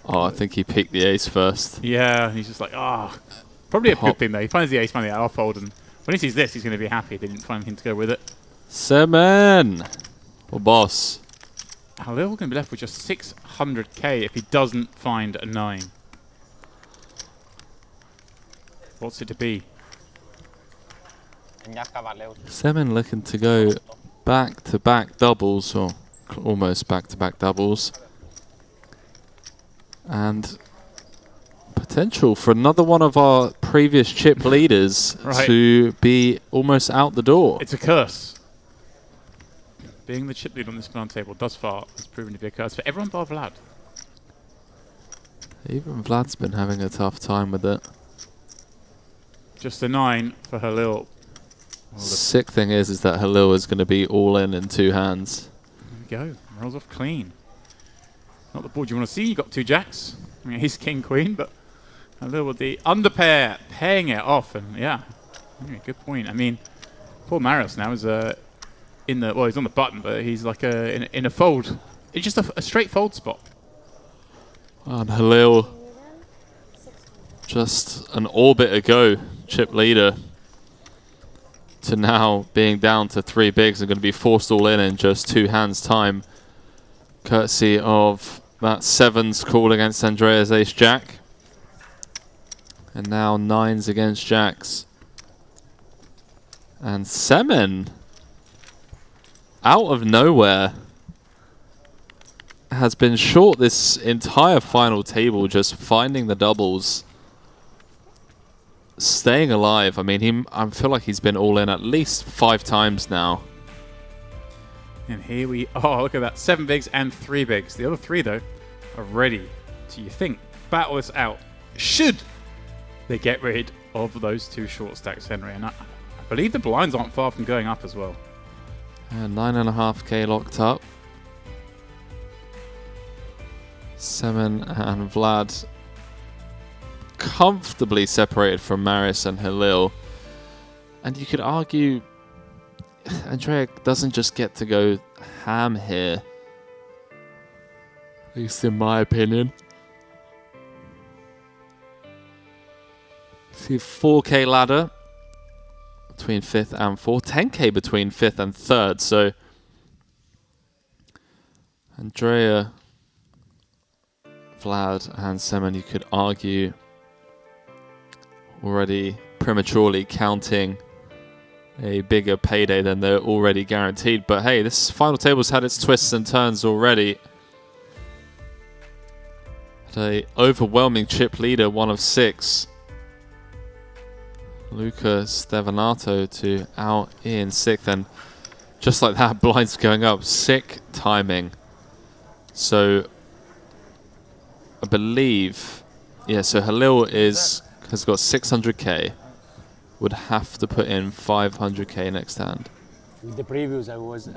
Oh, I think he picked the ace first. Yeah, he's just like, probably a good thing though. He finds the ace money, I'll fold, and when he sees this, he's going to be happy they didn't find him to go with it. Semen! Or boss. Halil going to be left with just 600k if he doesn't find a 9. What's it to be? Semen looking to go back-to-back doubles, or almost back-to-back doubles. And potential for another one of our previous chip leaders to be almost out the door. It's a curse. Being the chip lead on this round table thus far has proven to be a curse for everyone bar Vlad. Even Vlad's been having a tough time with it. Just a 9 for Halil. Sick thing is that Halil is going to be all in 2 hands. There we go. Rolls off clean. Not the board you want to see. You got 2 jacks. I mean, he's king queen, but Halil with the underpair paying it off, and yeah, good point. I mean, poor Marius now is in the he's on the button, but he's like in a fold. It's just a straight fold spot. And Halil, just an orbit ago, chip leader, to now being down to 3 bigs and going to be forced all in just 2 hands time, courtesy of that 7's call against Andrea's ace-jack. And now 9s against jacks. And Semen, out of nowhere, has been short this entire final table, just finding the doubles, staying alive. I mean, I feel like he's been all in at least 5 times now. And here we are. Look at that. 7 bigs and 3 bigs. The other 3, though, are ready to, you think, battle this out. Should they get rid of those 2 short stacks, Henry? And I believe the blinds aren't far from going up as well. 9.5k locked up. Semen and Vlad comfortably separated from Marius and Halil. And you could argue Andrea doesn't just get to go ham here. At least in my opinion. See, 4k ladder between 5th and 4th. 10k between 5th and 3rd. So Andrea, Vlad and Semen, you could argue, already prematurely counting a bigger payday than they're already guaranteed. But hey, this final table's had its twists and turns already. An overwhelming chip leader, 1 of 6. Luca Stevanato to out in 6th, and just like that, blinds going up. Sick timing. So I believe, yeah, so Halil has got 600k. Would have to put in 500k next hand. With the previews, I was.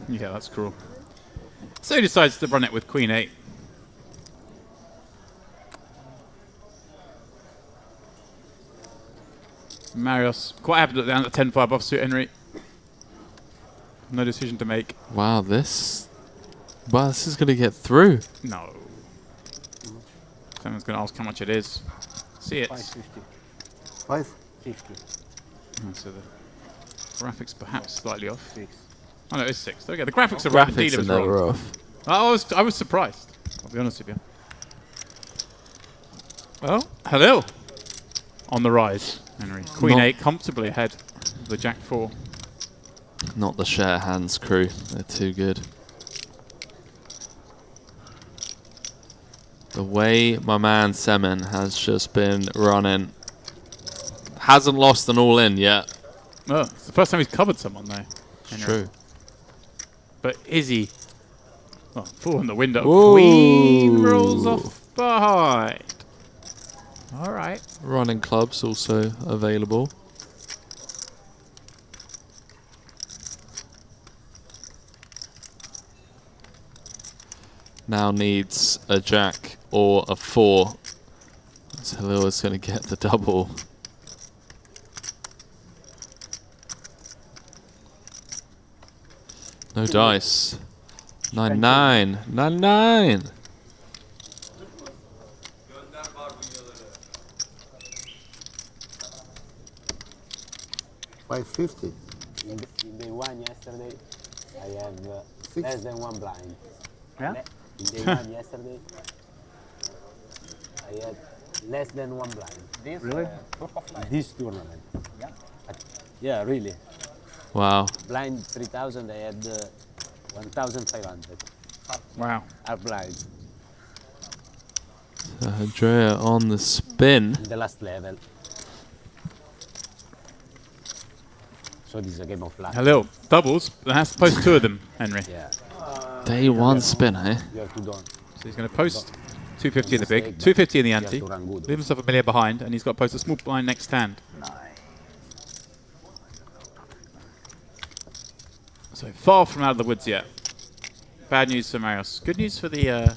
Yeah, that's cruel. So he decides to run it with Queen 8. Marius quite happy to look down at the 10-5 offsuit, Henry. No decision to make. Wow, this is going to get through. No. Someone's going to ask how much it is. See it. 550. 550. So the graphics perhaps slightly off. 6. Oh no, it's 6. There we go. The graphics are right. Indeed, it was wrong. Off. I was surprised. I'll be honest with you. Well, Halil on the rise, Henry. Queen 8 comfortably ahead of the Jack 4. Not the share hands crew. They're too good. The way my man Semen has just been running. Hasn't lost an all-in yet. Oh, it's the first time he's covered someone, though. It's true. But Izzy, oh, full in the window. Whoa. Queen rolls off behind. All right. Running clubs also available. Now needs a jack or a 4. So Halil is going to get the double. No dice. 9-9. 9-9. $550. In the one yesterday, I have Six. less than one blind. Yeah? In the one yesterday, I had less than one blind. This Really? This tournament. Yeah. Yeah, really. Wow. Blind 3,000, I had 1,500. Wow. Are blind So Andrea on the spin. in the last level. So this is a game of luck. Halil, doubles. That has to post 2 of them, Henry. Yeah. Day 1 spin, eh? You have to do. So he's going to post 250 in the big, 250 in the ante. You have to run good. Leave himself a million behind, and he's got to post a small blind next hand. So far from out of the woods yet. Bad news for Marius. Good news for the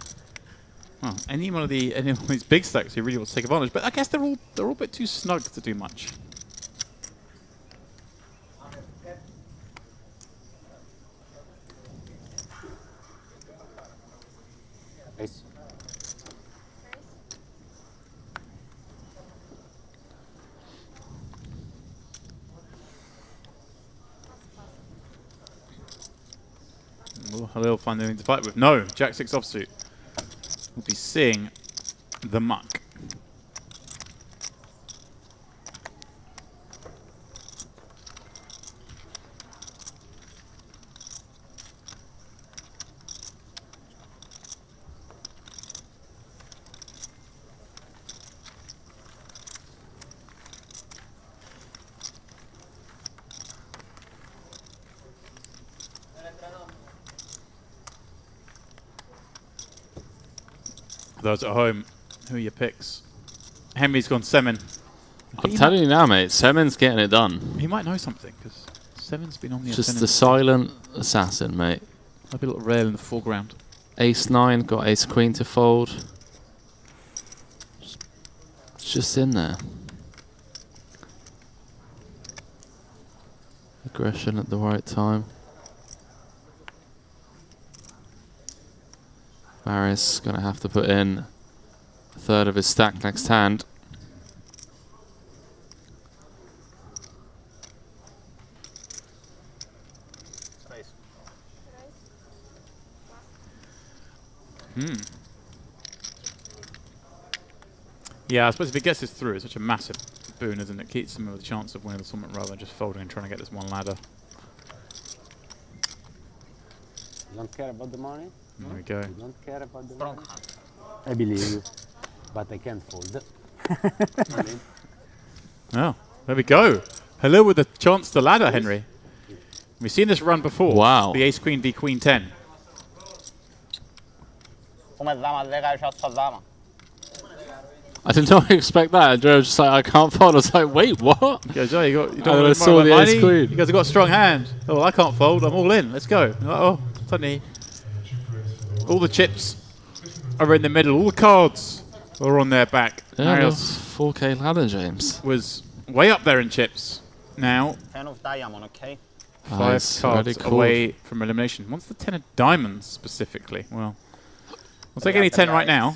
well, any one of these big stacks who really wants to take advantage. But I guess they're all a bit too snug to do much. Nice. Will Halil find anything to fight with? No. Jack 6 offsuit. We'll be seeing the muck. For those at home, who are your picks? Henry's gone Semin. I'm telling you now, mate. Semen's getting it done. He might know something, because Semin's been on the Just ascendant. the silent assassin, mate. Might be a little rail in the foreground. Ace 9, got ace queen to fold. It's just in there. Aggression at the right time. Marius going to have to put in a third of his stack next hand. Yeah, I suppose if he gets this through, it's such a massive boon, isn't it? Keeps him with a chance of winning the tournament rather than just folding and trying to get this one ladder. You don't care about the money? There we go. You don't care about the money? I believe you, but I can't fold. Oh, there we go. Hello with a chance to ladder, Henry. We've seen this run before. Wow. The ace queen v queen 10. I did not expect that. Andrea was just like, I can't fold. I was like, wait, what? He goes, oh, you I don't want saw the ace money? queen. You guys have got a strong hand. Oh, I can't fold. I'm all in. Let's go. Like, oh, suddenly, all the chips are in the middle. All the cards are on their back. Yeah, Marius 4K ladder, James. was way up there in chips. Now, 10 of diamond, okay? 5 Nice, already cards called. away from elimination. What's the 10 of diamonds specifically? Well, we'll take any 10 right now.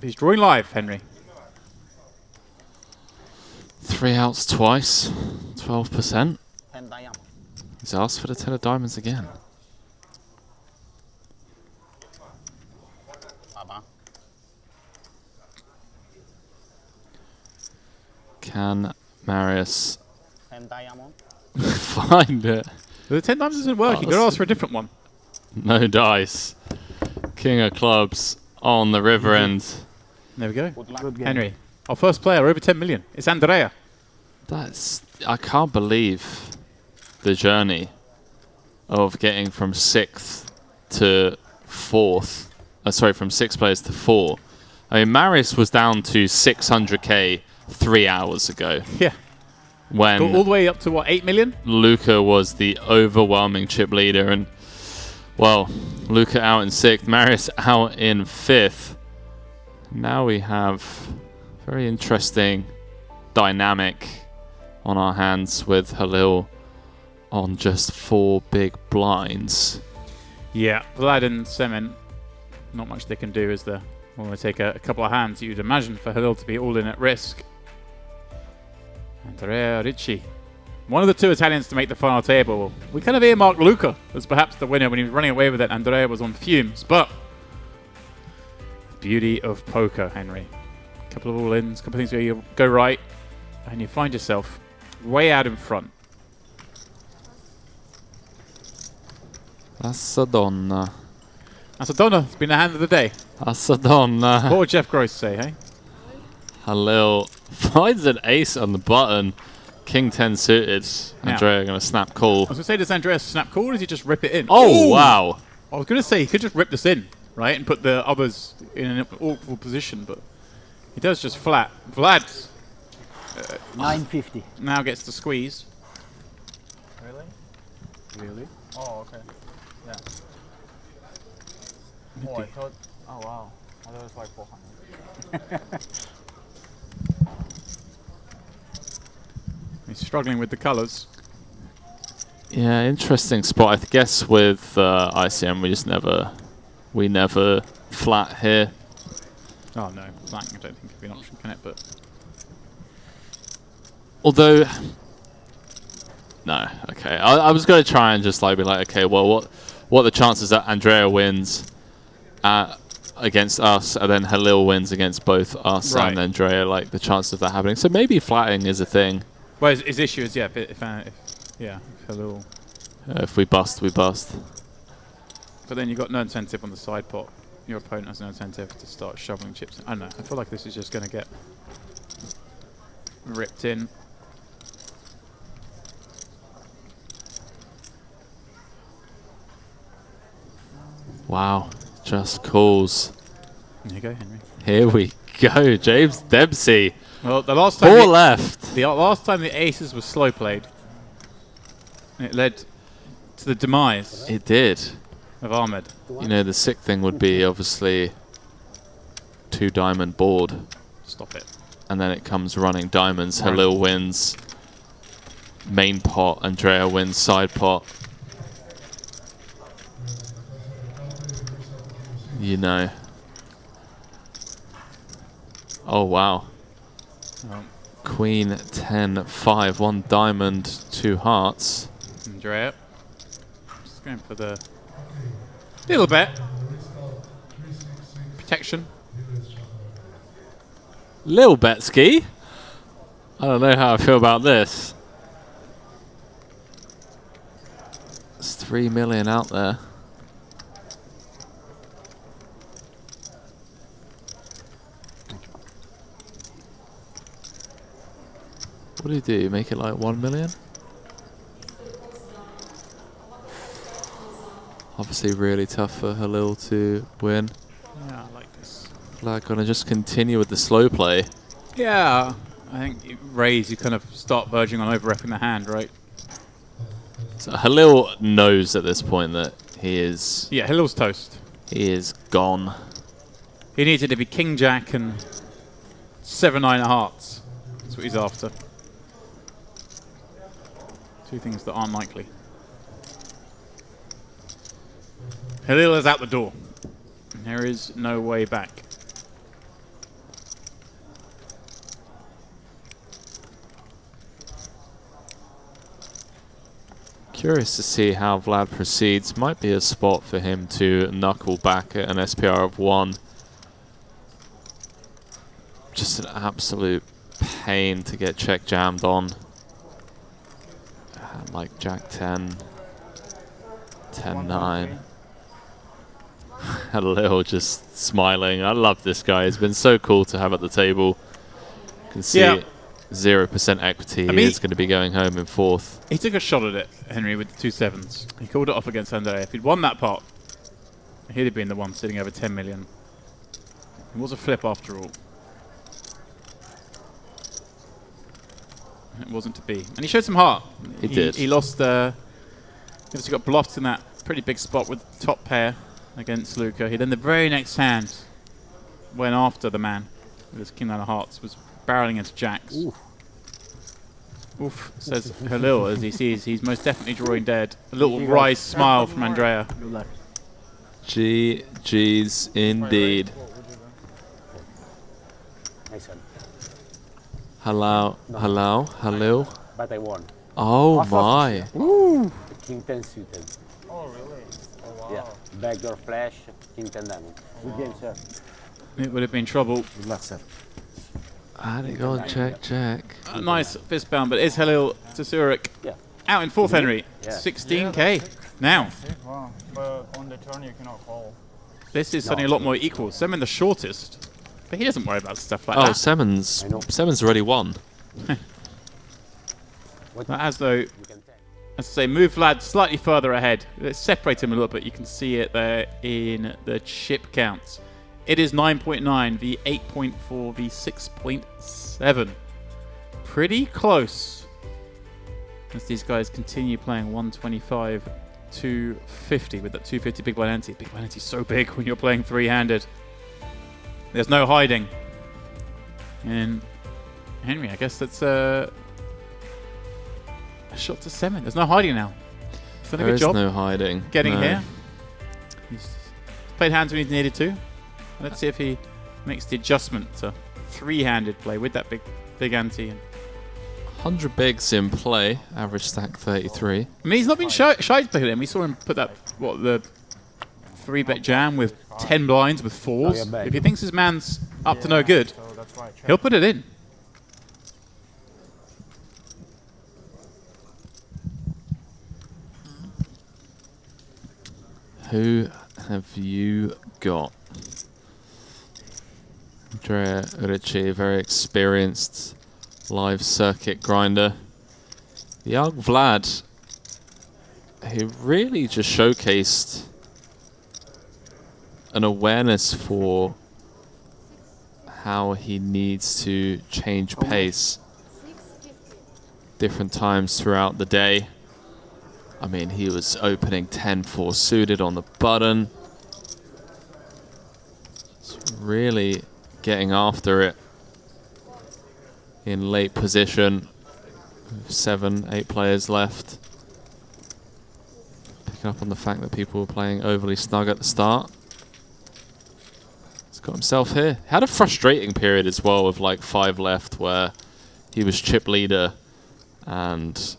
He's drawing live, Henry. 3 outs twice. 12%. 10 diamond. He's asked for the 10 of diamonds again. Baba. Can Marius 10 diamond. find it? The 10 diamonds isn't working. Got to ask for a different one. No dice. King of clubs on the river end. There we go. Good game. Henry, our first player over 10 million. It's Andrea. That's... I can't believe the journey of getting from 6th to 4th. Sorry, from 6 players to 4. I mean, Maris was down to 600k 3 hours ago. Yeah. When Got all the way up to, what, 8 million? Luca was the overwhelming chip leader. And, well, Luca out in 6th, Maris out in 5th. Now we have very interesting dynamic on our hands with Halil on just 4 big blinds. Yeah, Vlad and Semen, not much they can do as they take a couple of hands. You'd imagine for Halil to be all in at risk. Andrea Ricci, one of the 2 Italians to make the final table. We kind of earmarked Luca as perhaps the winner when he was running away with it. Andrea was on fumes, but beauty of poker, Henry. A couple of all-ins, a couple of things where you go right, and you find yourself way out in front. Assa donna. Assa donna, it's been the hand of the day. Assa donna. What would Jeff Gross say, hey? Halil finds an ace on the button. King 10 suited. Andrea going to snap call. I was going to say, does Andrea snap call or does he just rip it in? Oh, wow. I was going to say, he could just rip this in, right? And put the others in an awful position, but he does just flat. Vlad 950. now gets to squeeze. Really? Oh, okay. Yeah. Oh, I thought. Oh, wow. I thought it was like 400. He's struggling with the colours. Yeah, interesting spot. I guess with ICM, we never flat here. Oh no, flanking I don't think could be an option, can it? But although, no, okay. I was going to try and just like be like, okay, well, what are the chances that Andrea wins against us, and then Halil wins against both us and Andrea? Like the chances of that happening. So maybe flatting is a thing. Well, his issue is if Halil. If we bust, we bust. But then you've got no incentive on the side pot. Your opponent has no incentive to start shoveling chips. I don't know. I feel like this is just going to get ripped in. Wow, just calls. There you go, Henry. Here we go, James Dempsey. Well, the last time 4 left. The last time the aces were slow played, it led to the demise. It did. Of Ahmed. You know, the sick thing would be obviously 2 diamond board. Stop it. And then it comes running diamonds. Halil wins main pot. Andrea wins side pot. You know. Oh, wow. Queen 10-5. 1 diamond, 2 hearts. Andrea. Just going for the little bet. Protection. Lil Betsky. I don't know how I feel about this. It's 3 million out there. What do you do? Make it like 1 million? Obviously really tough for Halil to win. Yeah, I like this. Like, gonna just continue with the slow play. Yeah, I think you raise, you kind of start verging on over-repping the hand, right? So Halil knows at this point that he is... Yeah, Halil's toast. He is gone. He needs it to be King Jack and 7-9 of hearts. That's what he's after. 2 things that aren't likely. Halil is out the door. There is no way back. Curious to see how Vlad proceeds. Might be a spot for him to knuckle back at an SPR of 1. Just an absolute pain to get check jammed on. Like Jack 10, 10-9. Halil just smiling. I love this guy. He's been so cool to have at the table. You can see 0% equity. He is going to be going home in fourth. He took a shot at it, Henry, with the 2 sevens. He called it off against Andrea. If he'd won that pot, he'd have been the one sitting over 10 million. It was a flip after all. It wasn't to be. And he showed some heart. He did. He lost he obviously got bluffed in that pretty big spot with top pair against Luca. He then the very next hand went after the man with his king nine of hearts, was barreling into jacks. Oof, says Halil as he sees he's most definitely drawing dead. A little wry smile from Andrea. Good luck. GG's indeed. Nice one. Hello, Halil. But I won. Oh my. Woo! King 10 suited. Oh, really? Oh, wow. Yeah. Backdoor flash, King 10 diamond. Good game, sir. It would have been trouble. Good luck, sir. Had it gone, check. Nice fist bound, but is Halil to Zurich. Yeah. Out in fourth, Henry. Yeah. 16k. Now, Wow. But on the turn, you cannot call. this is suddenly a lot more equal. Semin the shortest, but he doesn't worry about stuff like Oh, that. Semen's already won. That has, though, as I say, move Vlad slightly further ahead. Let's separate him a little bit. You can see it there in the chip counts. It is 9.9 v 8.4 v 6.7. Pretty close as these guys continue playing 125, 250 with that 250 big blind ante. Big blind ante is so big when you're playing three-handed. There's no hiding. And Henry, I guess that's a shot to Semin. There's no hiding now. He's done a good job. There is no hiding. Getting here. He's played hands when he's needed to. Let's see if he makes the adjustment to three-handed play with that big ante. 100 bigs in play, average stack 33. I mean, he's not been shy to play with him. We saw him put that, the 3-bet jam with 10 blinds with 4s. If he thinks his man's up to no good, he'll put it in. Who have you got? Andrea Ricci, very experienced live circuit grinder. Young Vlad, he really just showcased an awareness for how he needs to change pace different times throughout the day. I mean, he was opening 10-4 suited on the button. Just really getting after it in late position. 7, 8 players left. Picking up on the fact that people were playing overly snug at the start. He's got himself here. Had a frustrating period as well with like 5 left where he was chip leader and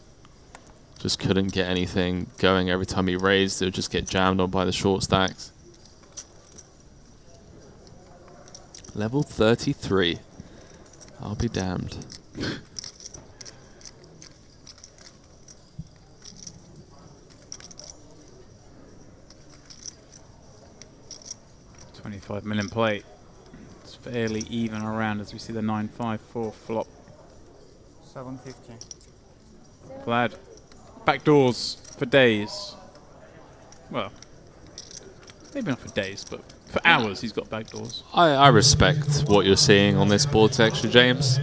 just couldn't get anything going. Every time he raised, it would just get jammed on by the short stacks. Level 33. I'll be damned. $25 million play. It's fairly even around as we see the 9-5-4 flop. 750. Vlad. Backdoors for days. Well, maybe not for days, but for hours he's got backdoors. I respect what you're seeing on this board texture, James.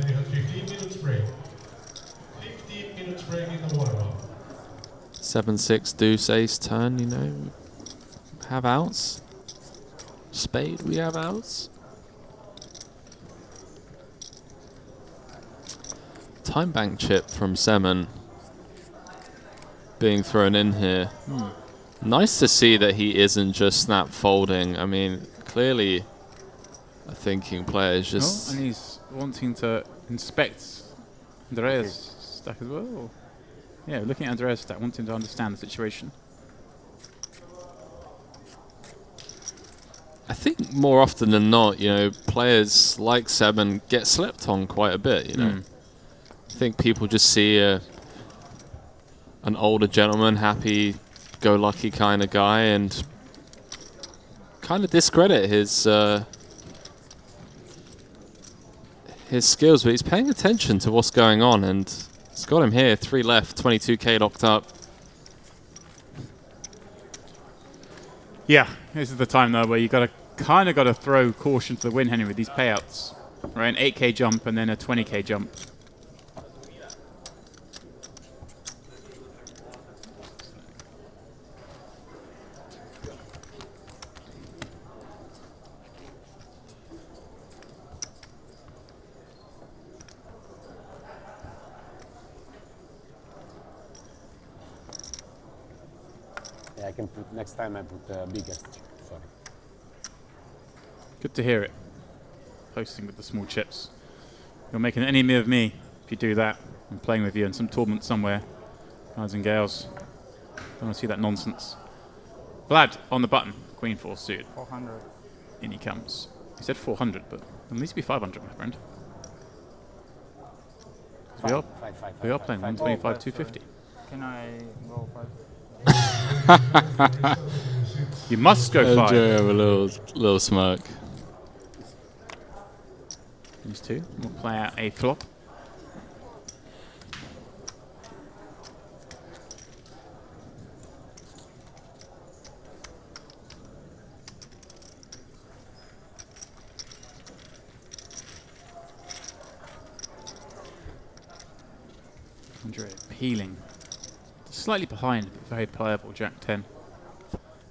7-6 deuce ace turn, you know. Have outs. Spade, we have outs. Time bank chip from Semin being thrown in here. Nice to see that he isn't just snap folding. I mean, clearly a thinking player is just... Oh, and he's wanting to inspect Andrea's stack as well. Yeah, looking at Andrea's stack, wanting to understand the situation. I think more often than not, you know, players like Semin get slept on quite a bit, you know. I think people just see an older gentleman, happy-go-lucky kind of guy, and kind of discredit his his skills, but he's paying attention to what's going on, and it's got him here. 3 left, 22k locked up. Yeah, this is the time though where you kind of got to throw caution to the wind, Henry, with these payouts. Right, an 8k jump and then a 20k jump. Yeah, I can put, next time I put bigger. Sorry. Good to hear it. Posting with the small chips. You'll make an enemy of me if you do that. I'm playing with you in some tournament somewhere. Guys and gals. Don't want to see that nonsense. Vlad on the button. Queen 4 suited. 400. In he comes. He said 400, but it needs to be 500, my friend. We are playing 125, 250. Can I go 5? You must go 5. Enjoy have a little smirk. These two will play out a flop. Andre peeling. Slightly behind, but very playable, Jack 10.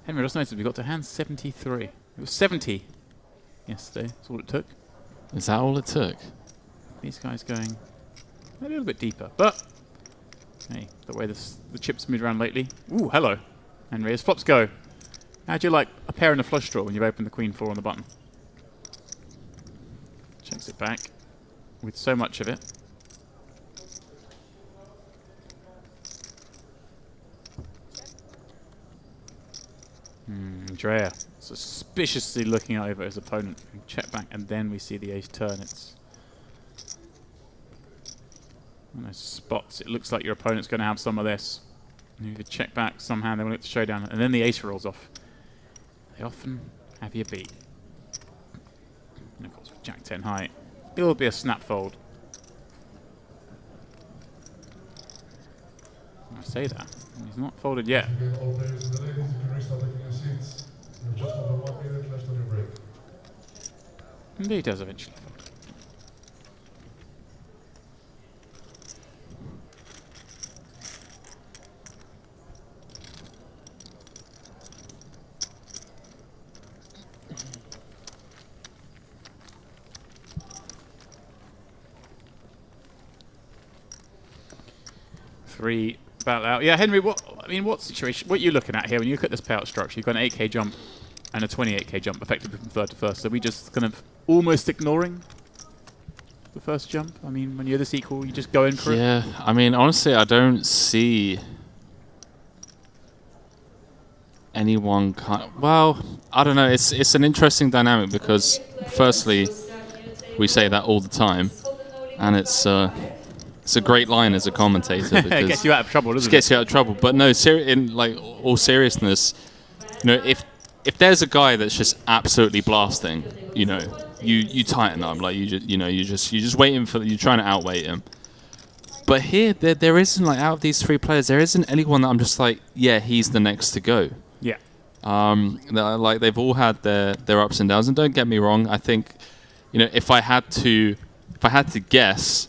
Henry, just noticed we got to hand 73. It was 70 yesterday, that's all it took. Is that all it took? These guys going a little bit deeper, but hey, the way the chips moved around lately. Ooh, hello, Henry, as flops go. How do you like a pair and a flush draw when you've opened the Queen 4 on the button? Checks it back with so much of it. Andrea suspiciously looking over his opponent. Check back, and then we see the ace turn. It's one of those spots. It looks like your opponent's going to have some of this. And you could check back somehow, they want it to showdown, and then the ace rolls off. They often have you beat. And of course, with Jack 10 high, it'll be a snap fold. I say that. He's not folded yet. All players and the ladies, you can restart taking your seats. You have just over 1 minute left on your break. Indeed, he does eventually fold. Three battle out. Yeah, Henry, what situation, what are you looking at here when you look at this payout structure? You've got an 8k jump and a 28k jump effectively from third to first. So we just kind of almost ignoring the first jump? I mean, when you're this equal, you just go in for it? Yeah, I mean, honestly, I don't see anyone well, I don't know. It's an interesting dynamic because, firstly, we say that all the time, and it's a great line as a commentator because it gets you out of trouble, doesn't it? It gets you out of trouble. But no, in like all seriousness, you know, if there's a guy that's just absolutely blasting, you know, you tighten up, like you're just waiting for, you're trying to outweight him. But here, there isn't, like, out of these three players, there isn't anyone that I'm just like, yeah, he's the next to go. Yeah. Like, they've all had their ups and downs, and don't get me wrong, I think, you know, if I had to guess,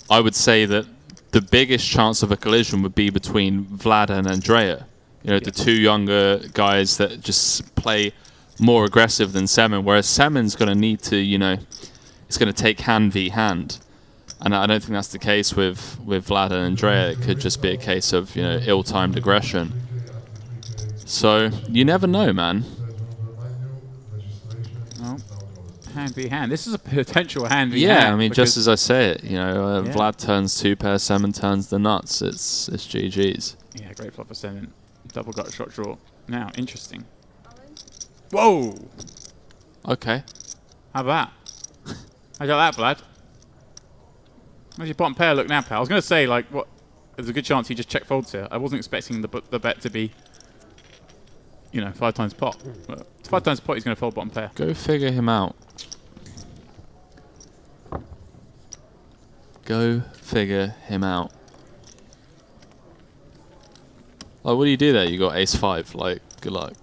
I would say that the biggest chance of a collision would be between Vlad and Andrea. You know, the two younger guys that just play more aggressive than Semen, whereas Semen's going to need to, you know, it's going to take hand v hand. And I don't think that's the case with Vlad and Andrea. It could just be a case of, you know, ill-timed aggression. So, you never know, man. Well, hand v hand. This is a potential hand v hand. Yeah, I mean, just as I say it, you know, Vlad turns two pair, Semen turns the nuts. It's GG's. Yeah, great flop for Semen. Double gut shot draw. Now, interesting. Whoa! Okay. How about that? How you like that, Vlad? How's your bottom pair look now, pal? I was going to say, like, what? There's a good chance he just check folds here. I wasn't expecting the bet to be, you know, 5 times pot. But 5 times pot, he's going to fold bottom pair. Go figure him out. Go figure him out. Like, what do you do there? You got ace-5. Like, good luck.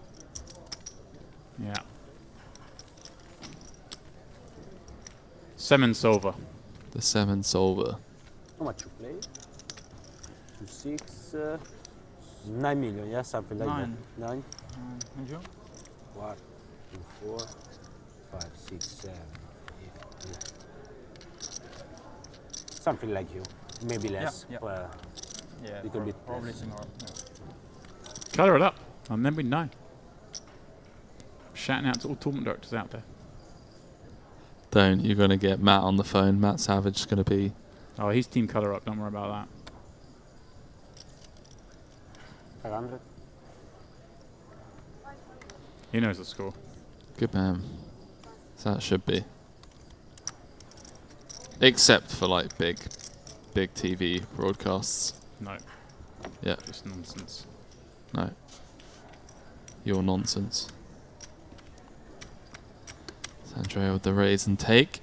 Yeah. Semen solver. The 7 solver. How much you play? 2, 6, 9 million, yeah, something like that. 9. And you? 1, 2, 4, 5, 6, 7, 8, 9. Something like you, maybe less. Yeah. Yeah, little bit probably less. similar. Yeah. Colour it up. And then we know. Shouting out to all tournament directors out there. Don't. You're going to get Matt on the phone. Matt Savage is going to be... Oh, he's team colour up. Don't worry about that. 500. He knows the score. Good man. So that should be. Except for, like, big TV broadcasts. No. Yeah. Just nonsense. No. Your nonsense. Andrea with the raise and take.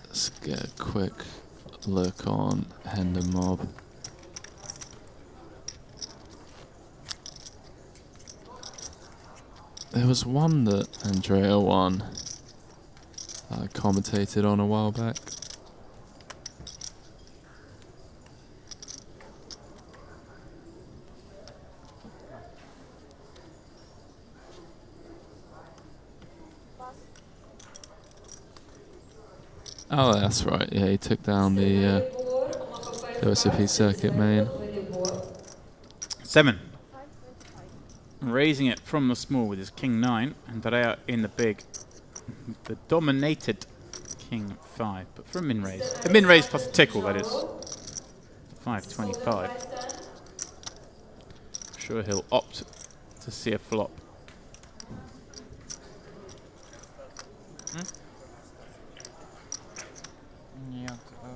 Let's get a quick look on Hendon Mob. There was one that Andrea won. I commentated on a while back. Oh, that's right. Yeah, he took down the OSP circuit main. 7. Raising it from the small with his king 9, and Andrea in the big. The dominated king 5, but for a min raise. A min raise plus a tickle, that is. 525. I'm sure he'll opt to see a flop. Нет, ну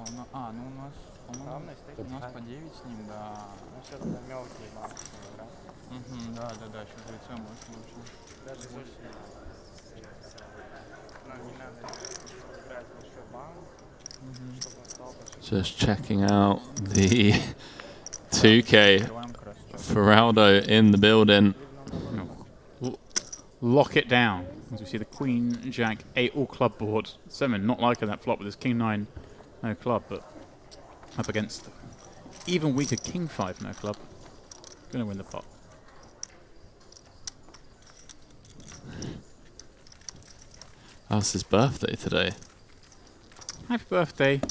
у нас, по-моему, у нас по 9 с ним, да. Ну все тогда мелкие бабки играть. Да, сейчас лицо может лучше. Даже очень нам не надо играть большой банк, чтобы он стал большой. Just checking out the 2K. Feraldo in the building. Lock it down. As we see the Queen, Jack, 8 all club board. Semen not liking that flop with his King 9 no club, but up against even weaker King 5 no club. Gonna win the pot. Oh, it's his birthday today. Happy birthday,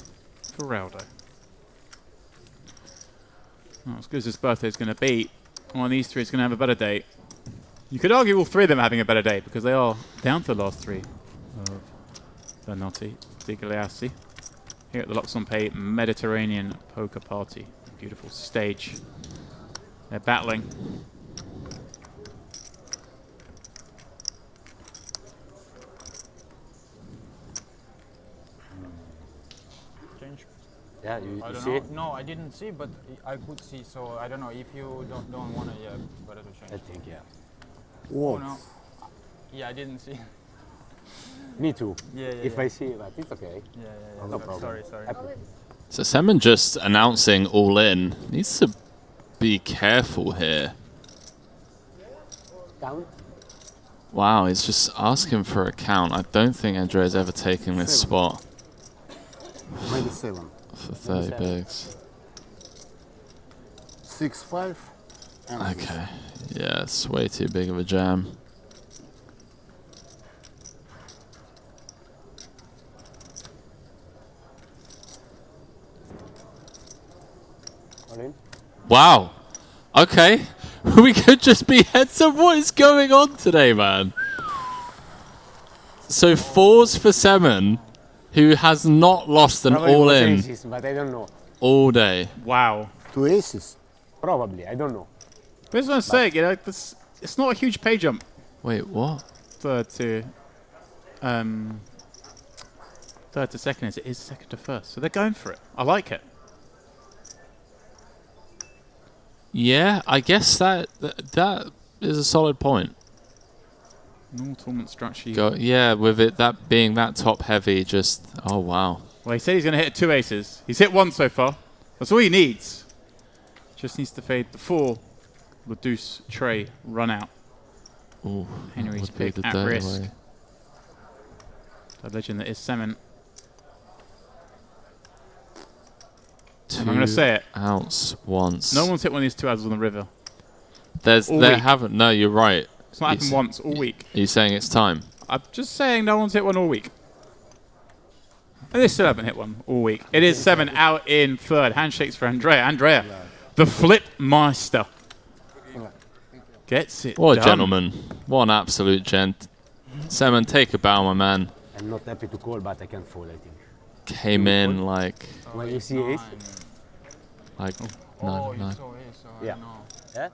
Feraldo. Well, as good as his birthday is going to be, one of these three is going to have a better day. You could argue all three of them are having a better day because they are down to the last three of Bernardi, Digliassi, here at the luxonpay Mediterranean Poker Party. Beautiful stage. They're battling. Change. Yeah, you I don't see know. it? No, I didn't see, but I could see. So I don't know if you don't want to. Yeah, better to change. I think, yeah. Oh no. Yeah, I didn't see. Me too. Yeah, if I see, but it's okay. Yeah. No problem. Sorry. So Semen just announcing all in. Needs to be careful here. Count? Wow, he's just asking for a count. I don't think Andrea's ever taken this spot. Maybe 7. For 30 bigs. 6-5. Okay. Yeah, it's way too big of a jam. Wow. Okay. We could just be heads up. What is going on today, man? So 4s for Semen, who has not lost an Probably all-in aces, but I don't know. all day. Wow. 2 aces? Probably, I don't know. But that's what I'm saying, you know, it's not a huge pay jump. Wait, what? Third to second as it is second to first. So they're going for it. I like it. Yeah, I guess that is a solid point. Normal tournament structure. Yeah, with it that being that top heavy, just oh wow. Well, he said he's going to hit 2 aces. He's hit 1 so far. That's all he needs. Just needs to fade the 4. The deuce tray run out. Ooh, Henry's pick at risk. The legend that is Semen. I'm going to say it. 2 ounce once. No one's hit one of these 2 outs on the river. Haven't. No, you're right. It's not happened once all week. Are you saying it's time? I'm just saying no one's hit one all week. And they still haven't hit one all week. It is Semen out in third. Handshakes for Andrea. Andrea, the flip master. Gets it What a done. gentleman. What an absolute gent. Semen, take a bow, my man. I'm not happy to call, but I can fall, I think. Came in like... When you see ace? Like, Oh, no. you saw ace, so I Yeah. don't know. Yeah?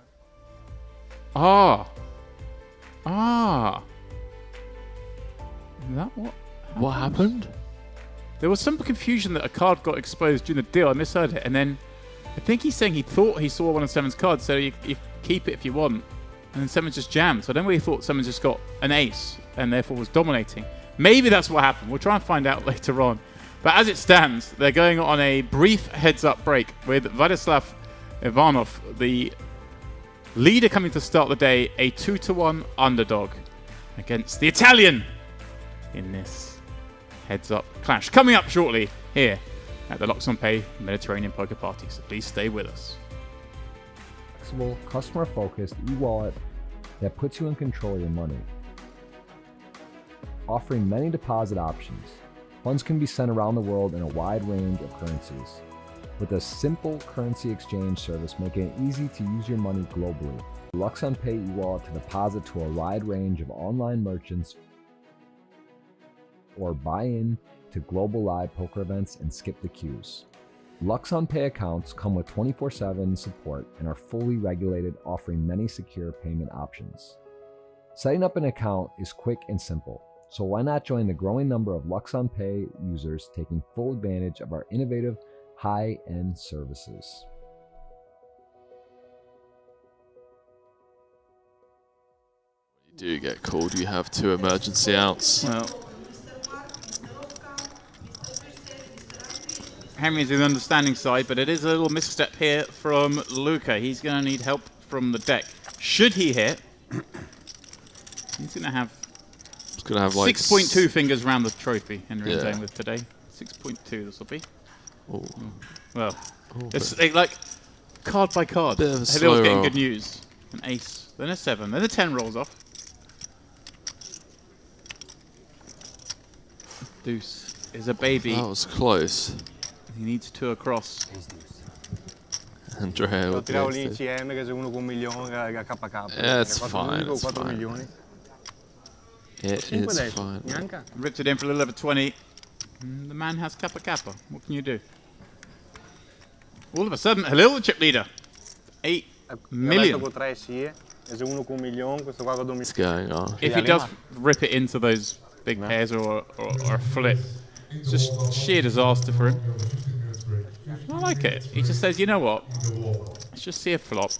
Is that what? What happened? There was some confusion that a card got exposed during the deal. I misheard it. And then I think he's saying he thought he saw one of Semen's cards, so you keep it if you want. And then Semen just jammed. So I don't really thought Semen just got an ace and therefore was dominating. Maybe that's what happened. We'll try and find out later on. But as it stands, they're going on a brief heads-up break with Vladislav Ivanov, the leader coming to start the day, a 2-1 underdog against the Italian in this heads-up clash. Coming up shortly here at the luxonpay Mediterranean Poker Party, so please stay with us. Flexible, customer-focused e-wallet that puts you in control of your money. Offering many deposit options, funds can be sent around the world in a wide range of currencies. With a simple currency exchange service making it easy to use your money globally. luxonpay e-wallet to deposit to a wide range of online merchants or buy in to global live poker events and skip the queues. luxonpay accounts come with 24/7 support and are fully regulated, offering many secure payment options. Setting up an account is quick and simple, so why not join the growing number of luxonpay users taking full advantage of our innovative high-end services. You do get called, you have 2 emergency outs. Well, Henry's in the understanding side, but it is a little misstep here from Luca. He's going to need help from the deck. Should he hit, he's going to have like 6.2 fingers around the trophy Henry's Yeah. playing with today. 6.2 this will be. Oh. Well, it's like card by card. Bit of a Halil's slow getting roll. good news. An ace, then a 7, then a 10 rolls off. Deuce is a baby. That was close. He needs 2 across. Andrea Ho with tirato the ace. l'insieme che c'è uno con 1 milione che KK. Yeah, it's fine, it's 4 fine. milioni. It 5 is adesso, fine. neanche. Ripped it in for a little over 20. The man has kappa kappa. What can you do? All of a sudden, Halil, the chip leader. 8 million. Con 3 sì, e c'è uno con 1 milione, questo qua con 2 What's milioni. going on? If he does rip it into those big pairs or a flip, it's just sheer disaster for him. I like it. He just says, you know what? Let's just see a flop.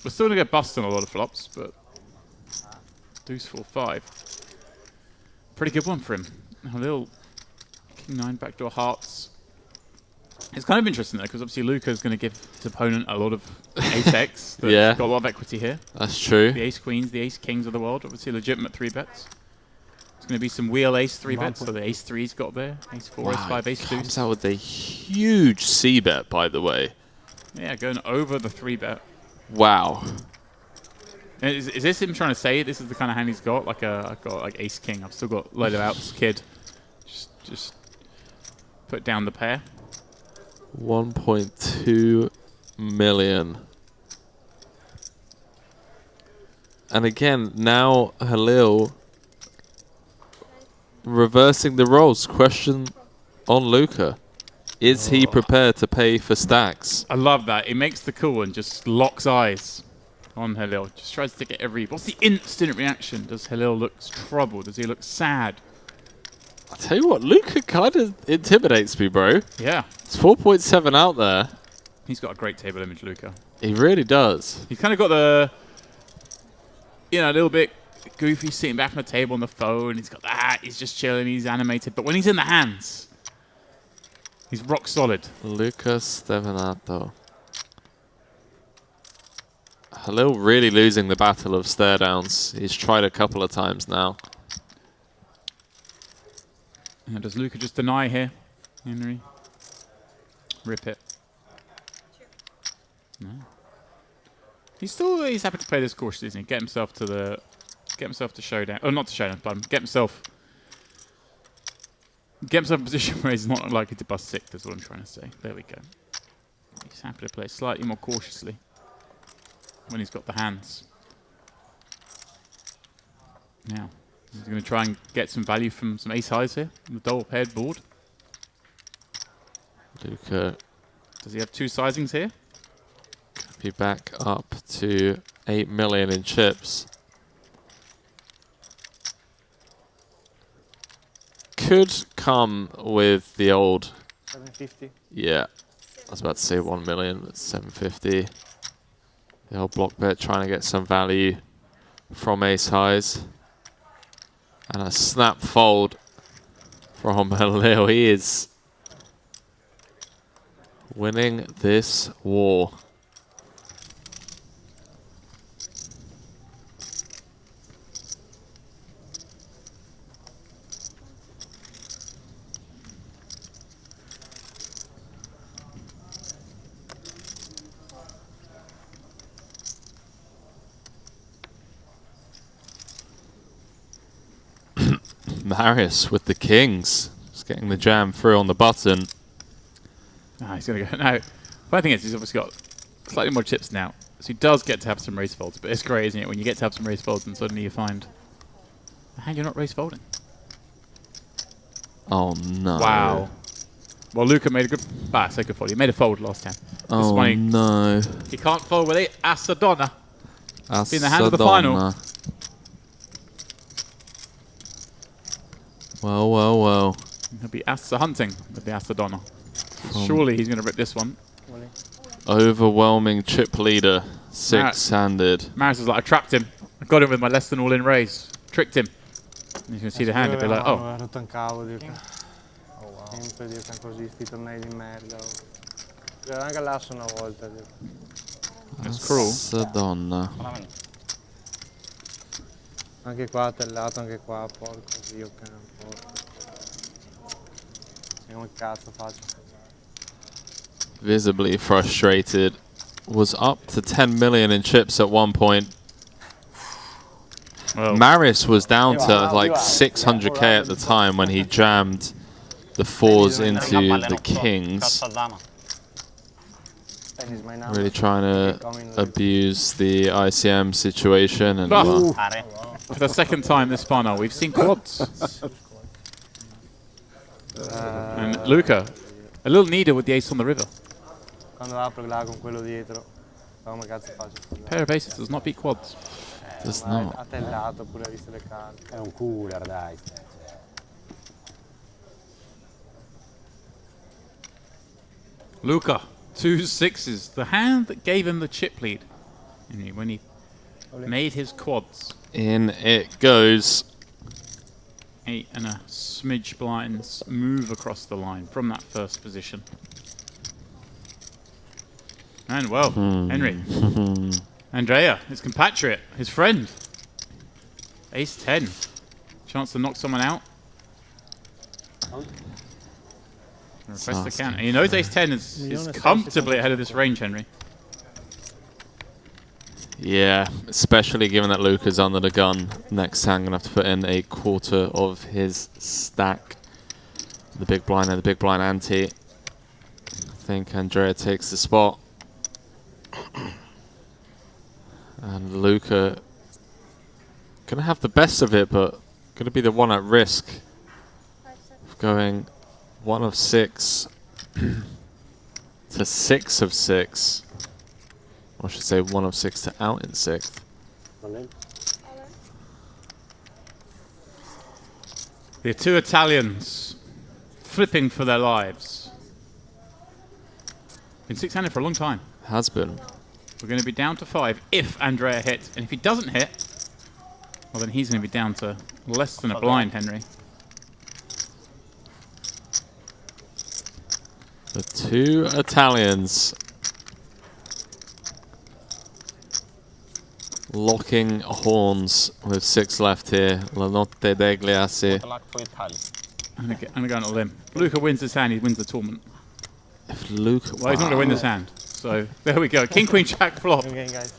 We're still going to get busted on a lot of flops, but deuce 4-5. Pretty good one for him. Halil, king 9, backdoor hearts. It's kind of interesting though, because obviously Luca's going to give his opponent a lot of ace-X. That's Yeah. got a lot of equity here. That's true. The ace-queens, the ace-kings of the world, obviously legitimate 3-bets. There's going to be some wheel ace 3-bets, so the ace-3's got there. Ace-4, ace-5, ace-2. Comes out with a huge C-bet, by the way. Yeah, going over the 3-bet. Wow. Is this him trying to say this is the kind of hand he's got? Like I've got like ace-king. I've still got load of outs, kid. Just put down the pair. 1.2 million. And again, now Halil reversing the roles. Question on Luca. Is he prepared to pay for stacks? I love that. He makes the cool and just locks eyes on Halil. Just tries to get every... What's the instant reaction? Does Halil look troubled? Does he look sad? I tell you what, Luca kind of intimidates me, bro. Yeah. It's 4.7 out there. He's got a great table image, Luca. He really does. He's kind of got the, you know, a little bit goofy sitting back on the table on the phone. He's got that. He's just chilling. He's animated. But when he's in the hands, he's rock solid. Luca Stevanato. Halil really losing the battle of stare downs. He's tried a couple of times now. And does Luca just deny here, Henry? Rip it. No. He's happy to play this cautiously, isn't he? Get himself to showdown. Oh, not to showdown, pardon. Get himself in a position where he's not likely to bust 6, that's what I'm trying to say. There we go. He's happy to play slightly more cautiously when he's got the hands. Now, he's going to try and get some value from some ace highs here on the double paired board. Luca. Does he have 2 sizings here? Be back up to 8 million in chips. Could come with the old 750. Yeah, I was about to say 1 million, but 750. The old block bet trying to get some value from ace highs. And a snap fold from Halil. He is winning this war. Marius with the kings. Just getting the jam through on the button. Ah, he's going to go. No, the thing is, he's obviously got slightly more chips now. So he does get to have some raise folds. But it's great, isn't it, when you get to have some raise folds and suddenly you find a hand you're not raise folding. Oh, no. Wow. Well, Luca made a good... I say good fold. He made a fold last time. Oh, no. He can't fold with it. Asadonna. It's been the hand of the final. Well, well, well. He'll be Asa hunting with the Asadonna. Surely he's going to rip this one. Overwhelming chip leader. 6-handed. Maris is like, I trapped him. I got him with my less than all-in raise. Tricked him. And he's going to see the hand and be like, oh. Rotto in cavo, Dio. Sempre Dio, così, sti tornei di merda. Giocato anche all'asso una volta, Dio. That's cruel. Asadonna. Anche qua tellato, anche qua, porco Dio, cane, porco. Come cazzo faccio? Visibly frustrated. Was up to 10 million in chips at one point. Well, Maris was down to like 600k at the time when he jammed the 4s into the kings. Really trying to abuse the ICM situation. And for the second time this final, we've seen quads. And Luca, a little needle with the ace on the river. Quando apro là con quello dietro, come cazzo faccio? Pair of aces does not beat quads. Does not. Ha tellato pure, ha visto le carte. È un cooler, dai. Luca, 2 6s. The hand that gave him the chip lead when he made his quads. In it goes. 8 and a smidge blinds move across the line from that first position. And well, Henry. Andrea, his compatriot, his friend. Ace 10. Chance to knock someone out. Request the count. And he knows Ace 10 is comfortably ahead of this range, Henry. Yeah, especially given that Luca's under the gun. Next hand, going to have to put in a quarter of his stack. The big blind and the big blind ante. I think Andrea takes the spot. And Luca going to have the best of it, but going to be the one at risk of going 1 of 6 to 6 of 6. Or I should say 1 of 6 to out in 6th. The 2 Italians flipping for their lives. Been 6-handed for a long time. Has been. We're going to be down to 5 if Andrea hits. And if he doesn't hit, well, then he's going to be down to less than a blind, Henry. The two Italians locking horns with 6 left here. La Notte degli Assi. I'm going to go on a limb. Luca wins this hand, he wins the tournament. If Luca... Well, he's not going to win this hand. So, there we go. King, Queen, Jack, flop. Okay, guys.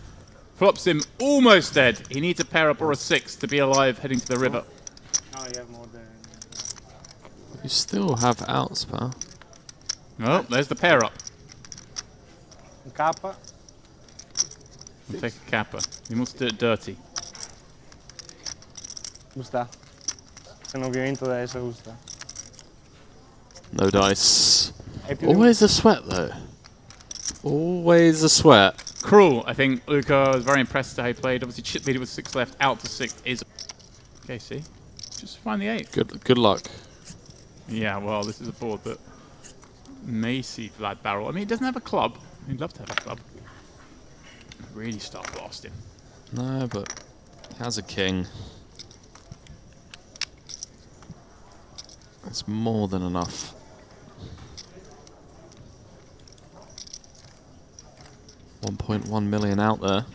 Flops him almost dead. He needs a pair up or a 6 to be alive heading to the river. Oh, you have more than... You still have outs, pal. Oh, there's the pair up. Kappa. We'll take a kappa. He wants to do it dirty. Gusta. Se non vi vinto adesso, gusta. No dice. Always a sweat, though. Always a sweat. Cruel. I think Luca was very impressed with how he played. Obviously, chip leader with 6 left. Out to 6 is... Okay, see? Just find the 8. Good luck. Yeah, well, this is a board that may see Vlad barrel. I mean, he doesn't have a club. He'd love to have a club. Really start blasting. No, but he has a king. That's more than enough. $1.1 million out there.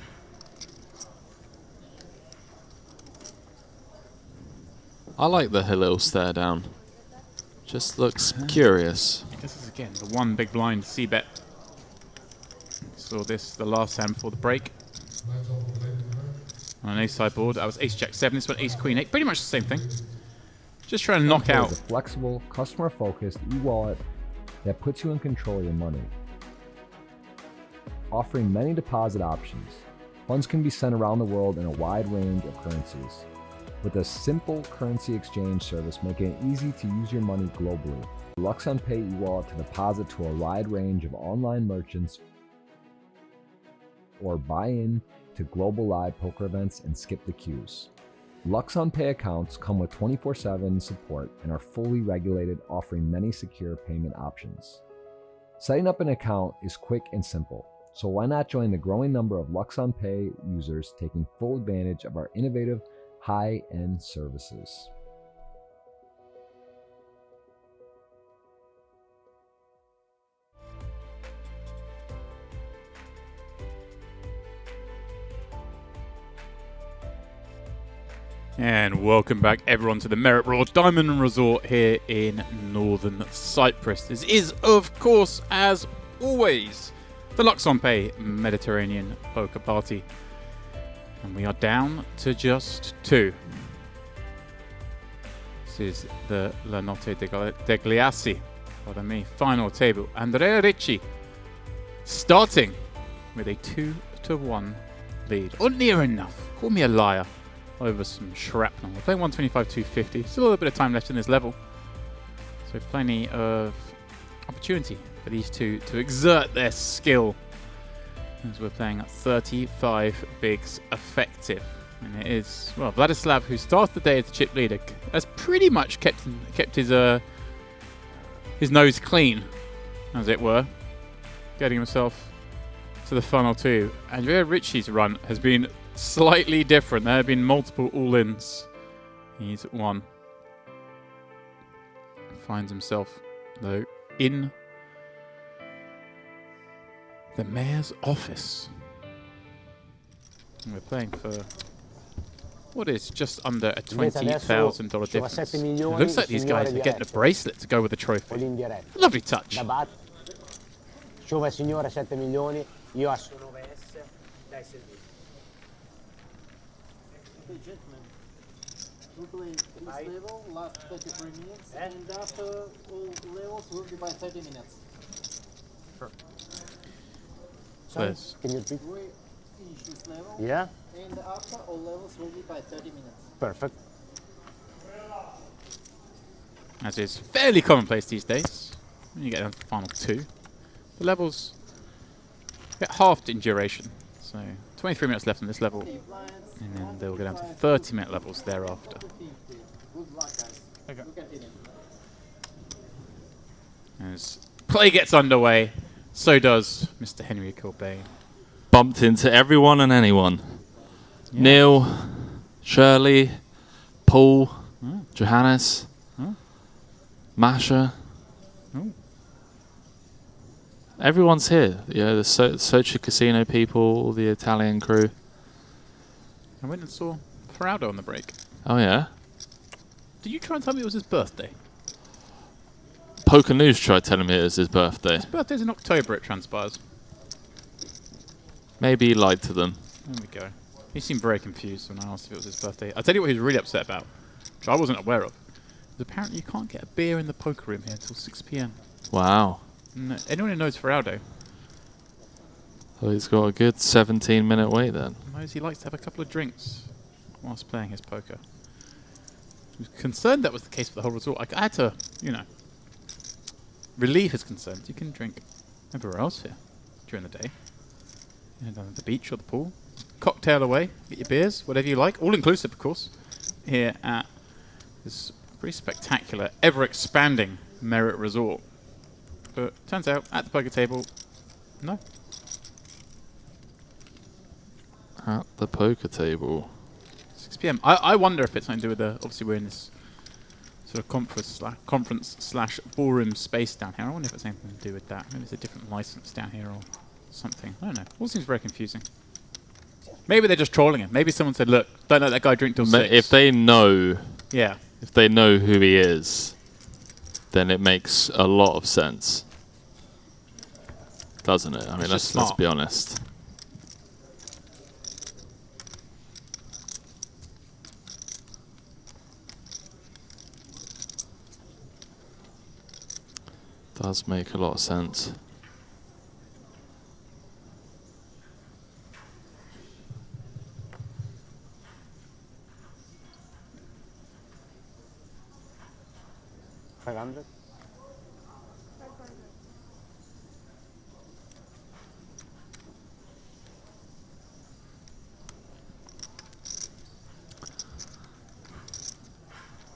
I like the Halil stare down. Just looks curious. This is again the one big blind C-bet. Saw this the last hand before the break. On an ace side board, that was ace jack 7. This one ace queen 8. Pretty much the same thing. Just trying to knock out. It's a flexible, customer-focused e-wallet that puts you in control of your money. Offering many deposit options, funds can be sent around the world in a wide range of currencies. With a simple currency exchange service making it easy to use your money globally. LuxonPay e-wallet to deposit to a wide range of online merchants or buy in to global live poker events and skip the queues. LuxonPay accounts come with 24/7 support and are fully regulated, offering many secure payment options. Setting up an account is quick and simple, so why not join the growing number of LuxonPay users taking full advantage of our innovative high-end services. And welcome back everyone to the Merit Royal Diamond Resort here in northern Cyprus. This is, of course, as always, the LuxonPay Mediterranean Poker Party. And we are down to just 2. This is the La Notte degli Assi, pardon me, final table. Andrea Ricci starting with a 2-1 lead. Or near enough. Call me a liar. Over some shrapnel. We're playing 125-250. Still a little bit of time left in this level. So plenty of opportunity for these two to exert their skill. As we're playing at 35 bigs effective. And it is, well, Vladislav, who started the day as the chip leader, has pretty much kept his nose clean, as it were. Getting himself to the final 2. Andrea Ricci's run has been slightly different. There have been multiple all-ins. He's at 1. Finds himself, though, in the mayor's office. And we're playing for what is just under a $20,000 difference. It looks like these guys are getting a bracelet to go with the trophy. Lovely touch. Giova signore 7 milioni, io a 9S dai servizi. Okay, gentlemen, we play this level, last 33 minutes, and after all levels will be by 30 minutes. Sure. Yes. Can you repeat? We finish this level, yeah, and after all levels will be by 30 minutes. Perfect. As is fairly commonplace these days. When you get down to the final 2. The levels get halved in duration. So 23 minutes left on this level. And then they'll go down to 30-minute levels thereafter. Good luck, guys. Okay. We continue. As play gets underway, so does Mr. Henry Cobain. bumped into everyone and anyone. Yeah. Neil, Shirley, Paul, Johannes, Masha. Everyone's here. Yeah, the Sochi Casino people, all the Italian crew. I went and saw Ferraldo on the break. Oh yeah? Did you try and tell me it was his birthday? Poker News tried telling me it was his birthday. His birthday's in October, it transpires. Maybe he lied to them. There we go. He seemed very confused when I asked if it was his birthday. I'll tell you what he was really upset about, which I wasn't aware of. Apparently you can't get a beer in the poker room here until 6 PM. Wow. No, anyone who knows Ferraldo So he's got a good 17-minute wait then. knows he likes to have a couple of drinks whilst playing his poker. He was concerned that was the case for the whole resort. I had to, you know, relieve his concerns. You can drink everywhere else here during the day. You know, down at the beach or the pool. Cocktail away, get your beers, whatever you like. All inclusive, of course, here at this pretty spectacular, ever-expanding Merit Resort. But turns out, at the poker table, no. At the poker table. 6 PM. I wonder if it's something to do with the... Obviously, we're in this sort of conference slash ballroom space down here. I wonder if it's anything to do with that. Maybe it's a different license down here or something. I don't know. All seems very confusing. Maybe they're just trolling him. Maybe someone said, look, don't let that guy drink till 6. If they know... Yeah. If they know who he is, then it makes a lot of sense. Doesn't it? I mean, let's be honest. Does make a lot of sense. $500?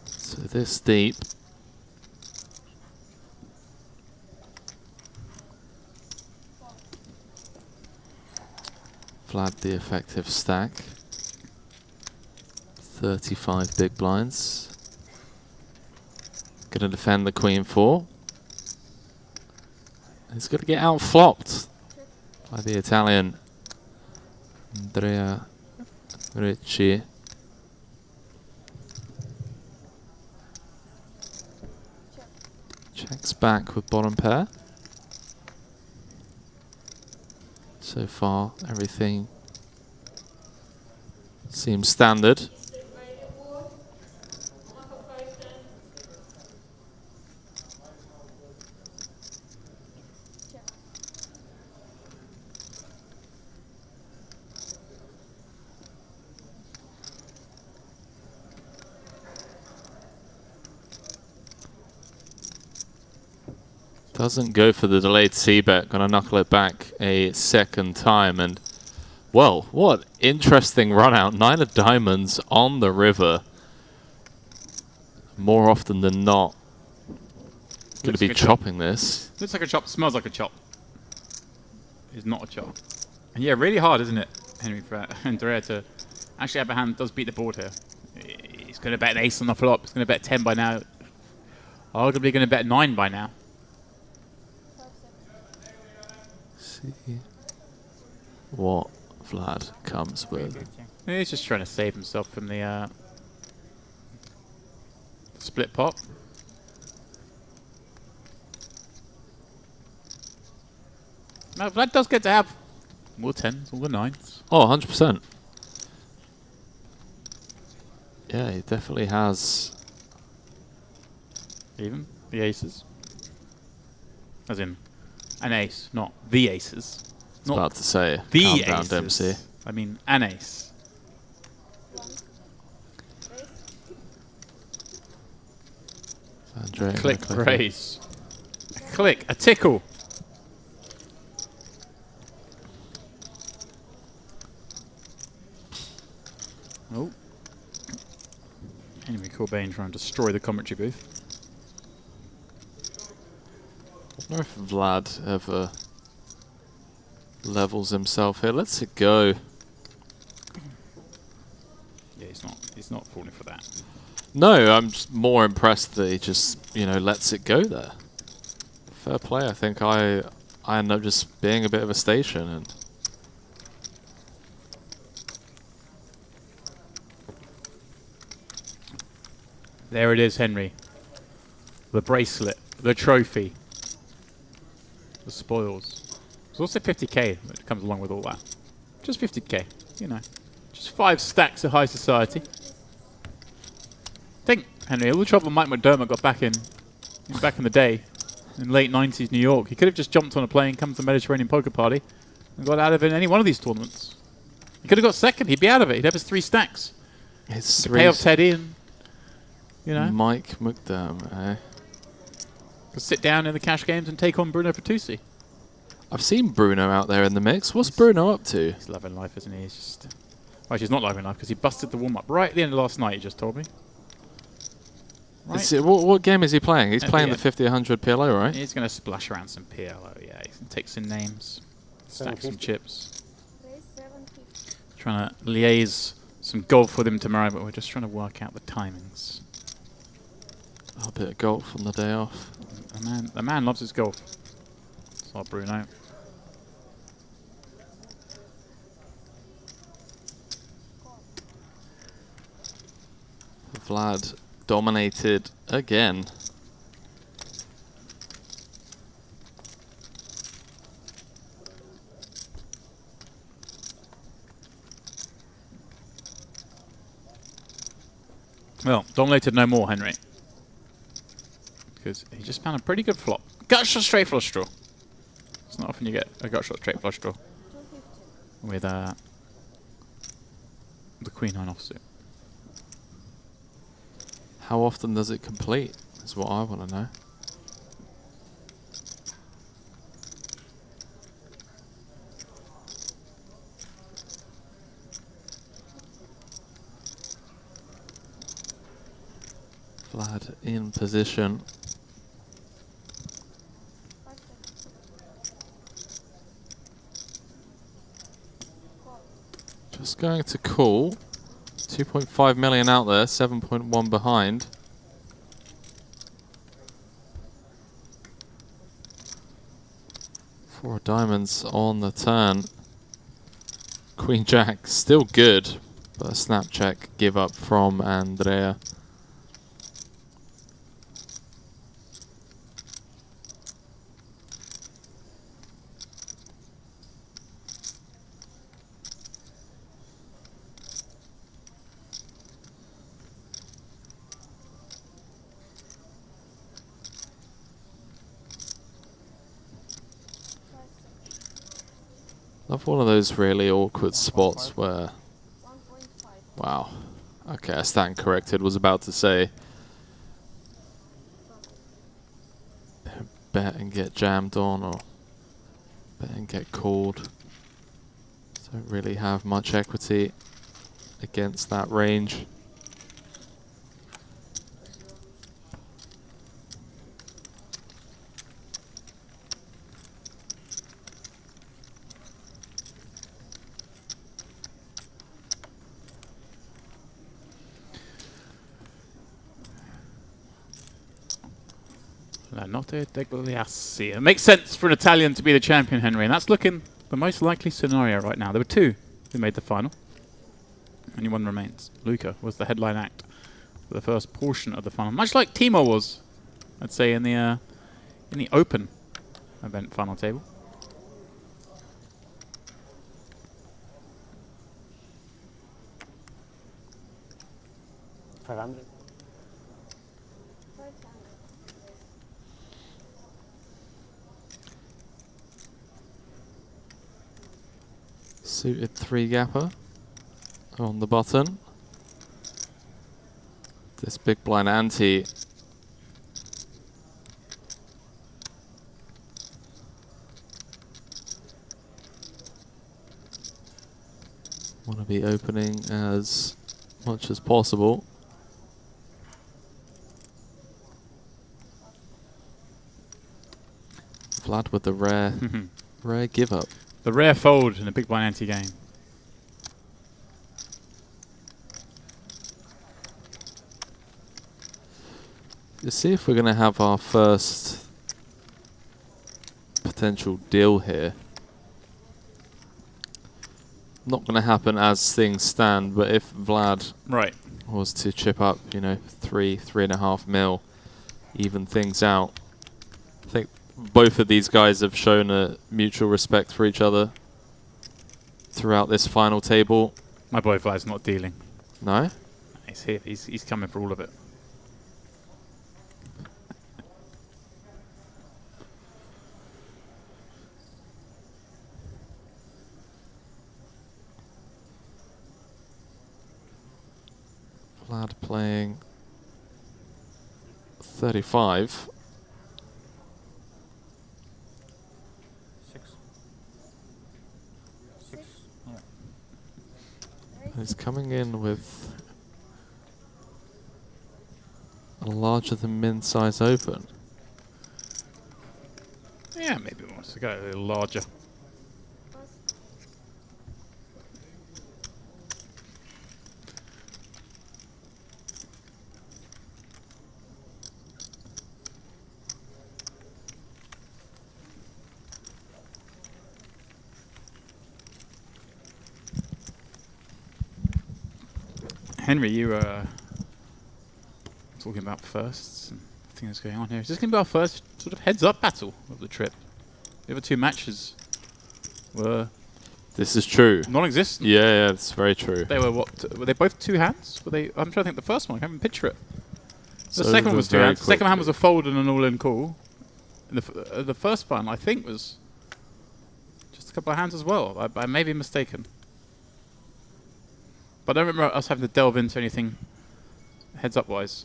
So this deep. Vlad the effective stack. 35 big blinds. Going to defend the queen 4. He's going to get out flopped by the Italian Andrea Ricci. Checks back with bottom pair. So far, everything seems standard. Doesn't go for the delayed c-bet, gonna knuckle it back a second time, and well, what interesting run out. 9 of diamonds on the river. More often than not, gonna be chopping this. Looks like a chop, smells like a chop. It's not a chop. And yeah, really hard, isn't it, Henry, for Andrea to actually have a hand that does beat the board here. He's gonna bet an ace on the flop, he's gonna bet 10 by now. Arguably gonna bet 9 by now. See what Vlad comes with. He's just trying to save himself from the split pot. Now Vlad does get to have more 10s, all the 9s. Oh, 100%. Yeah, he definitely has. Even the aces. As in an ace, not the aces. I was about to say, the calm down, aces. Dempsey. I mean an ace. Andrea, Click raise. A click, a tickle. Oh. Henry Corbin trying to destroy the commentary booth. I wonder if Vlad ever levels himself here. Lets it go. Yeah, he's not falling for that. No, I'm just more impressed that he just, you know, lets it go there. Fair play. I think I end up just being a bit of a station. And there it is, Henry. The bracelet, the trophy, the spoils. There's also 50k that comes along with all that. Just 50k, you know. Just 5 stacks of high society. Think, Henry, all the trouble Mike McDermott got back in the day, in late 90s New York. He could have just jumped on a plane, come to the Mediterranean Poker Party, and got out of it in any one of these tournaments. He could have got second. He'd be out of it. He'd have his 3 stacks. it's Pay off Teddy and, you know, Mike McDermott, eh? sit down in the cash games and take on Bruno Pertusi. I've seen Bruno out there in the mix. What's Bruno up to? He's loving life, isn't he? He's just... Well, he's not loving life because he busted the warm-up right at the end of last night, he just told me. Right. What game is he playing? He's At playing the the 50-100 PLO, right? He's going to splash around some PLO, yeah. He's going to take some names, stack some chips. Trying to liaise some golf with him tomorrow, but we're just trying to work out the timings. A bit of golf on the day off. The man loves his golf. Saw Bruno. Vlad dominated again. Well, dominated no more, Henry. Because he just found a pretty good flop. Gut shot straight flush draw. It's not often you get a gut shot straight flush draw with the Queen 9 offsuit. How often does it complete? Is what I want to know. Vlad in position. Just going to call. 2.5 million out there, 7.1 behind. Four diamonds on the turn. Queen Jack still good, but a snap check give up from Andrea. Love one of those really awkward spots where... Wow. Okay, I stand corrected. Was about to say... Bet and get jammed on, or... Bet and get called. Don't really have much equity against that range. La Notte Degliassi. It makes sense for an Italian to be the champion, Henry, and that's looking the most likely scenario right now. There were 2 who made the final. Only 1 remains. Luca was the headline act for the first portion of the final, much like Timo was, I'd say, in the open event final table. Suited 3-gapper on the button. This big blind ante. Want to be opening as much as possible. Vlad with the rare give up. The rare fold in a big blind ante game. Let's see if we're going to have our first potential deal here. Not going to happen as things stand, but if Vlad was to chip up, you know, 3.5 mil, even things out, I think both of these guys have shown a mutual respect for each other throughout this final table. My boy Vlad's not dealing. No? He's here. He's coming for all of it. Vlad playing 35. 6. 6. Yeah. He's coming in with a larger than min size open. Yeah, maybe he wants to go a little larger. Henry, you were talking about firsts and things going on here. Is this going to be our first sort of heads-up battle of the trip? The other two matches were... This is true. Non-existent. Yeah, it's very true. They were what? Were they both two hands? Were they? I'm trying to think. The first one, I can't even picture it. The So second one was two hands. The second hand quickly. was a fold and an all-in call. And the first one, I think, was just a couple of hands as well. I may be mistaken. But I don't remember us having to delve into anything heads-up wise.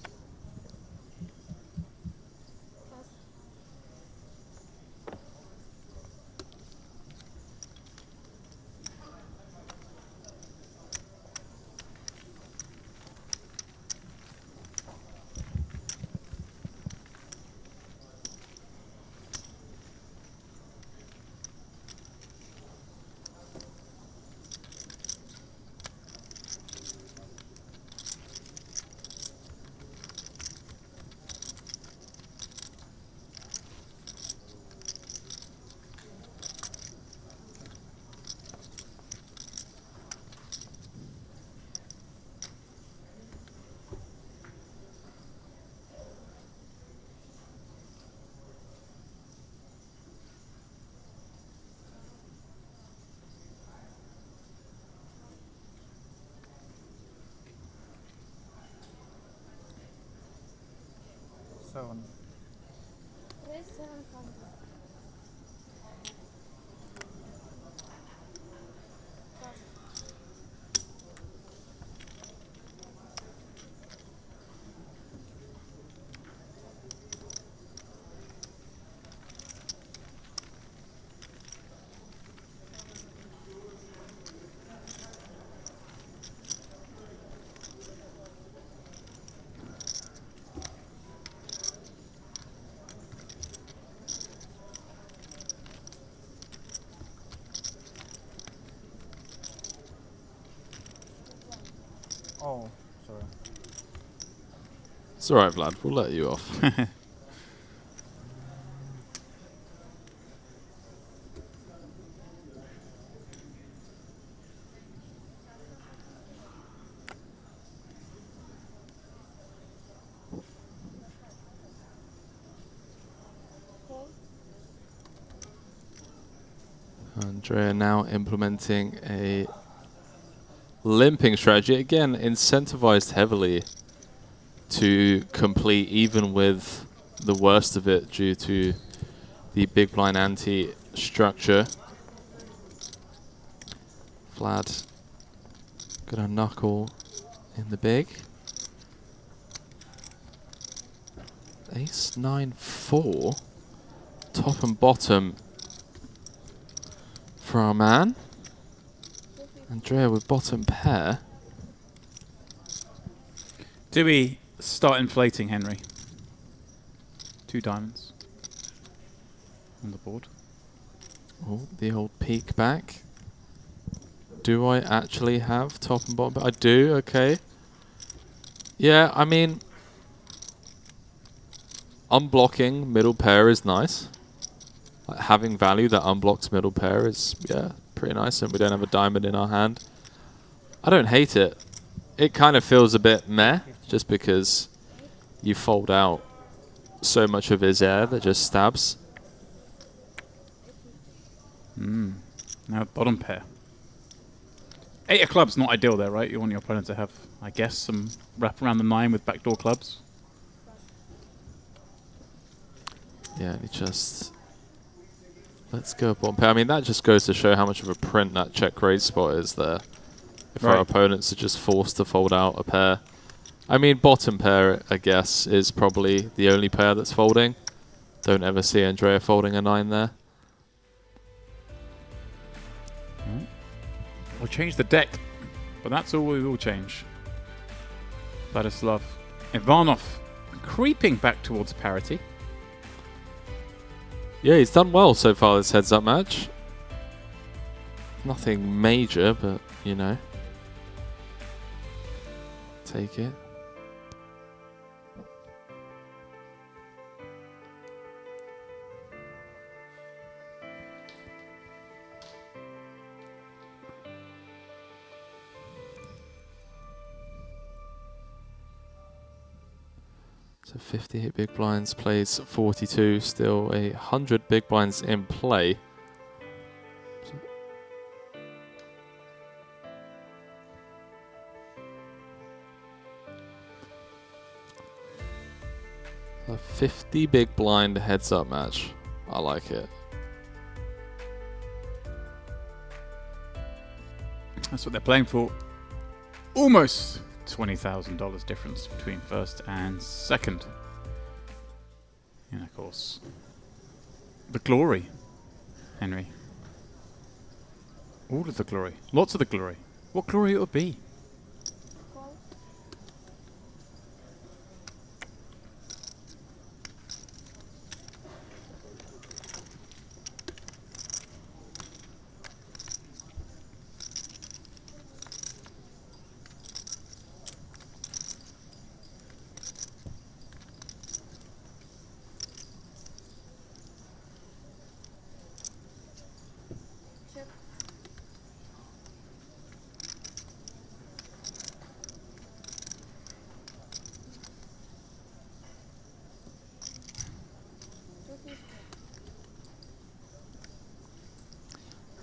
Seven. Oh, sorry. It's alright, Vlad. We'll let you off. Andrea now implementing a limping strategy. Again, incentivized heavily to complete even with the worst of it due to the big blind ante structure. Vlad gonna knuckle in the big. Ace 9-4, top and bottom for our man. Andrea with bottom pair. Do we start inflating, Henry? 2 diamonds on the board. Oh, the old peek back. Do I actually have top and bottom? I do, okay. Yeah, I mean, unblocking middle pair is nice. Like having value that unblocks middle pair is, yeah, pretty nice, and we don't have a diamond in our hand. I don't hate it. It kind of feels a bit meh, just because you fold out so much of his air that just stabs. Now bottom pair. 8 of clubs, not ideal there, right? You want your opponent to have, I guess, some wrap around the 9 with backdoor clubs. Yeah, he just... Let's go bottom pair. I mean, that just goes to show how much of a print that check raise spot is there. If our opponents are just forced to fold out a pair. I mean, bottom pair, I guess, is probably the only pair that's folding. Don't ever see Andrea folding a 9 there. We'll change the deck, but that's all we will change. Vladislav Ivanov creeping back towards parity. Yeah, he's done well so far this heads-up match. Nothing major, but, you know. Take it. So 58 big blinds, plays 42, still 100 big blinds in play. A 50 big blind heads up match. I like it. That's what they're playing for. Almost $20,000 difference between first and second. And of course, the glory, Henry. All of the glory. Lots of the glory. What glory it would be?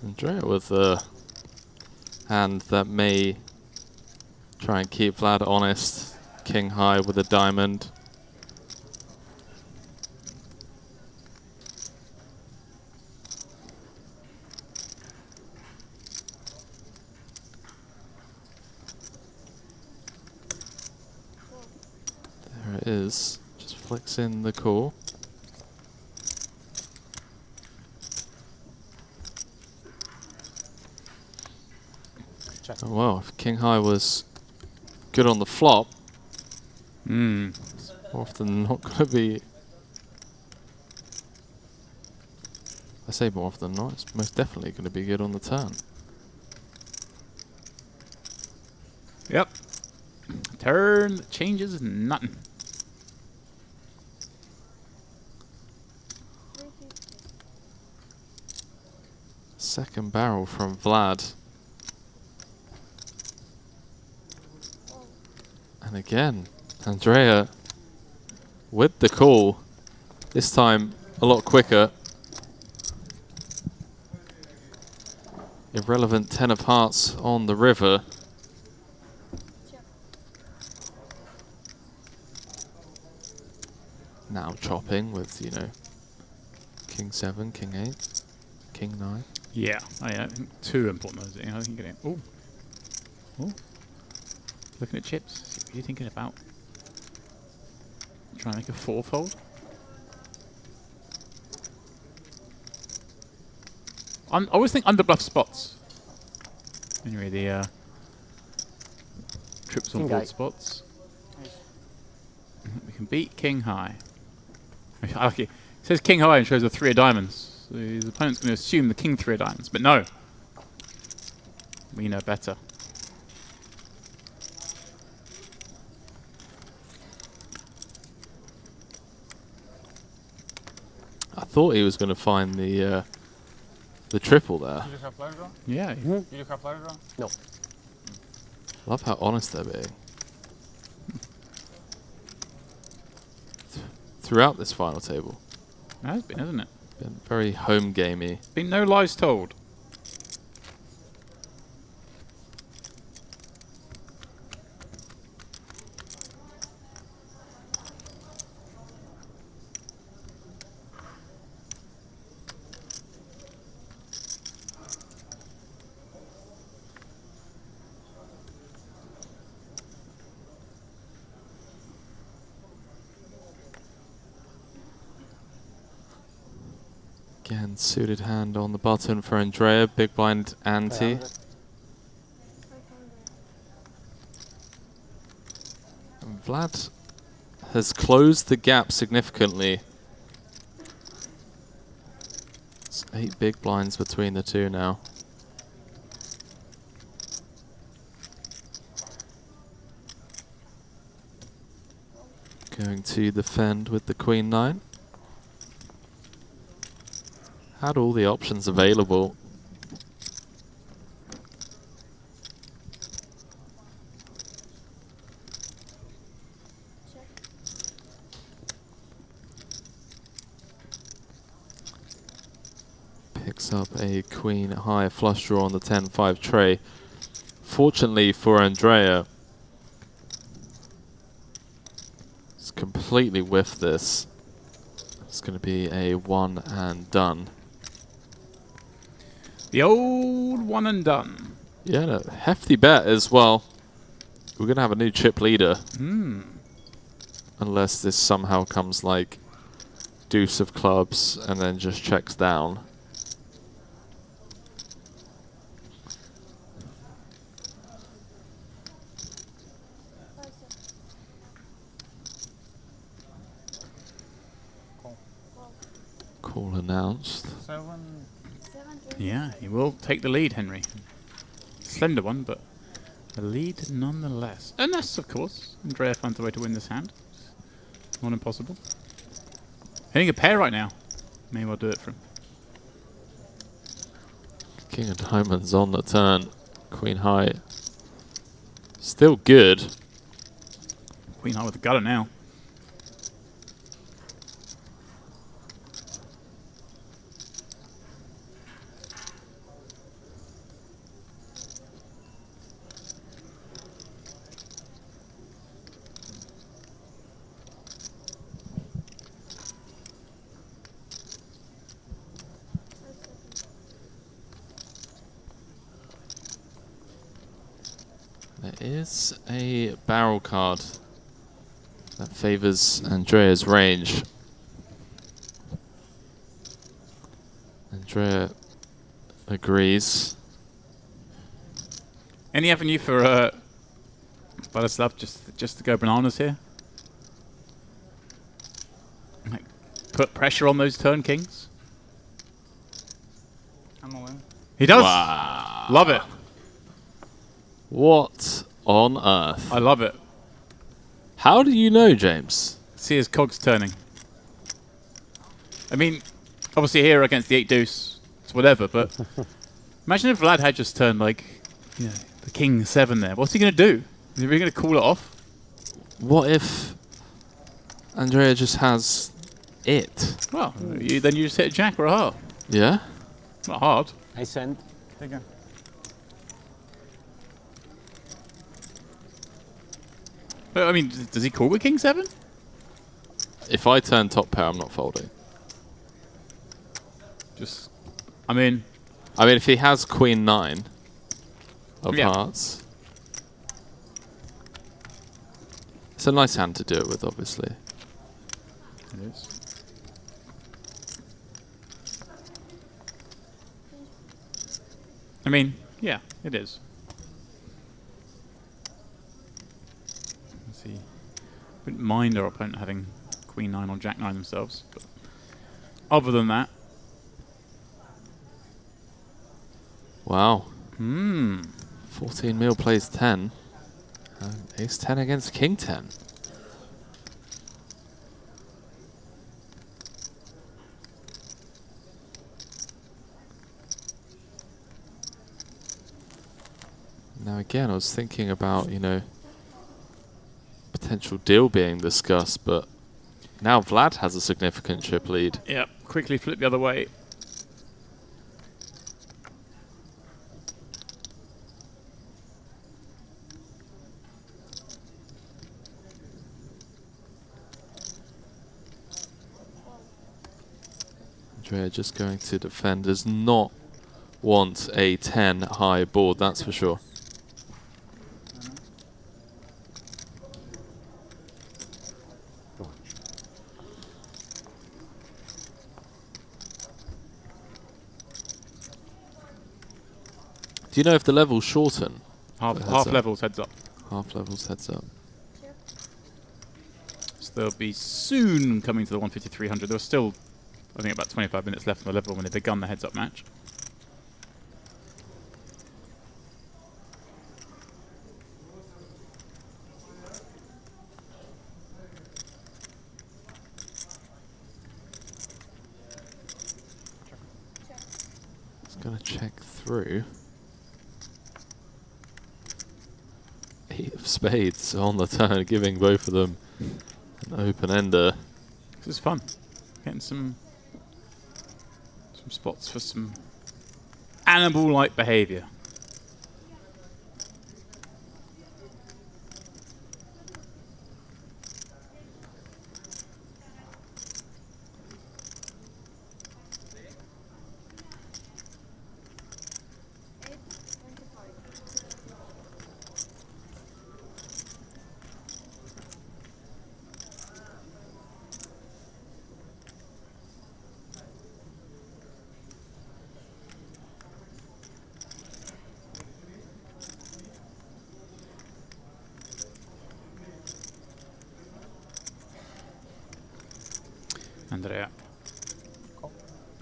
Andrea with a hand that may try and keep Vlad honest. King high with a diamond. There it is. Just flicks in the call. Oh, well, if King High was good on the flop, it's more often than not going to be... I say more often than not, it's most definitely going to be good on the turn. Yep. Turn changes nothing. Second barrel from Vlad. And again, Andrea with the call. This time a lot quicker. Irrelevant 10 of hearts on the river. Now chopping with, you know, King 7, King 8, King 9. Yeah, I think two important ones. I think getting. Oh, oh, looking at chips. What are you thinking about? Trying to make a fourfold. I always think underbluff spots. Anyway, the trips on board spots. We can beat King High. I like it. It says King High and shows a 3 of diamonds. So his opponent's going to assume the king 3 of diamonds, but no. We know better. I thought he was going to find the triple there. Did you have flush draw? Yeah. Did you have flush draw? No. Love how honest they're being. Throughout this final table. It has been, hasn't it? Been very home gamey. Been no lies told. Again, suited hand on the button for Andrea. Big blind ante. And Vlad has closed the gap significantly. It's 8 big blinds between the two now. Going to defend with the Queen 9. Had all the options available. Picks up a queen high flush draw on the 10-5 tray. Fortunately for Andrea, it's completely whiffed this. It's going to be a one and done. The old one and done. Yeah, no, hefty bet as well. We're going to have a new chip leader. Unless this somehow comes like deuce of clubs and then just checks down. Call announced. 7. Yeah, he will take the lead, Henry. Slender one, but a lead nonetheless. Unless, of course, Andrea finds a way to win this hand. Not impossible. Hitting a pair right now. May well do it for him. King of diamonds on the turn. Queen high. Still good. Queen high with the gutter now. There is a barrel card that favors Andrea's range. Andrea agrees. Any avenue for Vladislav just to go bananas here? Like, put pressure on those turn kings? I'm all in. He does! Wow. Love it. What on earth? I love it. How do you know, James? See his cogs turning. I mean, obviously here against the 8 deuce, it's whatever, but imagine if Vlad had just turned like, you know, the king 7 there. What's he going to do? Is he really going to call it off? What if Andrea just has it? Well, then you just hit a jack or a heart. Yeah? Not hard. I send. Take it. But, I mean, does he call with king 7? If I turn top pair, I'm not folding. Just, I mean, if he has queen 9 of Yeah. hearts, it's a nice hand to do it with, obviously. it is. I mean, yeah, it is. Let's see. Wouldn't mind our opponent having queen 9 or jack 9 themselves, but other than that, Wow. 14 mil plays 10. Ace 10 against King 10. Now again, I was thinking about, you know, potential deal being discussed, but now Vlad has a significant chip lead. Yep, quickly flip the other way. Andrea just going to defend, does not want a 10 high board, that's for sure. Do you know if the levels shorten? Half levels heads up. Half levels heads up. So they'll be soon coming to the 150-300. There was still, I think, about 25 minutes left on the level when they begun the heads up match. Just gonna check through. 8 of spades on the turn, giving both of them an open-ender. This is fun. Getting some spots for some animal-like behaviour. Andrea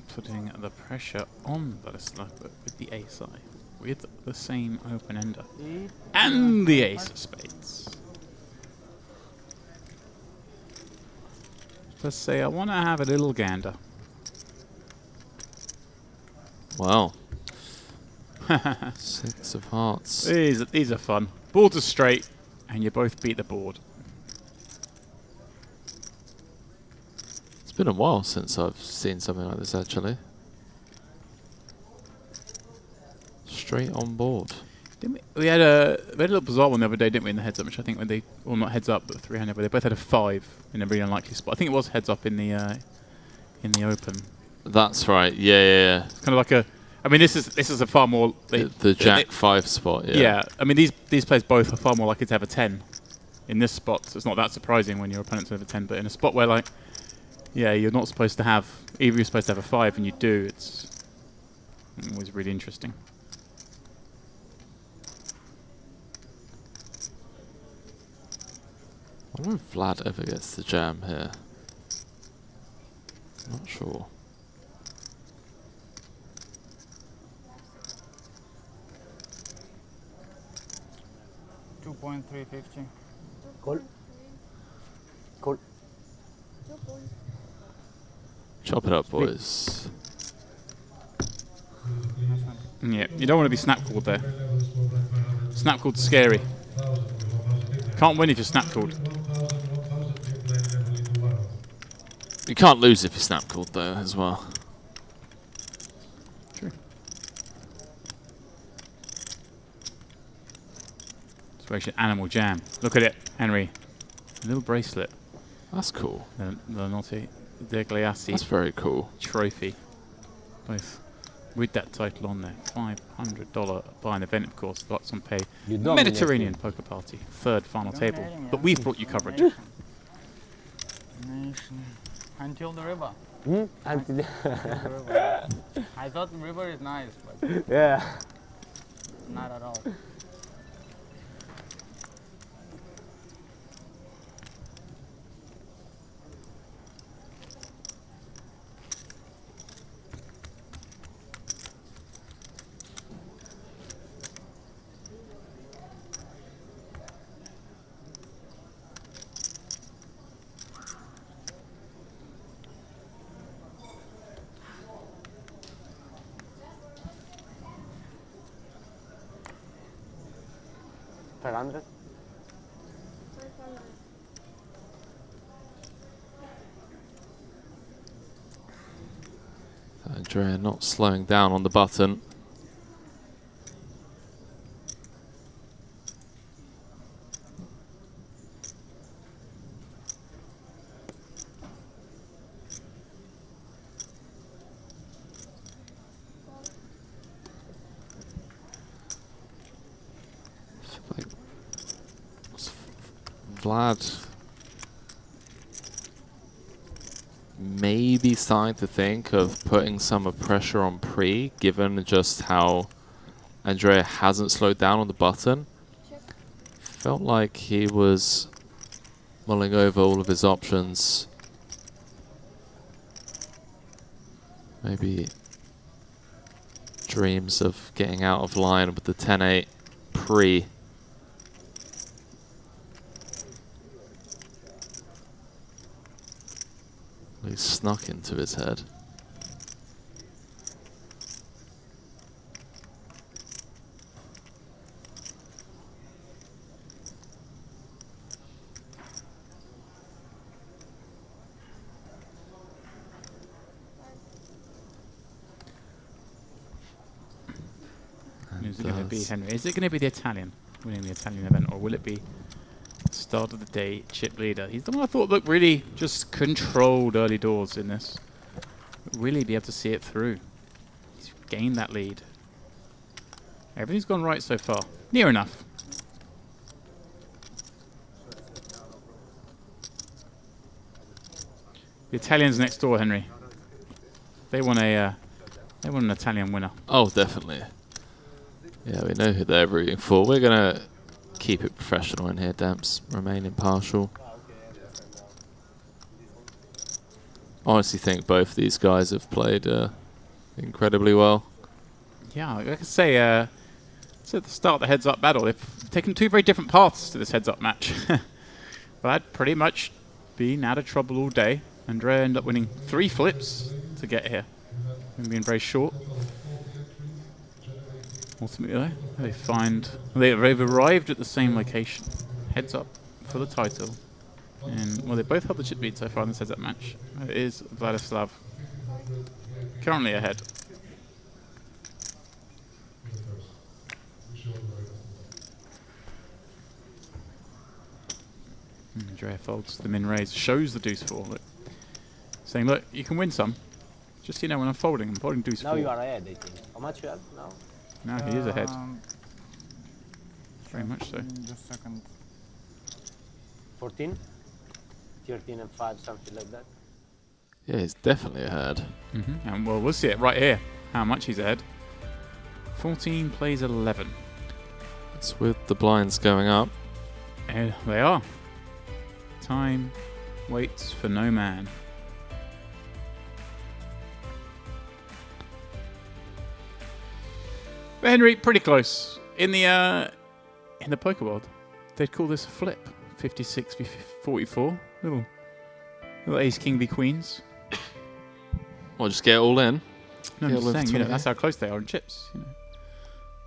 putting the pressure on Vladislav, but with the ace high, with the same open ender and the ace of spades. Just say, I want to have a little gander. Wow. 6 of hearts. These are fun. Boards are straight, and you both beat the board. It's been a while since I've seen something like this, actually. Straight on board. Didn't we had a little bizarre one the other day, didn't we, in the heads up, which I think when they, well, not heads up, but three-handed, where they both had a 5 in a really unlikely spot. I think it was heads up in the open. That's right. Yeah. It's kind of like a. I mean, this is a far more the Jack 5 spot. Yeah. Yeah. I mean, these players both are far more likely to have a 10 in this spot. So it's not that surprising when your opponents have a 10, but in a spot where, like, yeah, you're not supposed to have. Either you're supposed to have a 5 and you do. It's always really interesting. I wonder if Vlad ever gets the jam here. Not sure. $2.350. Call. Call. Chop it up, boys. Yeah, you don't want to be snap called there. Snap called's scary. Can't win if you're snap called. You can't lose if you snap called though, as well. True. Situation animal jam. Look at it, Henry. A little bracelet. That's cool. The Notte Degliassi. That's very cool. Trophy. Both with that title on there. $500 buy an event, of course. luxonpay Mediterranean Poker Party. 3rd final table. But we've brought you coverage. Until the river. Until the river. I thought the river is nice, but yeah, not at all. 500. Andrea not slowing down on the button. Vlad maybe starting to think of putting some pressure on Pre, given just how Andrea hasn't slowed down on the button. Felt like he was mulling over all of his options. Maybe dreams of getting out of line with the 10-8 Pre. He snuck into his head. Who's it going to be, Henry? Is it going to be the Italian winning the Italian event, or will it be start of the day chip leader? He's the one I thought looked really just controlled early doors in this. Really be able to see it through. He's gained that lead. Everything's gone right so far. Near enough. The Italians next door, Henry. They want an Italian winner. Oh, definitely. Yeah, we know who they're rooting for. We're gonna keep it professional in here, Demps. Remain impartial. Honestly think both these guys have played incredibly well. Yeah, like I say, so at the start of the heads-up battle, they've taken two very different paths to this heads-up match. But pretty much been out of trouble all day. Andrea ended up winning 3 flips to get here. And being very short. Ultimately, they've arrived at the same location. Heads up for the title. And, well, they both held the chip lead so far in this heads-up match. It is Vladislav currently ahead. Andrea folds the min raise, shows the deuce 4. Look, saying, look, you can win some. Just so you know, when I'm folding deuce 4. Now you are ahead, I think. How much you have now? Now he is ahead. Very much so. Just a second. 14? 13 and 5, something like that. Yeah, he's definitely ahead. And well, we'll see it right here, how much he's ahead. 14 plays 11. It's with the blinds going up. And they are. Time waits for no man. But Henry, pretty close. In the poker world, they'd call this a flip. 56 v 44. Little ace king v queens. Well, just get it all in. No, I'm just saying, you know, that's how close they are in chips. You know.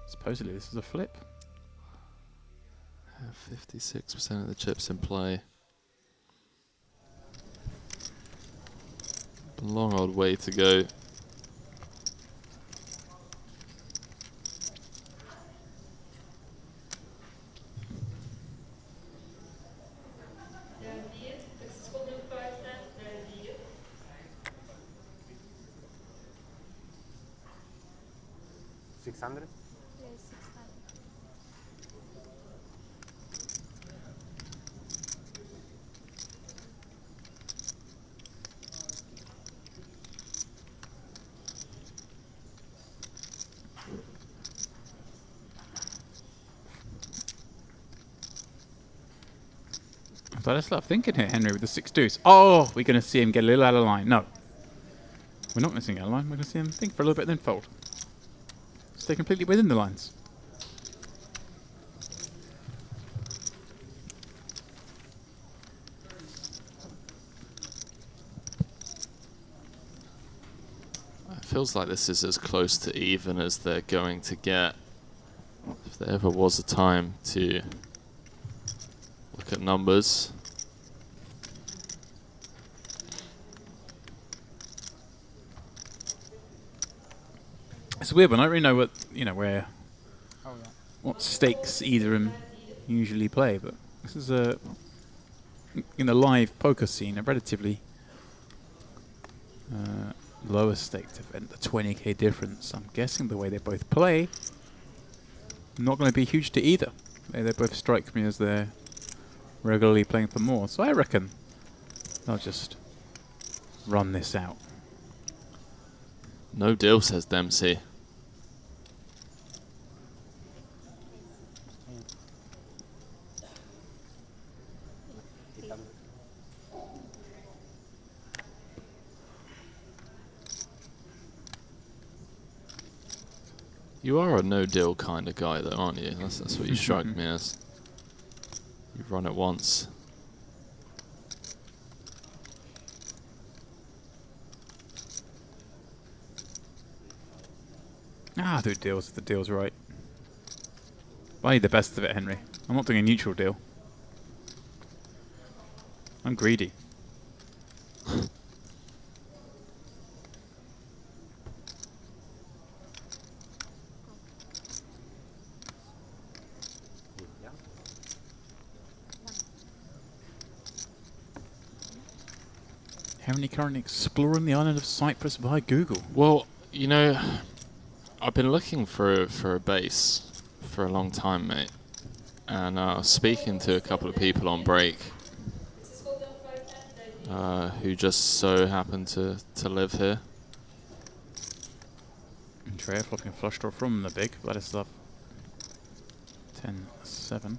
Supposedly, this is a flip. 56% of the chips in play. A long old way to go. $600? Yes, 600. So let's start thinking here, Henry, with the 6 deuce. Oh, we're going to see him get a little out of line. No. We're not going to see him out of line. We're going to see him think for a little bit and then fold. Stay completely within the lines. It feels like this is as close to even as they're going to get. If there ever was a time to numbers. It's weird, but I don't really know what where Oh, yeah. what stakes either of them usually play. But this is a in the live poker scene a relatively lower staked event, the 20k difference. I'm guessing the way they both play, not going to be huge to either. They both strike me as they're regularly playing for more. So I reckon they'll just run this out. No deal, says Dempsey. You are a no-deal kind of guy, though, aren't you? That's what you strike me as. You run it once. Ah, do deals if the deal's right. Buy the best of it, Henry. I'm not doing a neutral deal. I'm greedy. Henry currently exploring the island of Cyprus via Google. Well, you know, I've been looking for a base for a long time, mate. And I was speaking to a couple of people on break who just so happen to live here. Andrea flopping flush draw from the big. Vladislav 10-7.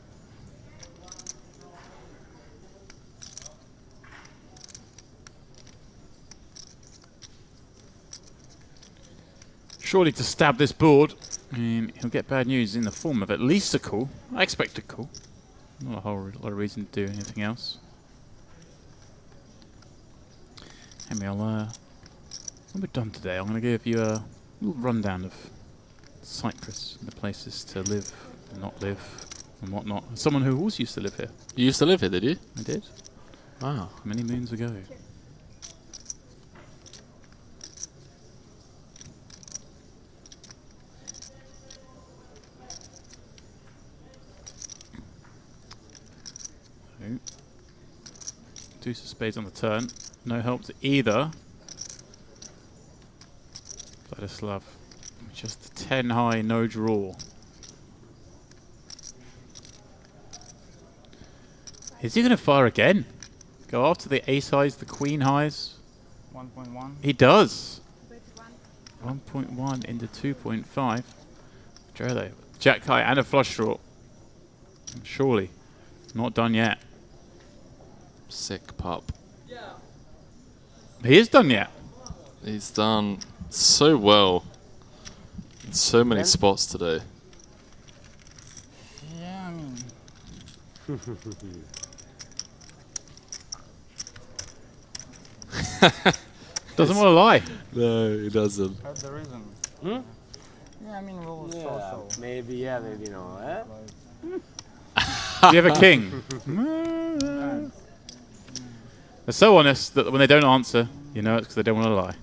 Surely to stab this board, he'll get bad news in the form of at least a call. I expect a call. Not a whole lot of reason to do anything else. Henry, when we're done today, I'm going to give you a little rundown of Cyprus and the places to live and not live and whatnot. Someone who also used to live here. You used to live here, did you? I did. Wow. Many moons ago. Deuce of spades on the turn. No help to either. Vladislav. Just 10 high, no draw. Is he going to fire again? Go after the ace highs, the queen highs? 1.1. He does. 1.1 into 2.5. Drello. Jack high and a flush draw. Surely. Not done yet. Sick pup. He is done yet. He's done so well in so many spots today. Yeah, I mean... Doesn't want to lie. No, he doesn't. Heard the reason. Hmm? Yeah, I mean, we'll Yeah, maybe yeah, maybe no, eh? Do you have a king? They're so honest that when they don't answer, you know it's because they don't want to lie.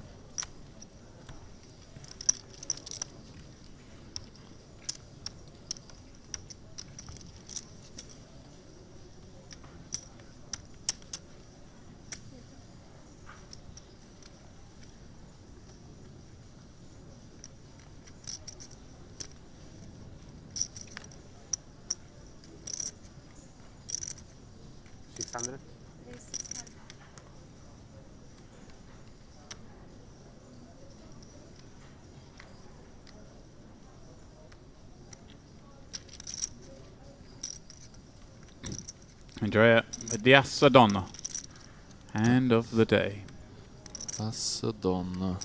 Andrea, the Asadonna. Hand of the day. Asadonna.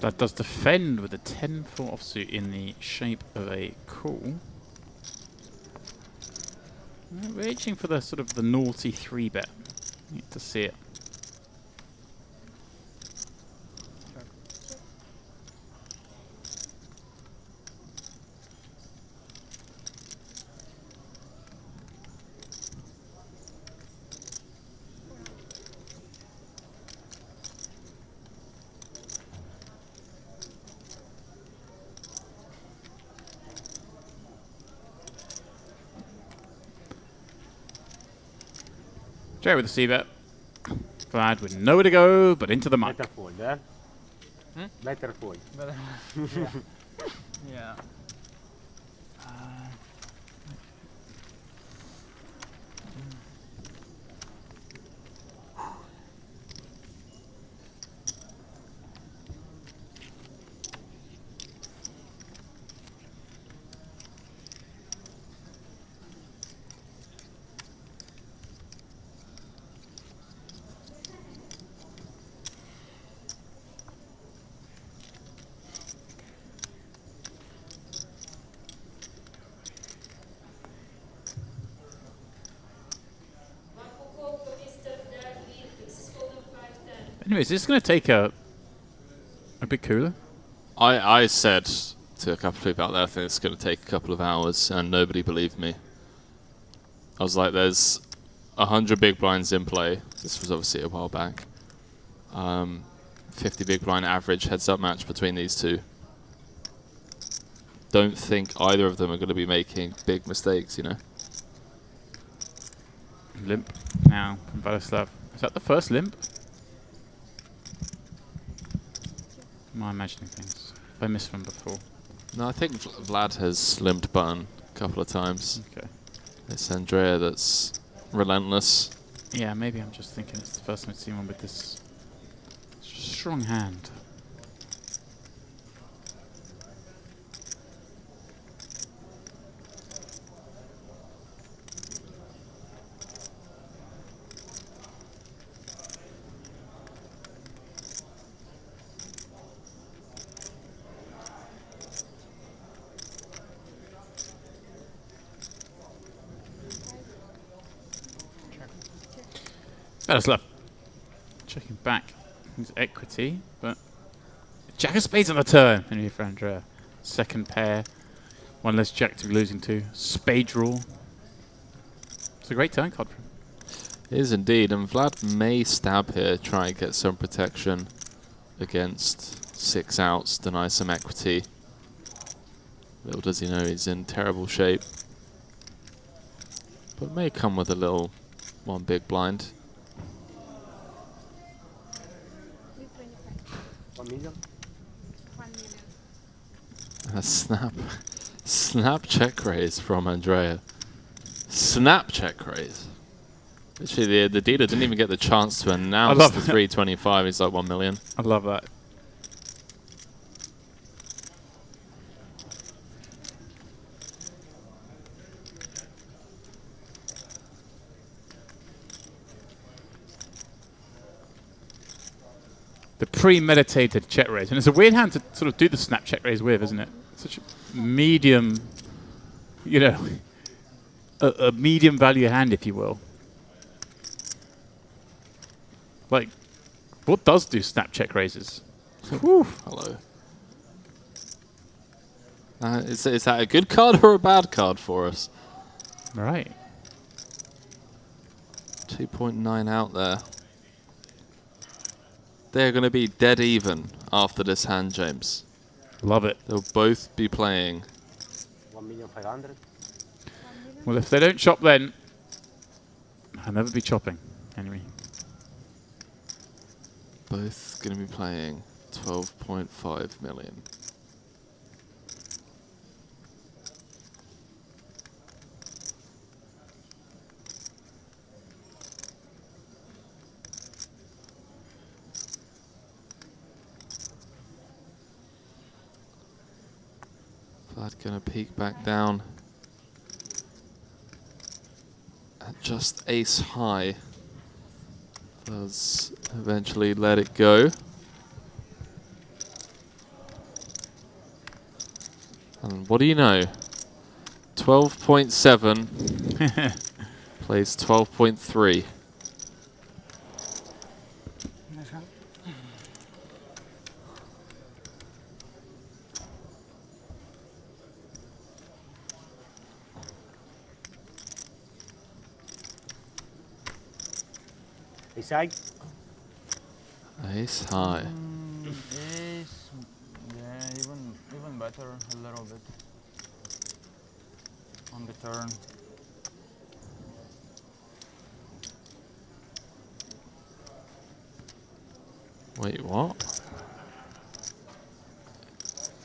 That does defend with a 10-4 offsuit in the shape of a call. We're reaching for the sort of the naughty 3-bet. Need to see it. Jerry with the C-bet. Vlad with nowhere to go but into the muck. Better fold, eh? Better fold. Yeah. Yeah. Anyways, this is going to take a bit cooler. I said to a couple of people out there, I think it's going to take a couple of hours, and nobody believed me. I was like, there's 100 big blinds in play. This was obviously a while back. 50 big blind average heads-up match between these two. Don't think either of them are going to be making big mistakes, you know. Limp now from Vladislav. Is that the first limp? Am I imagining things? Have I missed one before? No, I think Vlad has limped button a couple of times. Okay. It's Andrea that's relentless. Yeah, maybe I'm just thinking it's the first time I've seen one with this strong hand. Vladislav checking back his equity, but Jack of Spades on the turn. Anyway, for Andrea, second pair, one less Jack to be losing to. Spade draw. It's a great turn card for him. It is indeed, and Vlad may stab here, try and get some protection against 6 outs, deny some equity. Little does he know he's in terrible shape, but may come with a little one big blind. 1 million? 1 million. A snap check raise from Andrea. Snap check raise. Literally, the dealer didn't even get the chance to announce the 325. He's like 1 million. I love that. The premeditated check raise. And it's a weird hand to sort of do the snap check raise with, isn't it? Such a medium, you know, a medium value hand, if you will. Like, what does do snap check raises? Whew, hello. Is that a good card or a bad card for us? Right. 2.9 out there. They're going to be dead even after this hand, James. Love it. They'll both be playing. 1,500,000. Well, if they don't chop then, I'll never be chopping. Anyway. Both going to be playing 12.5 million. Vlad going to peek back down at just ace high. Does eventually let it go. And what do you know? 12.7 plays 12.3. Ace high? Ace high. Ace, yeah, even better a little bit on the turn. Wait, what?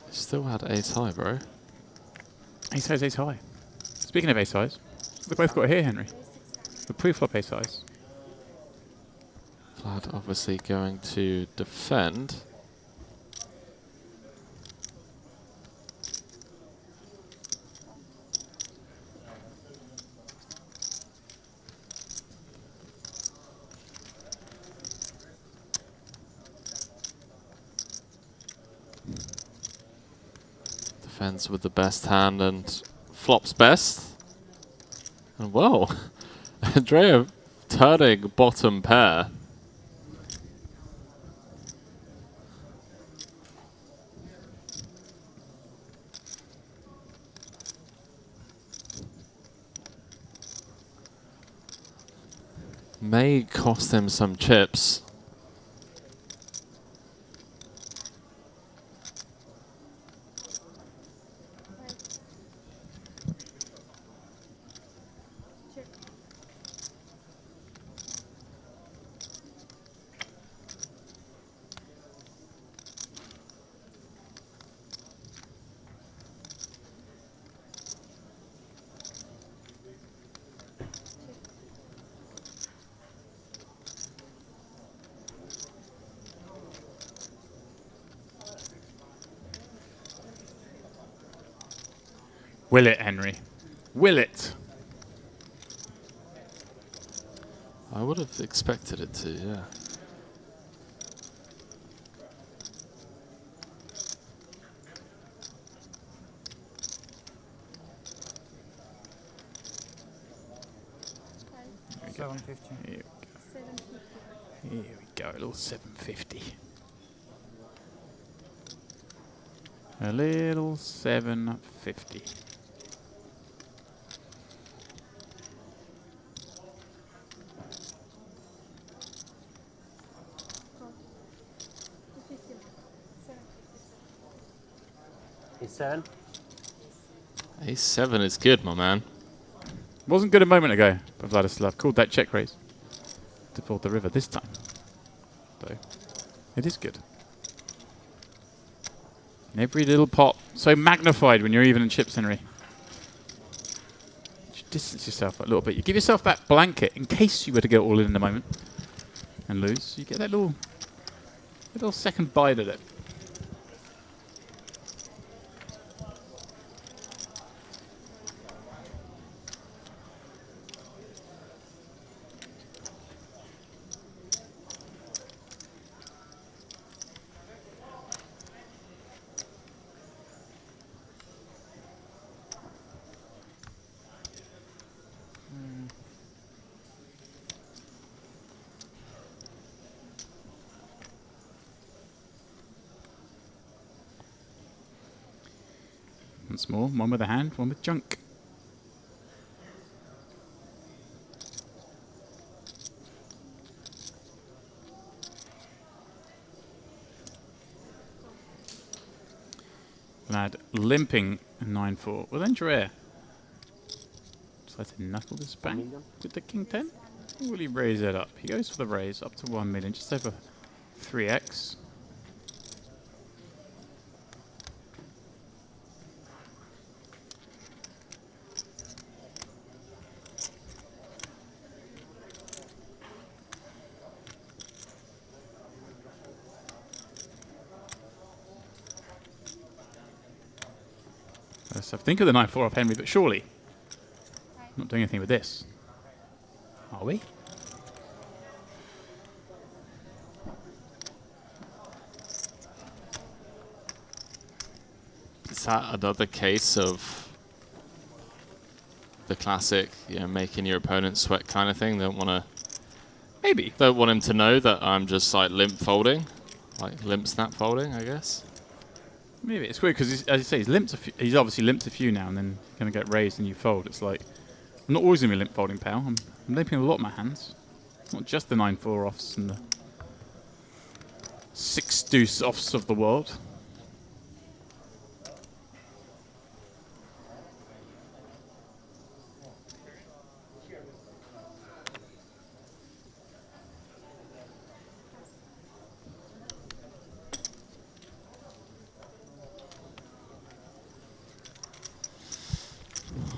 You still had ace high, bro. Ace high's ace high. Speaking of ace highs, we both got it here, Henry. The pre-flop ace highs. Vlad obviously going to defend. Defends with the best hand and flops best. And well, Andrea turning bottom pair. May cost him some chips. Will it, Henry? Will it? I would have expected it to, yeah. Here we go, a little 750. A little 750. Ace 7? Ace 7 is good, my man. Wasn't good a moment ago, but Vladislav called that check raise to fold the river this time. So it is good. And every little pot so magnified when you're even in chips, Henry. You distance yourself a little bit. You give yourself that blanket in case you were to go all in a moment and lose. You get that little second bite at it. Once more, one with a hand, one with junk. Lad limping 9-4. Well, then Drea decides to knuckle this bank with the king 10. Or will he raise it up? He goes for the raise up to 1 million, just over 3x. So think of the 9-4 off Henry, but surely not doing anything with this. Are we? Is that another case of the classic, you know, making your opponent sweat kind of thing? Don't want to. Maybe. Don't want him to know that I'm just like limp folding, like limp snap folding, I guess. Maybe it's weird because, as you say, he's obviously limped a few now, and then going to get raised and you fold. It's like I'm not always going to be limp folding, pal. I'm limping a lot of my hands. Not just the 9-4 offs and the 6 deuce offs of the world.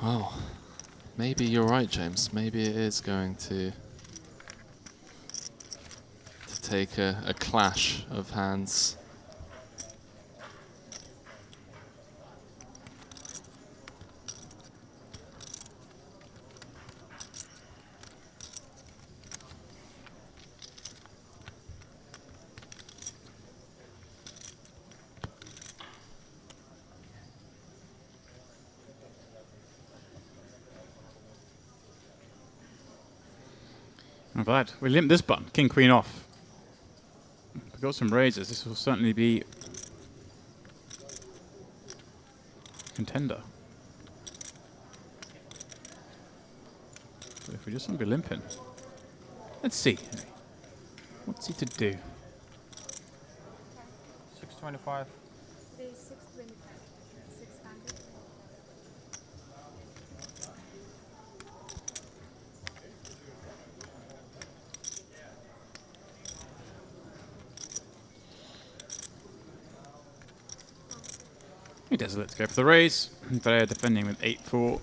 Well, maybe you're right, James. Maybe it is going to take a clash of hands. I'm glad. We limped this button. King, queen off. We've got some raises. This will certainly be contender. So if we just want to be limping. Let's see. What's he to do? 625. Say 625. 600. He does let's go for the raise. They're defending with 8-4.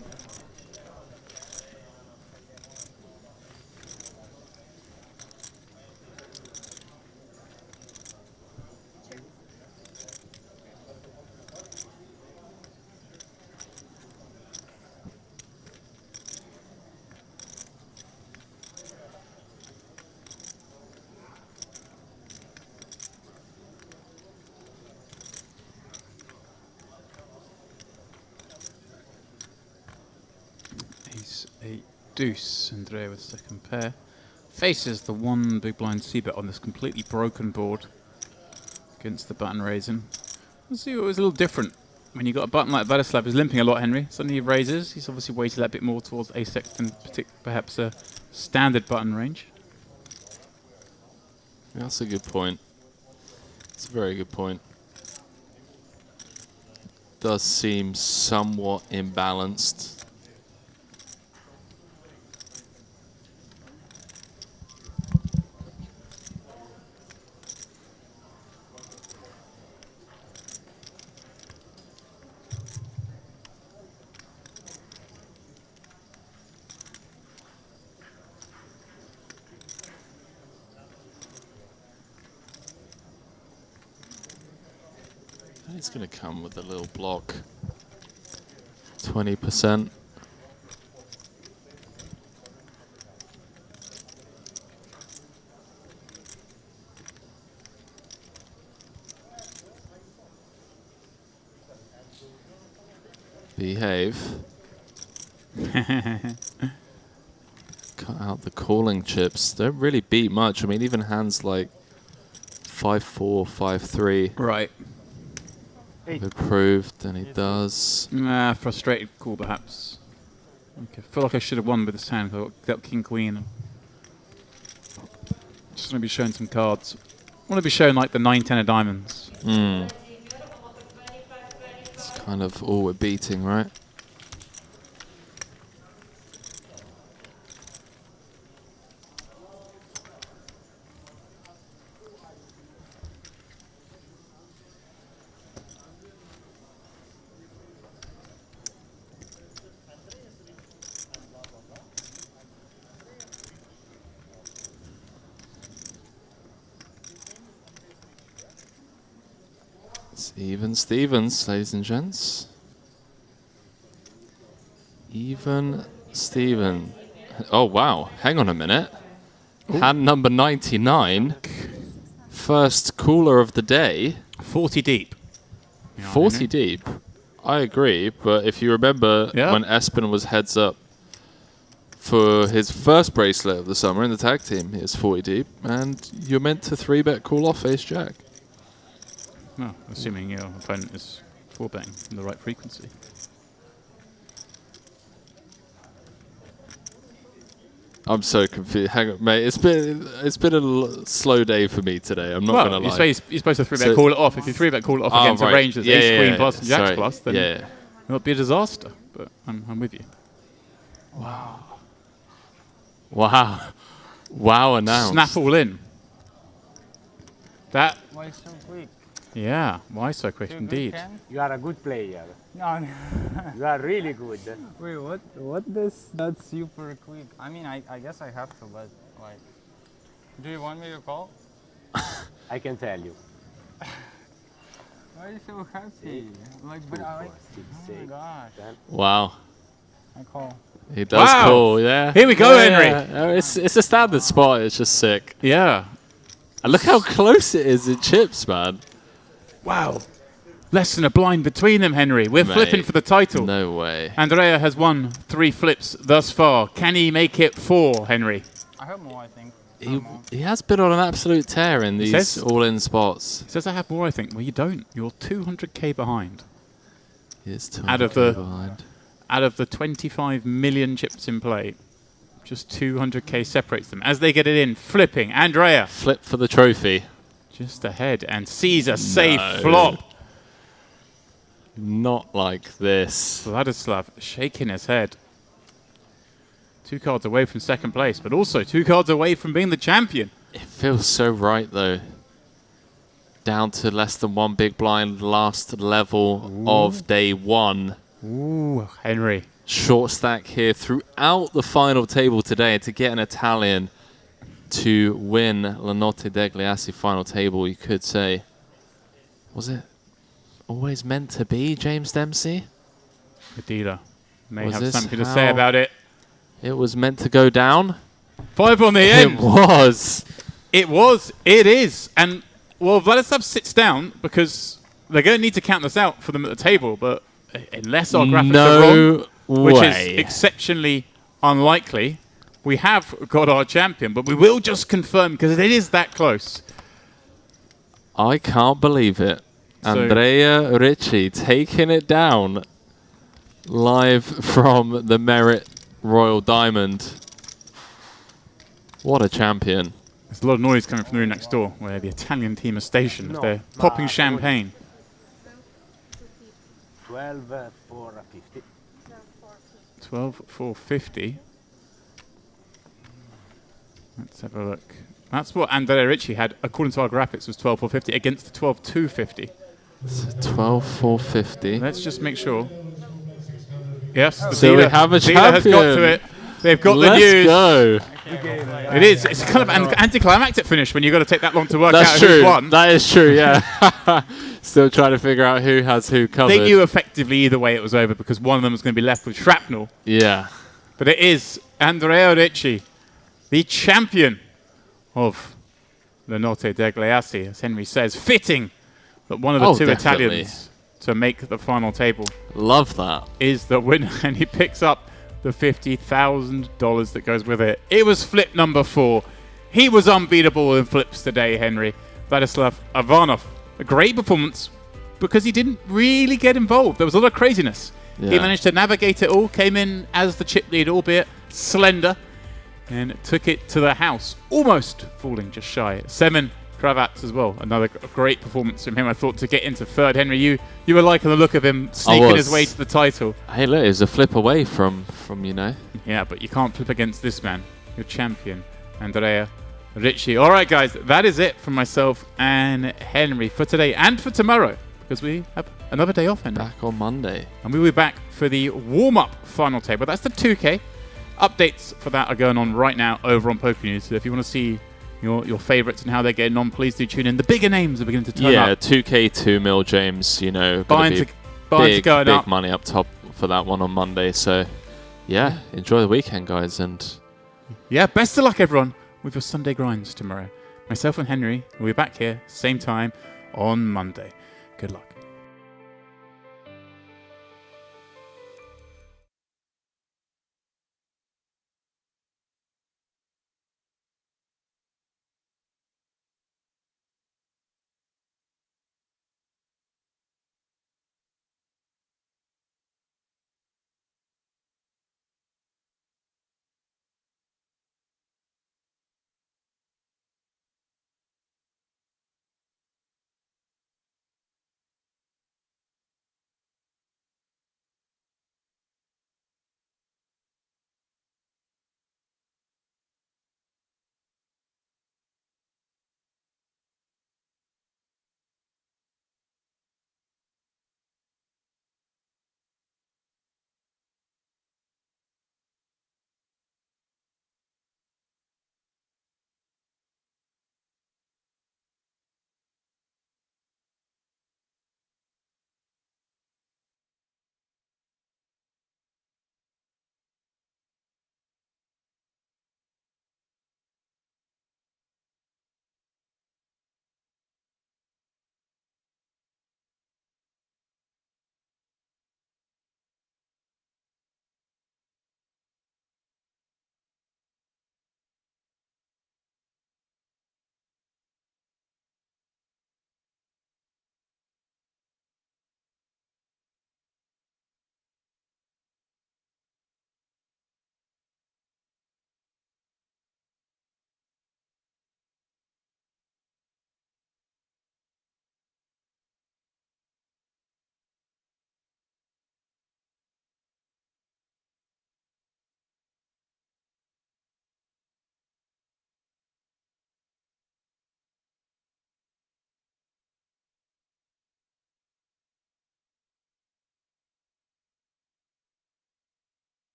A deuce, Andrea with second pair. Faces the one big blind c-bet on this completely broken board against the button raising. Let's see what was a little different. When you got a button like Vladislav who's limping a lot, Henry, suddenly he raises. He's obviously weighted that bit more towards a-sexton, perhaps a standard button range. Yeah, that's a good point. It's a very good point. Does seem somewhat imbalanced. It's going to come with a little block. 20%. Behave. Cut out the calling chips. Don't really beat much. I mean, even hands like 5-4, 5-3. Right. Improved, and he does. Nah, frustrated call perhaps. Okay, feel like I should have won with this hand. I got king queen. Just want to be showing some cards. I want to be showing like the 9-10 of diamonds. It's kind of all we're beating, right? Even Stevens, ladies and gents. Even Steven. Oh, wow. Hang on a minute. Ooh. Hand number 99. First cooler of the day. 40 deep. 40 deep. I agree, but if you remember when Espen was heads up for his first bracelet of the summer in the tag team, he was 40 deep, and you're meant to 3-bet call off ace jack. Well, assuming your opponent is 4-betting in the right frequency. I'm so confused. Hang on, mate. It's been a slow day for me today. I'm not gonna lie. You're supposed to 3-bet call it off. If you 3-bet call it off against a range that's ace queen plus and jacks plus, then it'll be a disaster. But I'm with you. Wow. Wow. Wow! Announced. Snap all in. That. Why so quick? Yeah. Why so quick indeed? You are a good player. No. You are really good. Wait, what? What this? That's super quick. I mean, I guess I have to, but like, do you want me to call? I can tell you. Why are you so happy? Like, but I. Oh my gosh. Wow. I call. He does call, yeah. Here we go, Henry. Yeah. It's a standard spot. It's just sick. Yeah. And look how close it is in chips, man. Wow. Less than a blind between them, Henry. We're flipping for the title. No way. Andrea has won 3 flips thus far. Can he make it 4, Henry? I have more, I think. He has been on an absolute tear in these all-in spots. He says I have more, I think. Well, you don't. You're 200k behind. He is 200k behind. Out of the 25 million chips in play, just 200k separates them. As they get it in, flipping. Andrea. Flip for the trophy. Just ahead. And sees a safe flop. Not like this. Vladislav shaking his head. 2 cards away from second place, but also 2 cards away from being the champion. It feels so right, though. Down to less than 1 big blind, last level of day 1. Ooh, Henry. Short stack here throughout the final table today to get an Italian to win La Notte degli Assi final table, you could say. Was it always meant to be, James Dempsey? The dealer may have something to say about it. It was meant to go down? 5 on the end. It was. It was. It is. And, well, Vladislav sits down because they're going to need to count this out for them at the table, but unless our graphics are wrong, which is exceptionally unlikely, we have got our champion, but we will just confirm because it is that close. I can't believe it. So Andrea Ricci taking it down live from the Merit Royal Diamond. What a champion. There's a lot of noise coming from the room next door where the Italian team is stationed. They're popping champagne. 12,450. 12,450. Let's have a look. That's what Andrea Ricci had, according to our graphics, was 12,450 against the 12,250. 12,450. Let's just make sure. Yes, the so dealer, we have a champion. Has got to it. They've got the news. Let's go. It is. It's kind of an anticlimactic finish when you've got to take that long to work out true. who's won. That is true, yeah. Still trying to figure out who has who covered. They knew effectively either way it was over because one of them was going to be left with shrapnel. Yeah. But it is Andrea Ricci, the champion of La Notte degli Assi, as Henry says. Fitting that one of the two Italians to make the final table. Love that. Is the winner, and he picks up the $50,000 that goes with it. It was flip number 4. He was unbeatable in flips today, Henry. Vladislav Ivanov. A great performance because he didn't really get involved. There was a lot of craziness. Yeah. He managed to navigate it all, came in as the chip lead, albeit slender, and took it to the house, almost falling just shy. 7 cravats as well. Another great performance from him. I thought to get into third. Henry, you were liking the look of him sneaking his way to the title. Hey, look, it was a flip away from you know. Yeah, but you can't flip against this man. Your champion, Andrea Ricci. All right, guys, that is it from myself and Henry for today and for tomorrow, because we have another day off, Henry. Back on Monday. And we'll be back for the warm-up final table. That's the 2K. Updates for that are going on right now over on Poker News. So if you want to see your favourites and how they're getting on, please do tune in. The bigger names are beginning to turn up. Yeah, 2K 2 mil, James. You know, big money up top for that one on Monday. So, yeah, enjoy the weekend, guys. And yeah, best of luck, everyone, with your Sunday grinds tomorrow. Myself and Henry will be back here, same time on Monday. Good luck.